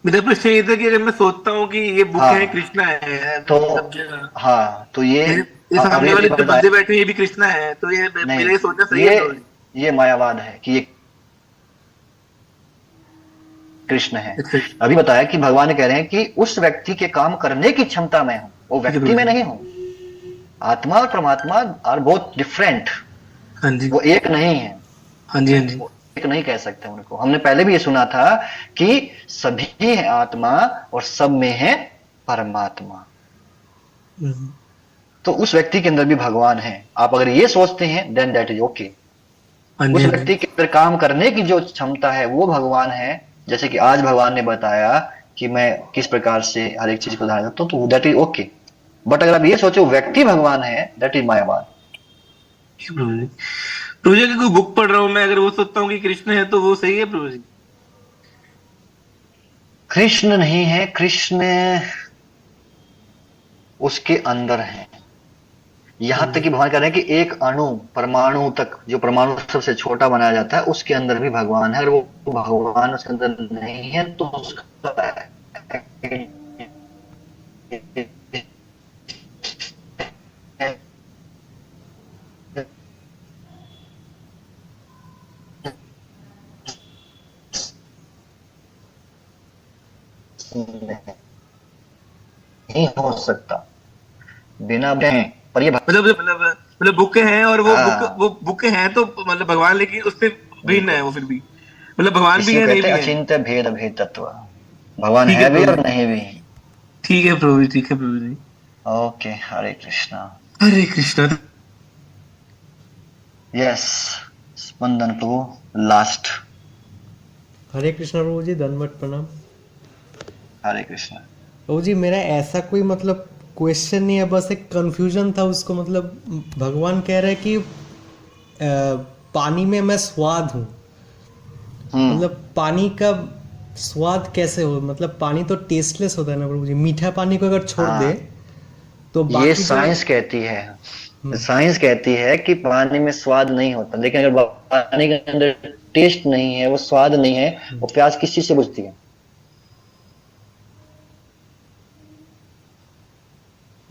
Speaker 5: मेरा प्रश्न ये था कि अगर मैं सोचता हूँ कि ये बुक है
Speaker 1: हाँ,
Speaker 5: कृष्णा है,
Speaker 1: तो
Speaker 5: तब
Speaker 1: हाँ तो ये
Speaker 5: ये सामने
Speaker 1: अभी
Speaker 5: वाले जो
Speaker 1: बताया।
Speaker 5: बंदे बैठे हैं ये भी कृष्णा है, तो ये
Speaker 1: नहीं,
Speaker 5: मेरा ये सोचना सही है
Speaker 1: ये
Speaker 5: प्रभु जी?
Speaker 1: ये मायावाद है कि ये कृष्ण है।
Speaker 5: अच्छा।
Speaker 1: अभी बताया कि भगवान कह रहे हैं कि उस व्यक्ति के काम करने की क्षमता में हूं, वो
Speaker 5: ठीक है
Speaker 1: व्यक्ति
Speaker 5: प्रभु
Speaker 1: में
Speaker 5: जी।
Speaker 1: नहीं हूं। आत्मा और परमात्मा आर बोथ डिफरेंट,
Speaker 5: हाँ जी,
Speaker 1: वो एक नहीं है।
Speaker 5: हाँ जी, हाँ जी।
Speaker 1: वो एक नहीं कह सकते उनको। हमने पहले भी ये सुना था कि सभी है आत्मा और सब में है परमात्मा।
Speaker 5: हम्म।
Speaker 1: तो उस व्यक्ति के अंदर भी भगवान है, आप अगर ये सोचते हैं देन दैट इज ओके।
Speaker 5: हाँ जी,
Speaker 1: उस
Speaker 5: हाँ जी।
Speaker 1: व्यक्ति के अंदर काम करने की जो क्षमता है वो भगवान है। जैसे कि आज भगवान ने बताया कि मैं किस प्रकार से हर एक चीज को ध्यान रखता हूँ, तो दैट इज ओके। बट अगर आप ये सोचो व्यक्ति भगवान है, दैट इज मायावाद।
Speaker 5: ठीक है प्रभु जी। प्रभु जी अगर कोई बुक पढ़ रहा हूँ मैं, अगर वो सोचता हूँ कि कृष्ण है तो वो सही है प्रभु जी?
Speaker 1: कृष्ण नहीं है, कृष्ण उसके अंदर है।
Speaker 5: हाँ
Speaker 1: यहां तक
Speaker 5: जी।
Speaker 1: कि भगवान कह रहे हैं कि एक अणु, परमाणु तक, जो परमाणु सबसे छोटा बनाया जाता है उसके अंदर भी भगवान है। अगर वो भगवान उसके अंदर नहीं है तो उसका नहीं हो सकता बिना पर ये
Speaker 5: मतलब बुक हैं और वो
Speaker 1: हाँ।
Speaker 5: बुक हैं तो मतलब भगवान, लेकिन उससे भिन्न
Speaker 1: बिल्कुल।
Speaker 5: है वो फिर भी। मतलब भगवान भी
Speaker 1: इसी को
Speaker 5: है नहीं
Speaker 1: कहते
Speaker 5: भी
Speaker 1: हैं
Speaker 5: है।
Speaker 1: अचिंत्य भेद भेद तत्व। भगवान
Speaker 5: ठीक है
Speaker 1: है भी
Speaker 5: प्रभु
Speaker 1: और
Speaker 5: जी।
Speaker 1: नहीं भी।
Speaker 5: ठीक है प्रभु जी, ठीक है प्रभु जी।
Speaker 1: ओके, हरे कृष्णा।
Speaker 5: हरे कृष्णा।
Speaker 1: यस, स्पंदन प्रभु, लास्ट।
Speaker 6: हरे कृष्णा प्रभु जी, दंडवत प्रणाम।
Speaker 1: हरे कृष्णा।
Speaker 6: प्रभु जी मेरा ऐसा कोई मतलब क्वेश्चन नहीं है, बस एक कंफ्यूजन था उसको, मतलब भगवान कह रहे हैं कि पानी में मैं स्वाद हूँ,
Speaker 1: हम्म।
Speaker 6: मतलब पानी का स्वाद कैसे हो, मतलब पानी तो टेस्टलेस होता है ना प्रभु जी, मीठा पानी को अगर छोड़ दे
Speaker 1: हाँ,
Speaker 6: तो
Speaker 1: ये
Speaker 6: बाकी जो।
Speaker 1: साइंस कहती है।
Speaker 6: हम्म,
Speaker 1: साइंस कहती है कि पानी में स्वाद नहीं होता, लेकिन अगर पानी के अंदर टेस्ट नहीं है, वो स्वाद नहीं है, वो प्यास किस चीज से बुझती है?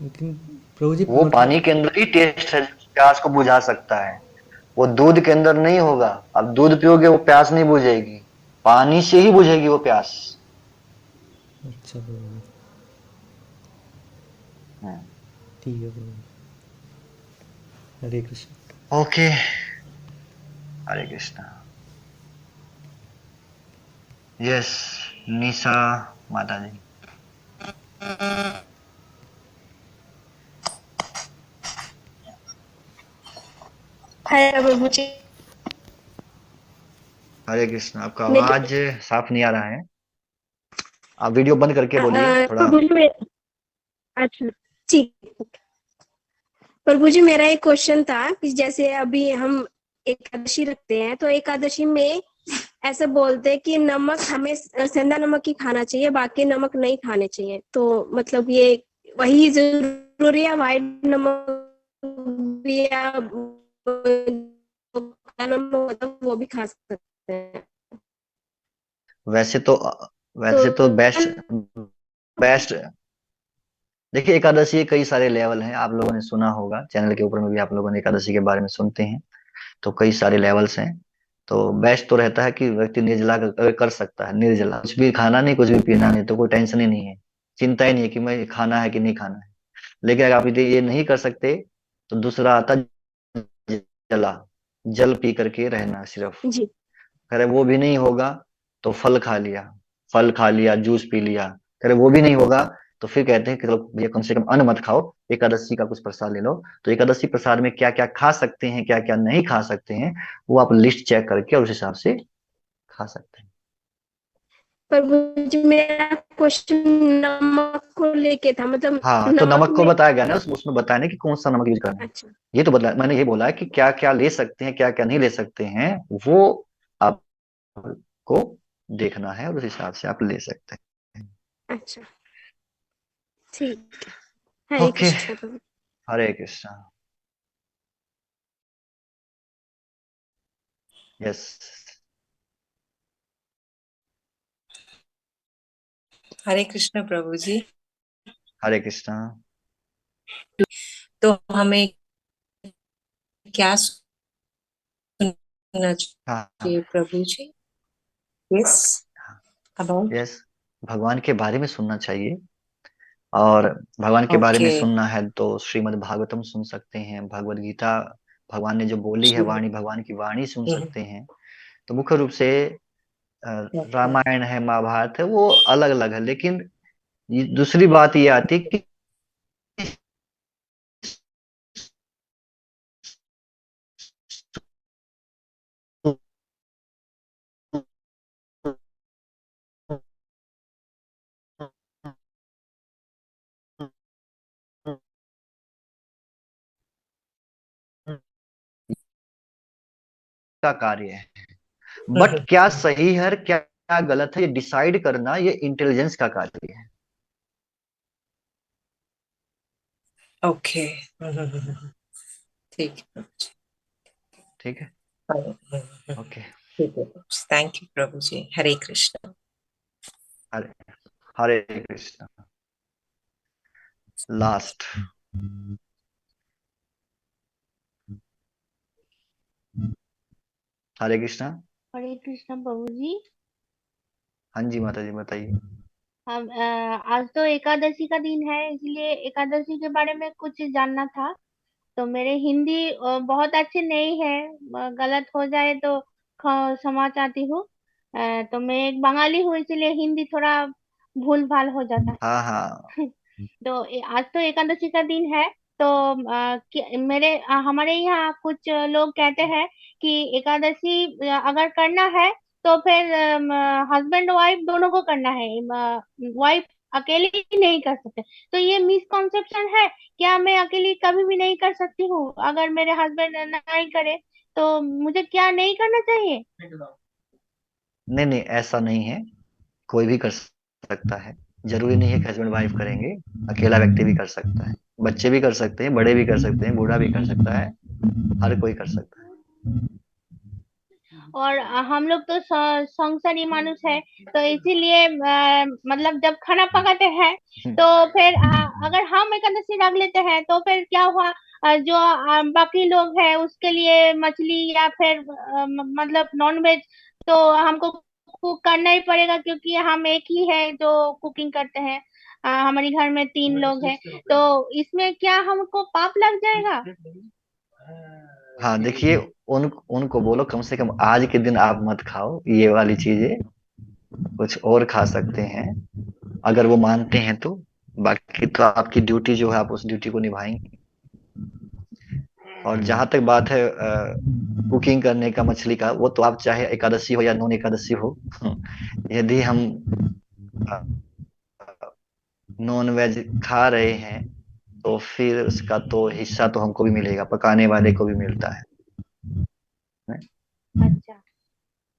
Speaker 6: लेकिन प्रभु जी
Speaker 1: वो पानी
Speaker 6: मतलब।
Speaker 1: के अंदर ही टेस्ट है जो प्यास को बुझा सकता है। वो दूध के अंदर नहीं होगा। अब दूध पियोगे वो प्यास नहीं बुझेगी, पानी से ही बुझेगी वो प्यास।
Speaker 6: अच्छा प्रभु जी,
Speaker 1: हम्म।
Speaker 6: ठीक है प्रभु जी। हरे कृष्ण।
Speaker 1: ओके, हरे कृष्णा। यस, निशा माता जी।
Speaker 7: हाय प्रभु जी।
Speaker 1: हरे कृष्णा। आपका
Speaker 7: मेरी
Speaker 1: आवाज साफ नहीं आ रहा है, आप वीडियो बंद करके बोलिए थोड़ा।
Speaker 7: प्रभु जी अच्छा, ठीक। प्रभु जी मेरा एक क्वेश्चन था कि जैसे अभी हम एकादशी रखते हैं, तो एकादशी में ऐसे बोलते हैं कि नमक हमें सेंधा नमक ही खाना चाहिए, बाकी नमक नहीं खाने चाहिए, तो मतलब ये वही जरूरी है, व्हाइट नमक भी या काला नमक होता है, वो भी खा सकते हैं?
Speaker 1: वैसे तो
Speaker 7: तो
Speaker 1: वैसे तो बेस्ट बेस्ट देखिए, एकादशी के कई सारे लेवल हैं, आप लोगों ने सुना होगा, चैनल के ऊपर में भी आप लोगों ने एकादशी के बारे में सुनते हैं। तो कई सारे लेवल्स हैं। तो बेस्ट तो रहता है कि व्यक्ति निर्जला अगर कर सकता है, निर्जला कुछ भी खाना नहीं, कुछ भी पीना नहीं, तो कोई टेंशन ही नहीं है, चिंता ही नहीं है कि मैं खाना है कि नहीं खाना है। लेकिन अगर आप यदि ये नहीं कर सकते, तो दूसरा आता है जला, जल पी करके रहना सिर्फ।
Speaker 7: जी।
Speaker 1: अरे वो भी नहीं होगा तो फल खा लिया, फल खा लिया, जूस पी लिया। अरे वो भी नहीं होगा तो फिर कहते हैं कि चलो भैया कम से कम अन्न मत खाओ, एकादशी का कुछ प्रसाद ले लो। तो एकादशी प्रसाद में क्या क्या खा सकते हैं, क्या क्या नहीं खा सकते हैं, वो आप लिस्ट चेक करके और उस हिसाब से खा सकते हैं।
Speaker 7: प्रभु जी मेरा क्वेश्चन नमक को लेके था, मतलब
Speaker 1: हाँ, तो
Speaker 7: नमक
Speaker 1: नमक को
Speaker 7: में।
Speaker 1: बताया गया ना, उसमें बताया ना कि कौन सा नमक यूज करना है।
Speaker 7: अच्छा।
Speaker 1: ये तो बता, मैंने ये बोला है कि क्या क्या ले सकते हैं, क्या क्या नहीं ले सकते हैं, वो आपको देखना है और उस हिसाब से आप ले सकते हैं।
Speaker 7: अच्छा, ठीक है। हरे
Speaker 1: ओके,
Speaker 7: कृष्ण प्रभु।
Speaker 1: हरे कृष्णा। यस,
Speaker 8: हरे कृष्ण प्रभु जी।
Speaker 1: हरे कृष्णा।
Speaker 8: तो हमें क्या सुनना
Speaker 1: हाँ,
Speaker 8: चाहिए प्रभु जी? Yes, about.
Speaker 1: यस, भगवान के बारे में सुनना चाहिए। और भगवान के बारे में
Speaker 8: ओके।
Speaker 1: सुनना है तो श्रीमद् भागवतम सुन सकते हैं, भगवद गीता, भगवान ने जो बोली है वाणी, भगवान की वाणी सुन सकते हैं। तो मुख्य रूप से अ, रामायण है, महाभारत है, वो अलग अलग है। लेकिन दूसरी बात ये आती है कि का कार्य है, बट क्या सही है, क्या क्या गलत है, ये डिसाइड करना ये इंटेलिजेंस का कार्य है।
Speaker 8: ओके। ठीक है
Speaker 1: ठीक है।
Speaker 8: प्रभु जी।
Speaker 1: ओके।
Speaker 8: ठीक है, थैंक यू प्रभु जी। हरे कृष्ण।
Speaker 1: हरे हरे कृष्णा। लास्ट। हरे कृष्णा।
Speaker 9: हरे कृष्ण प्रभु जी।
Speaker 1: हाँ जी माता जी, बताइए।
Speaker 9: हम आज तो एकादशी का दिन है, इसलिए एकादशी के बारे में कुछ जानना था। तो मेरे हिंदी बहुत अच्छे नहीं है, गलत हो जाए तो क्षमा चाहती हूँ। तो मैं एक बंगाली हूँ, इसीलिए हिंदी थोड़ा भूल भाल हो जाता
Speaker 1: हाँ हाँ।
Speaker 9: है। तो आज तो एकादशी का दिन है। तो हमारे यहाँ कुछ लोग कहते हैं कि एकादशी अगर करना है तो फिर हस्बैंड वाइफ दोनों को करना है, वाइफ अकेले ही नहीं कर सकते। तो ये मिसकॉन्सेप्शन है, क्या मैं अकेली कभी भी नहीं कर सकती हूँ? अगर मेरे हस्बैंड नहीं करे तो मुझे क्या नहीं करना चाहिए?
Speaker 1: नहीं नहीं, ऐसा नहीं है, कोई भी कर सकता है। जरूरी नहीं है कि हस्बैंड वाइफ करेंगे, अकेला व्यक्ति भी कर सकता है, बच्चे भी कर सकते हैं, बड़े भी कर सकते हैं, बूढ़ा भी कर सकता है, हर कोई कर सकता है।
Speaker 9: और हम लोग तो संसारी मानुष है, तो इसीलिए मतलब जब खाना पकाते हैं तो फिर अगर हम एकादशी रख लेते हैं तो फिर क्या हुआ, जो बाकी लोग हैं उसके लिए मछली या फिर मतलब नॉन वेज तो हमको कुक करना ही पड़ेगा, क्योंकि हम एक ही है जो कुकिंग करते हैं। हमारे घर में 3 लोग हैं, तो इसमें क्या हमको पाप लग जाएगा?
Speaker 1: हाँ देखिए, उनको बोलो कम से कम आज के दिन आप मत खाओ ये वाली चीजें, कुछ और खा सकते हैं अगर वो मानते हैं तो। बाकी तो आपकी ड्यूटी जो है आप उस ड्यूटी को निभाएंगे। और जहां तक बात है कुकिंग करने का, मछली का, वो तो आप चाहे एकादशी हो या नॉन एकादशी हो यदि हम नॉन वेज खा रहे हैं तो फिर उसका तो हिस्सा तो हमको भी मिलेगा, पकाने वाले को भी मिलता है।
Speaker 9: अच्छा।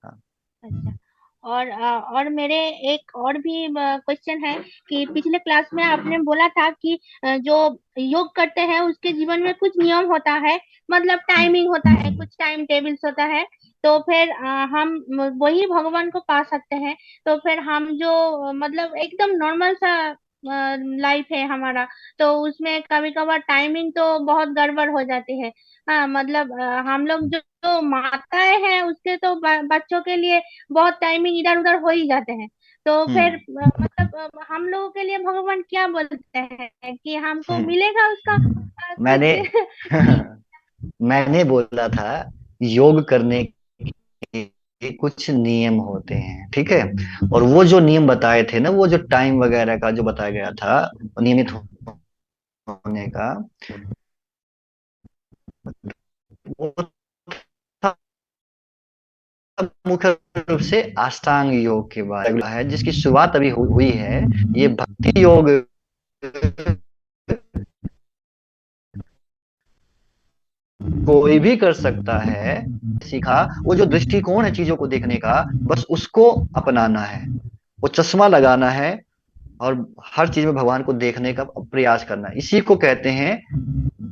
Speaker 1: हाँ।
Speaker 9: अच्छा। और मेरे एक और भी क्वेश्चन है कि पिछले क्लास में आपने बोला था कि जो योग करते हैं उसके जीवन में कुछ नियम होता है, मतलब टाइमिंग होता है, कुछ टाइम टेबल्स होता है। तो फिर हम वही भगवान को पा सकते हैं। तो फिर हम जो मतलब एकदम नॉर्मल सा लाइफ है हमारा, तो उसमें कभी कभार टाइमिंग तो बहुत गड़बड़ हो जाती है। हाँ मतलब हम लोग जो माताएं हैं उसके तो बच्चों के लिए बहुत टाइमिंग इधर उधर हो ही जाते हैं। तो फिर
Speaker 1: हम्म।
Speaker 9: मतलब हम लोगों के लिए भगवान क्या बोलते हैं कि हमको
Speaker 1: हम्म।
Speaker 9: मिलेगा उसका
Speaker 1: मैंने
Speaker 9: कुछ कि
Speaker 1: मैंने बोला था योग करने के कुछ नियम होते हैं, ठीक है। और वो जो नियम बताए थे ना, वो जो टाइम वगैरह का जो बताया गया था नियमित होने का, वो था मुख्य रूप से अष्टांग योग के बारे में है, जिसकी शुरुआत अभी हुई है। ये भक्ति योग कोई भी कर सकता है। सीखा वो जो दृष्टिकोण है चीजों को देखने का, बस उसको अपनाना है, वो चश्मा लगाना है और हर चीज में भगवान को देखने का प्रयास करना है। इसी को कहते हैं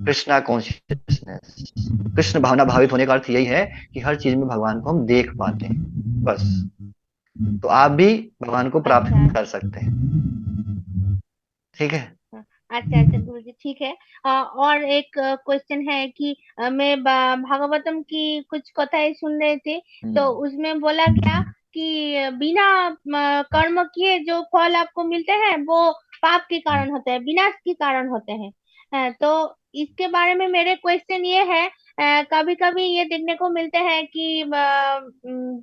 Speaker 1: कृष्णा कॉन्शियसनेस। कृष्ण भावना भावित होने का अर्थ यही है कि हर चीज में भगवान को हम देख पाते हैं, बस। तो आप भी भगवान को प्राप्त
Speaker 9: अच्छा।
Speaker 1: कर सकते हैं, ठीक है।
Speaker 9: अच्छा अच्छा गुरु जी, ठीक है। और एक क्वेश्चन है कि मैं भागवतम की कुछ कथाएं सुन रही थी, तो
Speaker 1: हम्म।
Speaker 9: उसमें बोला गया कि बिना कर्म किए जो फल आपको मिलते हैं वो पाप के कारण होते हैं, विनाश के कारण होते हैं। तो इसके बारे में मेरे क्वेश्चन ये है, कभी कभी ये देखने को मिलते हैं कि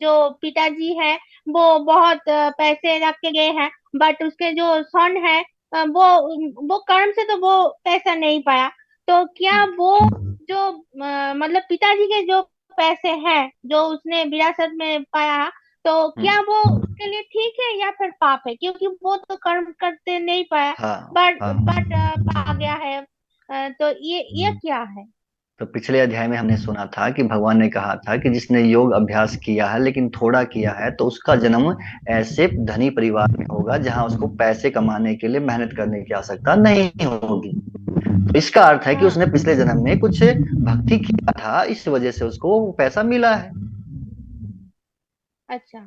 Speaker 9: जो पिताजी है वो बहुत पैसे रख के गए हैं, बट उसके जो सन है वो कर्म से तो वो पैसा नहीं पाया। तो क्या वो जो मतलब पिताजी के जो पैसे हैं जो उसने विरासत में पाया, तो क्या
Speaker 1: हम्म।
Speaker 9: वो उसके लिए ठीक है या फिर पाप है? क्योंकि वो तो कर्म करते नहीं पाया,
Speaker 1: हाँ
Speaker 9: बट
Speaker 1: हाँ।
Speaker 9: पा गया है। तो ये क्या है?
Speaker 1: तो पिछले अध्याय में हमने सुना था कि भगवान ने कहा था कि जिसने योग अभ्यास किया है लेकिन थोड़ा किया है, तो उसका जन्म ऐसे धनी परिवार में होगा जहां उसको पैसे कमाने के लिए मेहनत करने की आवश्यकता नहीं होगी। तो इसका अर्थ है कि
Speaker 9: हाँ।
Speaker 1: उसने पिछले जन्म में कुछ भक्ति किया था, इस वजह से उसको वो पैसा मिला है।
Speaker 9: अच्छा,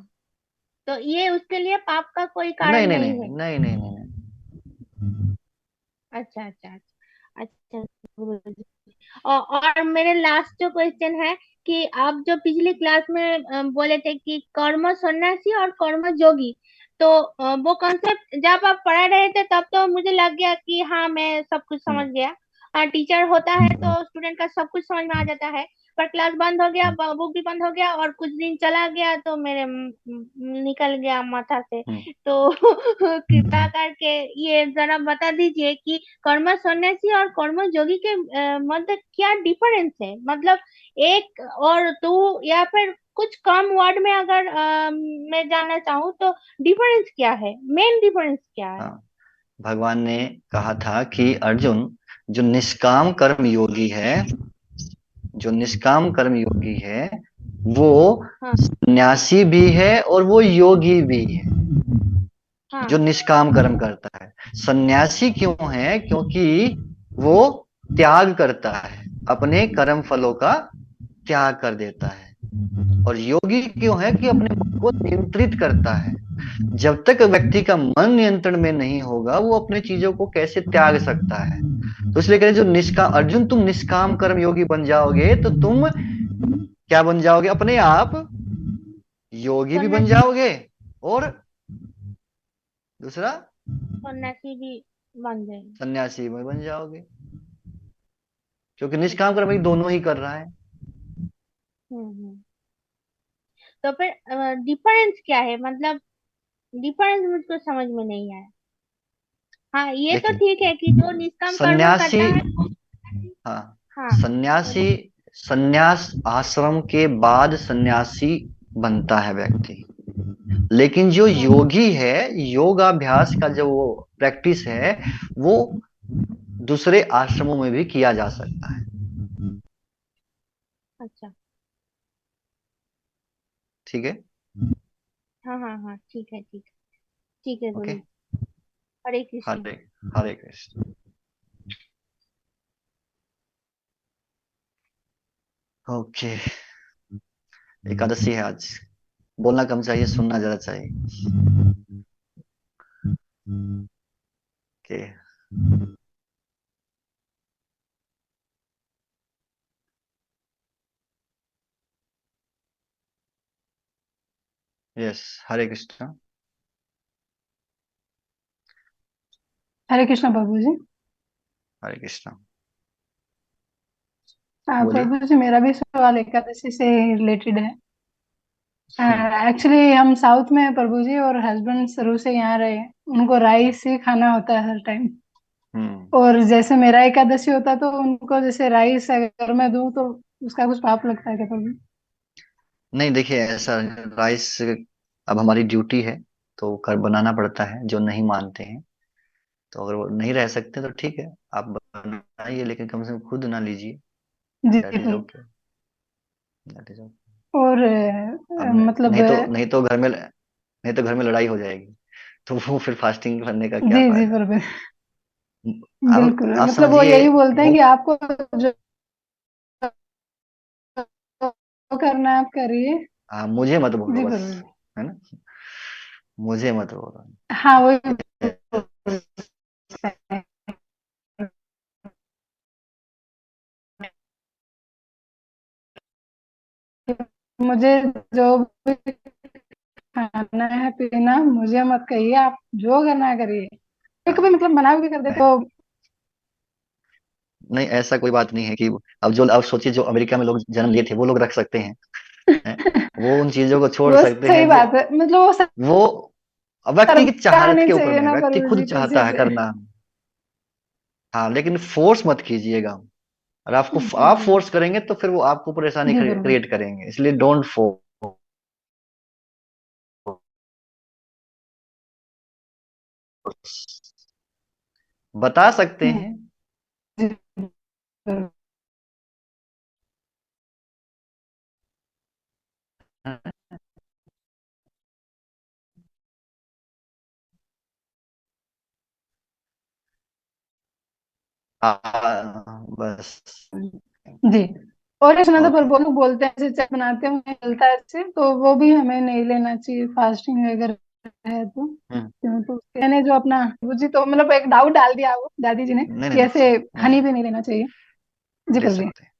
Speaker 9: तो ये उसके लिए पाप का कोई
Speaker 1: नहीं
Speaker 9: कारण
Speaker 1: नहीं नहीं
Speaker 9: नहीं
Speaker 1: नहीं
Speaker 9: है?
Speaker 1: नहीं नहीं नहीं, नहीं।
Speaker 9: अच्छा अच्छा अच्छा। अच्छा गुरुजी। और मेरे लास्ट जो क्वेश्चन है कि आप जो पिछली क्लास में बोले थे कि कर्म सन्यासी और कर्म जोगी, तो वो कॉन्सेप्ट जब आप पढ़ा रहे थे तब तो मुझे लग गया कि हाँ मैं सब कुछ समझ
Speaker 1: हम्म।
Speaker 9: गया। टीचर होता है तो स्टूडेंट का सब कुछ समझ में आ जाता है। पर क्लास बंद हो गया, बुक भी बंद हो गया, और कुछ दिन चला गया तो मेरे निकल गया माथा से। तो कृपा करके ये जरा बता दीजिए कि कर्म सन्यासी और कर्म योगी के मध्य क्या डिफरेंस है, मतलब एक और दो, या फिर कुछ कम वर्ड में अगर मैं जानना चाहूँ तो डिफरेंस क्या है, मेन डिफरेंस क्या है?
Speaker 1: हाँ, भगवान ने कहा था कि अर्जुन, जो निष्काम कर्म योगी है, जो निष्काम कर्म योगी है, वो
Speaker 9: हाँ
Speaker 1: सन्यासी भी है और वो योगी भी है,
Speaker 9: हाँ
Speaker 1: जो निष्काम कर्म करता है। सन्यासी क्यों है? क्योंकि वो त्याग करता है, अपने कर्म फलों का त्याग कर देता है। और योगी क्यों है? कि अपने मन को नियंत्रित करता है। जब तक व्यक्ति का मन नियंत्रण में नहीं होगा, वो अपने चीजों को कैसे त्याग सकता है? तो इसलिए कह रहे जो निष्काम, अर्जुन तुम निष्काम कर्म योगी बन जाओगे तो तुम क्या बन जाओगे? अपने आप योगी भी बन
Speaker 9: सन्यासी,
Speaker 1: जाओगे, और दूसरा
Speaker 9: सन्यासी भी बन जाएंगे।
Speaker 1: सन्यासी भी बन जाओगे, क्योंकि निष्काम कर्म ये दोनों ही कर रहा है।
Speaker 9: हम्म। तो फिर डिफरेंस क्या है, मतलब डिफरेंस मुझको समझ में नहीं आया। हाँ ये तो
Speaker 1: देखिए,
Speaker 9: ठीक है कि जो निष्काम कर्म
Speaker 1: सन्यासी,
Speaker 9: करता है।
Speaker 1: हाँ,
Speaker 9: हाँ
Speaker 1: सन्यासी,
Speaker 9: बोलिए।
Speaker 1: सन्यास आश्रम के बाद सन्यासी बनता है व्यक्ति। लेकिन जो
Speaker 9: हाँ
Speaker 1: योगी है, योगाभ्यास का जो वो प्रैक्टिस है, वो दूसरे आश्रमों में भी किया जा सकता है।
Speaker 9: अच्छा।
Speaker 1: ठीक है?
Speaker 9: हाँ हाँ हाँ ठीक है ठीक है। ठीक है
Speaker 1: ओके।
Speaker 9: बोलिए। हरे कृष्ण।
Speaker 1: हरे हरे कृष्ण। ओके, एकादशी है आज। बोलना कम चाहिए, सुनना ज्यादा चाहिए। ओके। यस, हरे कृष्ण।
Speaker 10: हरे कृष्ण प्रभु जी।
Speaker 1: हरे कृष्ण।
Speaker 10: हाँ
Speaker 1: बोलिए।
Speaker 10: प्रभु जी, मेरा भी सवाल एकादशी से रिलेटेड है।
Speaker 1: हम्म।
Speaker 10: एक्चुअली हम साउथ में हैं प्रभु जी, और हस्बैंड शुरू से यहाँ रहे, उनको राइस ही खाना होता है हर टाइम।
Speaker 1: हम्म।
Speaker 10: और जैसे मेरा एकादशी होता है तो उनको जैसे राइस अगर मैं दूं तो उसका कुछ पाप लगता है क्या प्रभु?
Speaker 1: नहीं, देखिए ऐसा, राइस अब हमारी ड्यूटी है, तो कर बनाना पड़ता है जो नहीं मानते हैं। तो अगर वो नहीं रह सकते तो ठीक है, आप बनाइए, लेकिन कम से कम खुद ना लीजिए।
Speaker 10: जी
Speaker 1: दैट इज
Speaker 10: प्रभु।
Speaker 1: ओके। That is okay.
Speaker 10: और
Speaker 1: अब
Speaker 10: मतलब
Speaker 1: नहीं तो घर में लड़ाई हो जाएगी, तो वो फिर फास्टिंग करने का क्या
Speaker 10: जी जी
Speaker 1: फायदा?
Speaker 10: प्रभु,
Speaker 1: अब
Speaker 10: बिल्कुल,
Speaker 1: आप
Speaker 10: मतलब वो
Speaker 1: समझिए,
Speaker 10: यही बोलते हैं
Speaker 1: वो
Speaker 10: कि आपको जो करना है आप करिए।
Speaker 1: मुझे मत बोलो
Speaker 10: जी
Speaker 1: बस,
Speaker 10: प्रभु।
Speaker 1: है ना? मुझे मत बोलो।
Speaker 10: हाँ वही बोलते हैं। मुझे जो भी खाना है पीना मुझे मत कहिए, आप जो करना है करिए। कभी मतलब मना भी कर दे तो
Speaker 1: नहीं, ऐसा कोई बात नहीं है कि अब सोचिए, जो अमेरिका में लोग जन्म लिए थे वो लोग रख सकते हैं? वो उन चीजों को छोड़
Speaker 10: वो
Speaker 1: सकते
Speaker 10: सही
Speaker 1: हैं जो
Speaker 10: बात है, मतलब वो
Speaker 1: वो व्यक्ति की
Speaker 10: सरकार
Speaker 1: चाहत
Speaker 10: नहीं
Speaker 1: के ऊपर
Speaker 10: चाहिए
Speaker 1: में है,
Speaker 10: ना
Speaker 1: व्यक्ति
Speaker 10: प्रभु
Speaker 1: खुद
Speaker 10: जी
Speaker 1: चाहता
Speaker 10: पीछे
Speaker 1: है
Speaker 10: से।
Speaker 1: करना। हाँ, लेकिन फोर्स मत कीजिएगा। और
Speaker 10: जी
Speaker 1: आप
Speaker 10: प्रभु।
Speaker 1: फोर्स करेंगे तो फिर वो आपको परेशानी
Speaker 10: जी प्रभु।
Speaker 1: क्रिएट करेंगे, इसलिए डोंट फोर्स। बता सकते हैं।
Speaker 10: जी प्रभु।
Speaker 1: बस।
Speaker 10: जी। और सुना था
Speaker 1: ओके।
Speaker 10: प्रभु लोग बोलते हैं जैसे चाय बनाते हैं उन्हें मिलता है इससे, तो वो भी हमें नहीं लेना चाहिए फास्टिंग अगर है तो।
Speaker 1: हम्म।
Speaker 10: क्यों तो मैंने जो अपना प्रभु जी, तो मतलब एक डाउट डाल दिया वो दादी जी ने
Speaker 1: नहीं
Speaker 10: कि
Speaker 1: नहीं
Speaker 10: ऐसे
Speaker 1: नहीं,
Speaker 10: हनी भी नहीं लेना चाहिए। जी
Speaker 1: ले
Speaker 10: प्रभु जी।
Speaker 1: सकते हैं।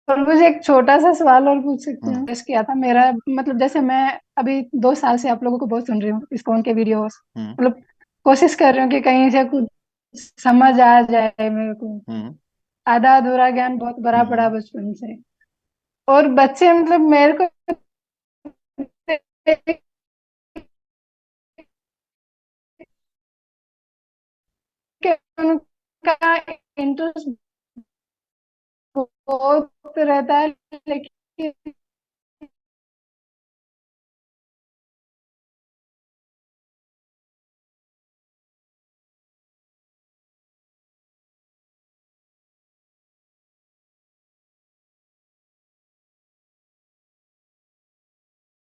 Speaker 10: प्रभु जी एक छोटा सा सवाल और पूछ सकती हूँ?
Speaker 1: हम्म।
Speaker 10: पेश किया था मेरा, मतलब जैसे मैं अभी 2 साल से आप लोगों को बहुत सुन रही हूँ इस्कॉन के वीडियोस,
Speaker 1: हम्म।
Speaker 10: मतलब कोशिश कर रही हूँ कि कहीं से कुछ समझ आ जाए मेरे को।
Speaker 1: हम्म
Speaker 10: आधा अधूरा ज्ञान बहुत भरा पड़ा
Speaker 1: हम्म
Speaker 10: बचपन से। और बच्चे मतलब मेरे को कि उनका इंटरेस्ट बहुत रहता है, लेकिन